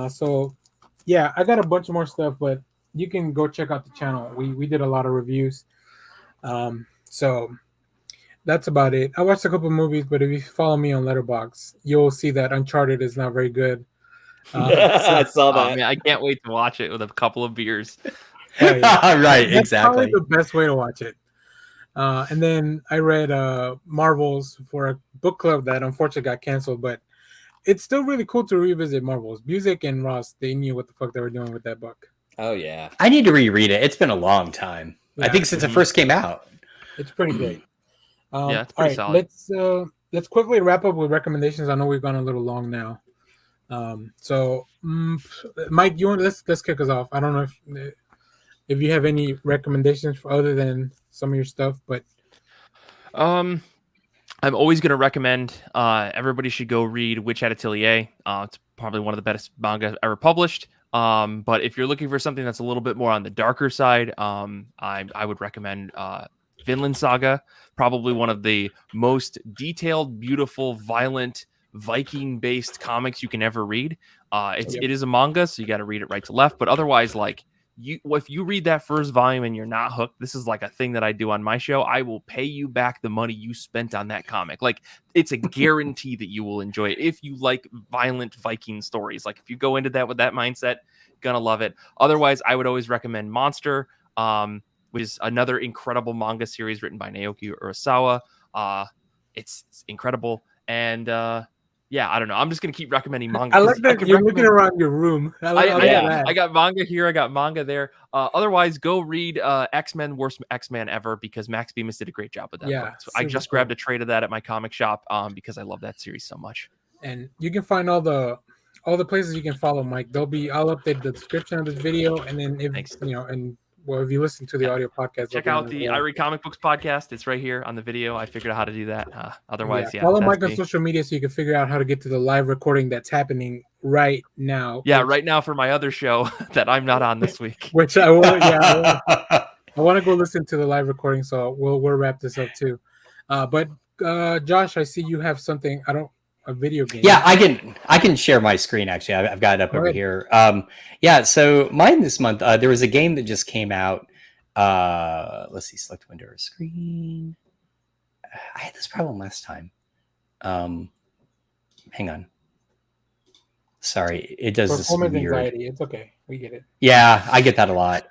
So yeah, I got a bunch more stuff, but you can go check out the channel. We did a lot of reviews. So that's about it. I watched a couple movies, but if you follow me on Letterboxd, you'll see that Uncharted is not very good. I saw that. I can't wait to watch it with a couple of beers. Right, that's exactly. Probably the best way to watch it. And then I read Marvels for a book club that unfortunately got canceled, but it's still really cool to revisit Marvels. Busiek and Ross, they knew what the fuck they were doing with that book. Oh yeah, I need to reread it. It's been a long time. Yeah, I think since it first came out. It's pretty great. Yeah, it's pretty solid. Let's quickly wrap up with recommendations. I know we've gone a little long now. So Mike, let's kick us off. I don't know if you have any recommendations for other than some of your stuff, but I'm always going to recommend everybody should go read Witch at Atelier. It's probably one of the best manga ever published. But if you're looking for something that's a little bit more on the darker side, I would recommend Vinland Saga, probably one of the most detailed, beautiful, violent Viking-based comics you can ever read. It is a manga, so you got to read it right to left. But otherwise, like if you read that first volume and you're not hooked, this is like a thing that I do on my show. I will pay you back the money you spent on that comic. Like, it's a guarantee that you will enjoy it if you like violent Viking stories. Like, if you go into that with that mindset, gonna love it. Otherwise, I would always recommend Monster, which is another incredible manga series written by Naoki Urasawa. It's incredible. And yeah, I don't know. I'm just gonna keep recommending manga. I like that you're looking around your room. I got manga here. I got manga there. Otherwise, go read X-Men, Worst X-Men Ever, because Max Bemis did a great job with that. Yeah, book. So I just grabbed a trade of that at my comic shop because I love that series so much. And you can find all the places you can follow Mike. I'll update the description of this video, and then if if you listen to the audio podcast, check out the I Read Comic Books podcast. It's right here on the video. I figured out how to do that. Otherwise, follow Mike on social media so you can figure out how to get to the live recording that's happening right now. Yeah, right now for my other show that I'm not on this week. Which I want to go listen to the live recording. So we'll wrap this up too. But Josh, I see you have something. A video game. Yeah, I can share my screen. Actually, I've got it up over here. So mine this month, there was a game that just came out. Let's see, select window or screen. I had this problem last time. Hang on. Sorry, it does Performance this weird. Anxiety. It's okay, we get it. Yeah, I get that a lot.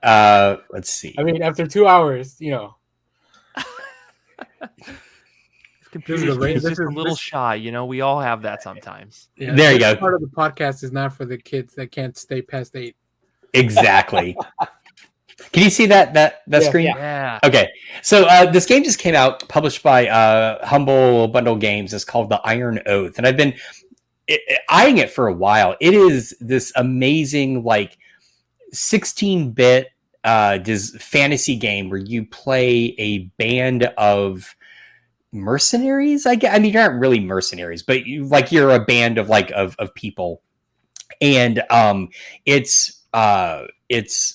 Let's see. I mean, after 2 hours, Computer's just a little shy, we all have that sometimes. Yeah, there you go. Part of the podcast is not for the kids that can't stay past 8. Exactly. Can you see that screen? Yeah. Okay. So this game just came out, published by Humble Bundle Games. It's called The Iron Oath, and I've been eyeing it for a while. It is this amazing, 16-bit fantasy game where you play a band of mercenaries. I mean, you're not really mercenaries, but you're a band of of people, and it's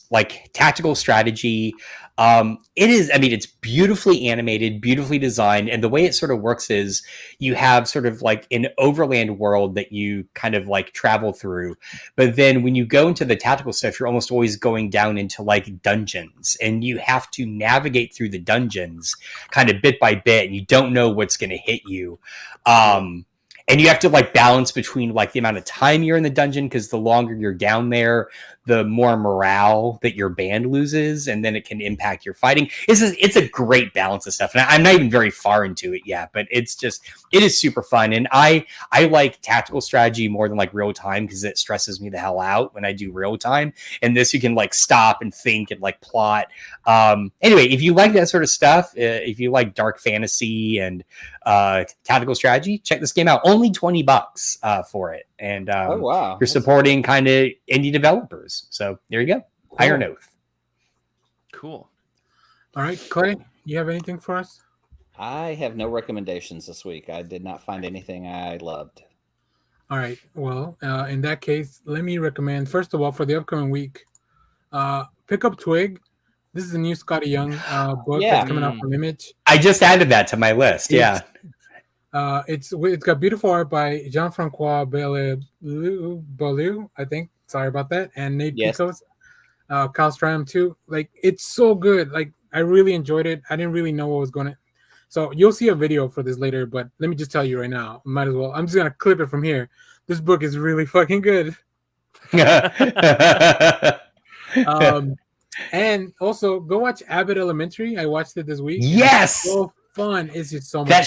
like tactical strategy. It is, I mean, it's beautifully animated, beautifully designed, and the way it sort of works is you have sort of like an overland world that you kind of travel through, but then when you go into the tactical stuff, you're almost always going down into dungeons, and you have to navigate through the dungeons kind of bit by bit, and you don't know what's going to hit you. And you have to balance between the amount of time you're in the dungeon, because the longer you're down there, the more morale that your band loses, and then it can impact your fighting. It's a great balance of stuff, and I'm not even very far into it yet, but it is super fun. And I like tactical strategy more than real time, because it stresses me the hell out when I do real time. And this, you can stop and think and plot. Anyway, if you like that sort of stuff, if you like dark fantasy and tactical strategy, check this game out. Only $20 for it, and oh wow, you're supporting kind of indie developers. So there you go. Cool. Iron Oath. Cool. All right, Clay, you have anything for us? I have no recommendations this week. I did not find anything I loved. All right. Well, in that case, let me recommend, first of all, for the upcoming week, pick up Twig. This is a new Scotty Young book that's coming out from Image. I just added that to my list. It's got beautiful art by Jean-Francois Beaulieu, I think. Sorry about that. And Nate Picos. Kyle Stram too. It's so good. I really enjoyed it. I didn't really know what was going to. So you'll see a video for this later, but let me just tell you right now. Might as well. I'm just going to clip it from here. This book is really fucking good. And also go watch Abbott Elementary. I watched it this week. Yes. So fun. It's just so much fun.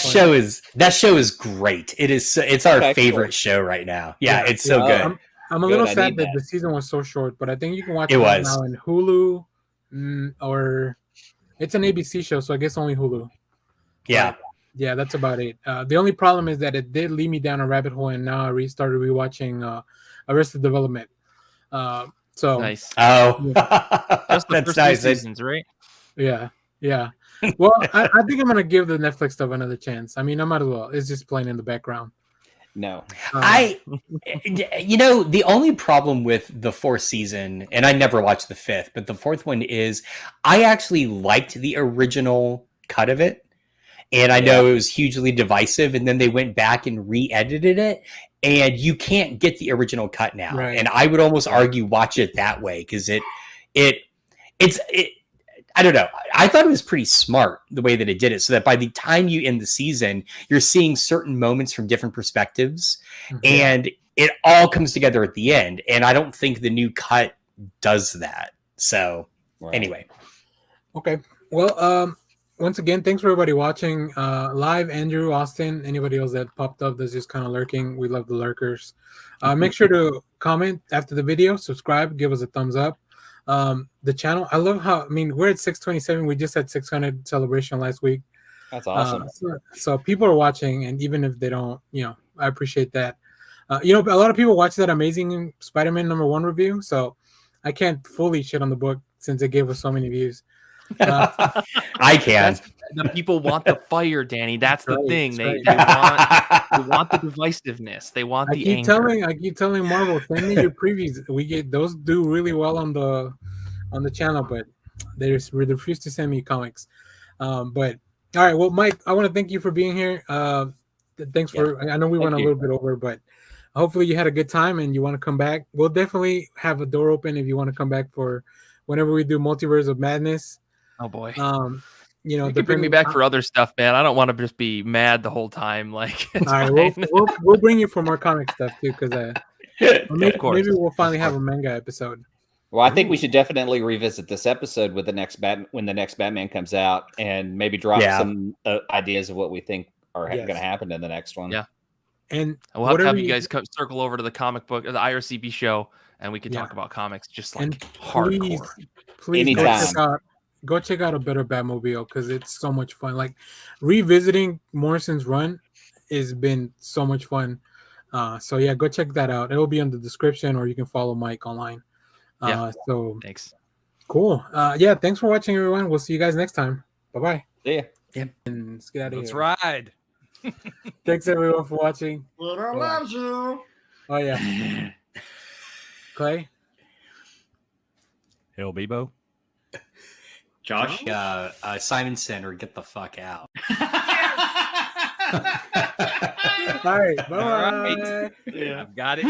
That show is great. It's our favorite show right now. Yeah, it's so good. I'm a little sad that the season was so short, but I think you can watch it right now in Hulu, or it's an ABC show, so I guess only Hulu. Yeah. But, yeah, that's about it. The only problem is that it did lead me down a rabbit hole, and now I started rewatching Arrested Development. So nice. Oh, yeah. That's the first nice. 2 seasons, right? Yeah. Well, I think I'm gonna give the Netflix stuff another chance. I mean, I might as well. It's just playing in the background. No, the only problem with the 4th season, and I never watched the 5th, but the 4th one is I actually liked the original cut of it. And I know it was hugely divisive, and then they went back and re-edited it, and you can't get the original cut now. Right. And I would almost argue watch it that way, because it's I don't know. I thought it was pretty smart the way that it did it, so that by the time you end the season, you're seeing certain moments from different perspectives, and it all comes together at the end. And I don't think the new cut does that. So anyway. Okay. Well, once again, thanks for everybody watching live. Andrew, Austin, anybody else that popped up that's just kind of lurking. We love the lurkers. Make sure to comment after the video, subscribe, give us a thumbs up. The channel, I love how, I mean, we're at 627. We just had 600 celebration last week. That's awesome. So people are watching, and even if they don't, I appreciate that. A lot of people watch that Amazing Spider-Man #1 review, so I can't fully shit on the book since it gave us so many views. I can. The people want the fire, Danny. That's the thing. They want the divisiveness. They want the anger. I keep telling Marvel, send me your previews. We get those do really well on the channel, but they just refuse to send me comics. But all right, well, Mike, I want to thank you for being here. Thanks for. I know we went a little bit over, but hopefully you had a good time and you want to come back. We'll definitely have a door open if you want to come back for whenever we do Multiverse of Madness. Oh boy. You can bring me back for other stuff, man. I don't want to just be mad the whole time. Like, all right, we'll bring you for more comic stuff too, because maybe we'll finally have a manga episode. Well, I think we should definitely revisit this episode with when the next Batman comes out, and maybe drop some ideas of what we think are going to happen in the next one. Yeah, and we'll have to have you guys circle over to the comic book, the IRCB show, and we can talk about comics just like hardcore. Please anytime. Go check out A Better Batmobile, because it's so much fun. Like, revisiting Morrison's run has been so much fun. So yeah, go check that out. It will be in the description, or you can follow Mike online. So thanks. Cool. Yeah, thanks for watching, everyone. We'll see you guys next time. Bye-bye. See ya. Yeah. And let's get out of Let's here. ride. Thanks everyone for watching. Twitter loves you. Oh yeah. Clay. Hell, Bebo. Josh, Simonson, or get the fuck out. All right. Bye. All right. I've got it.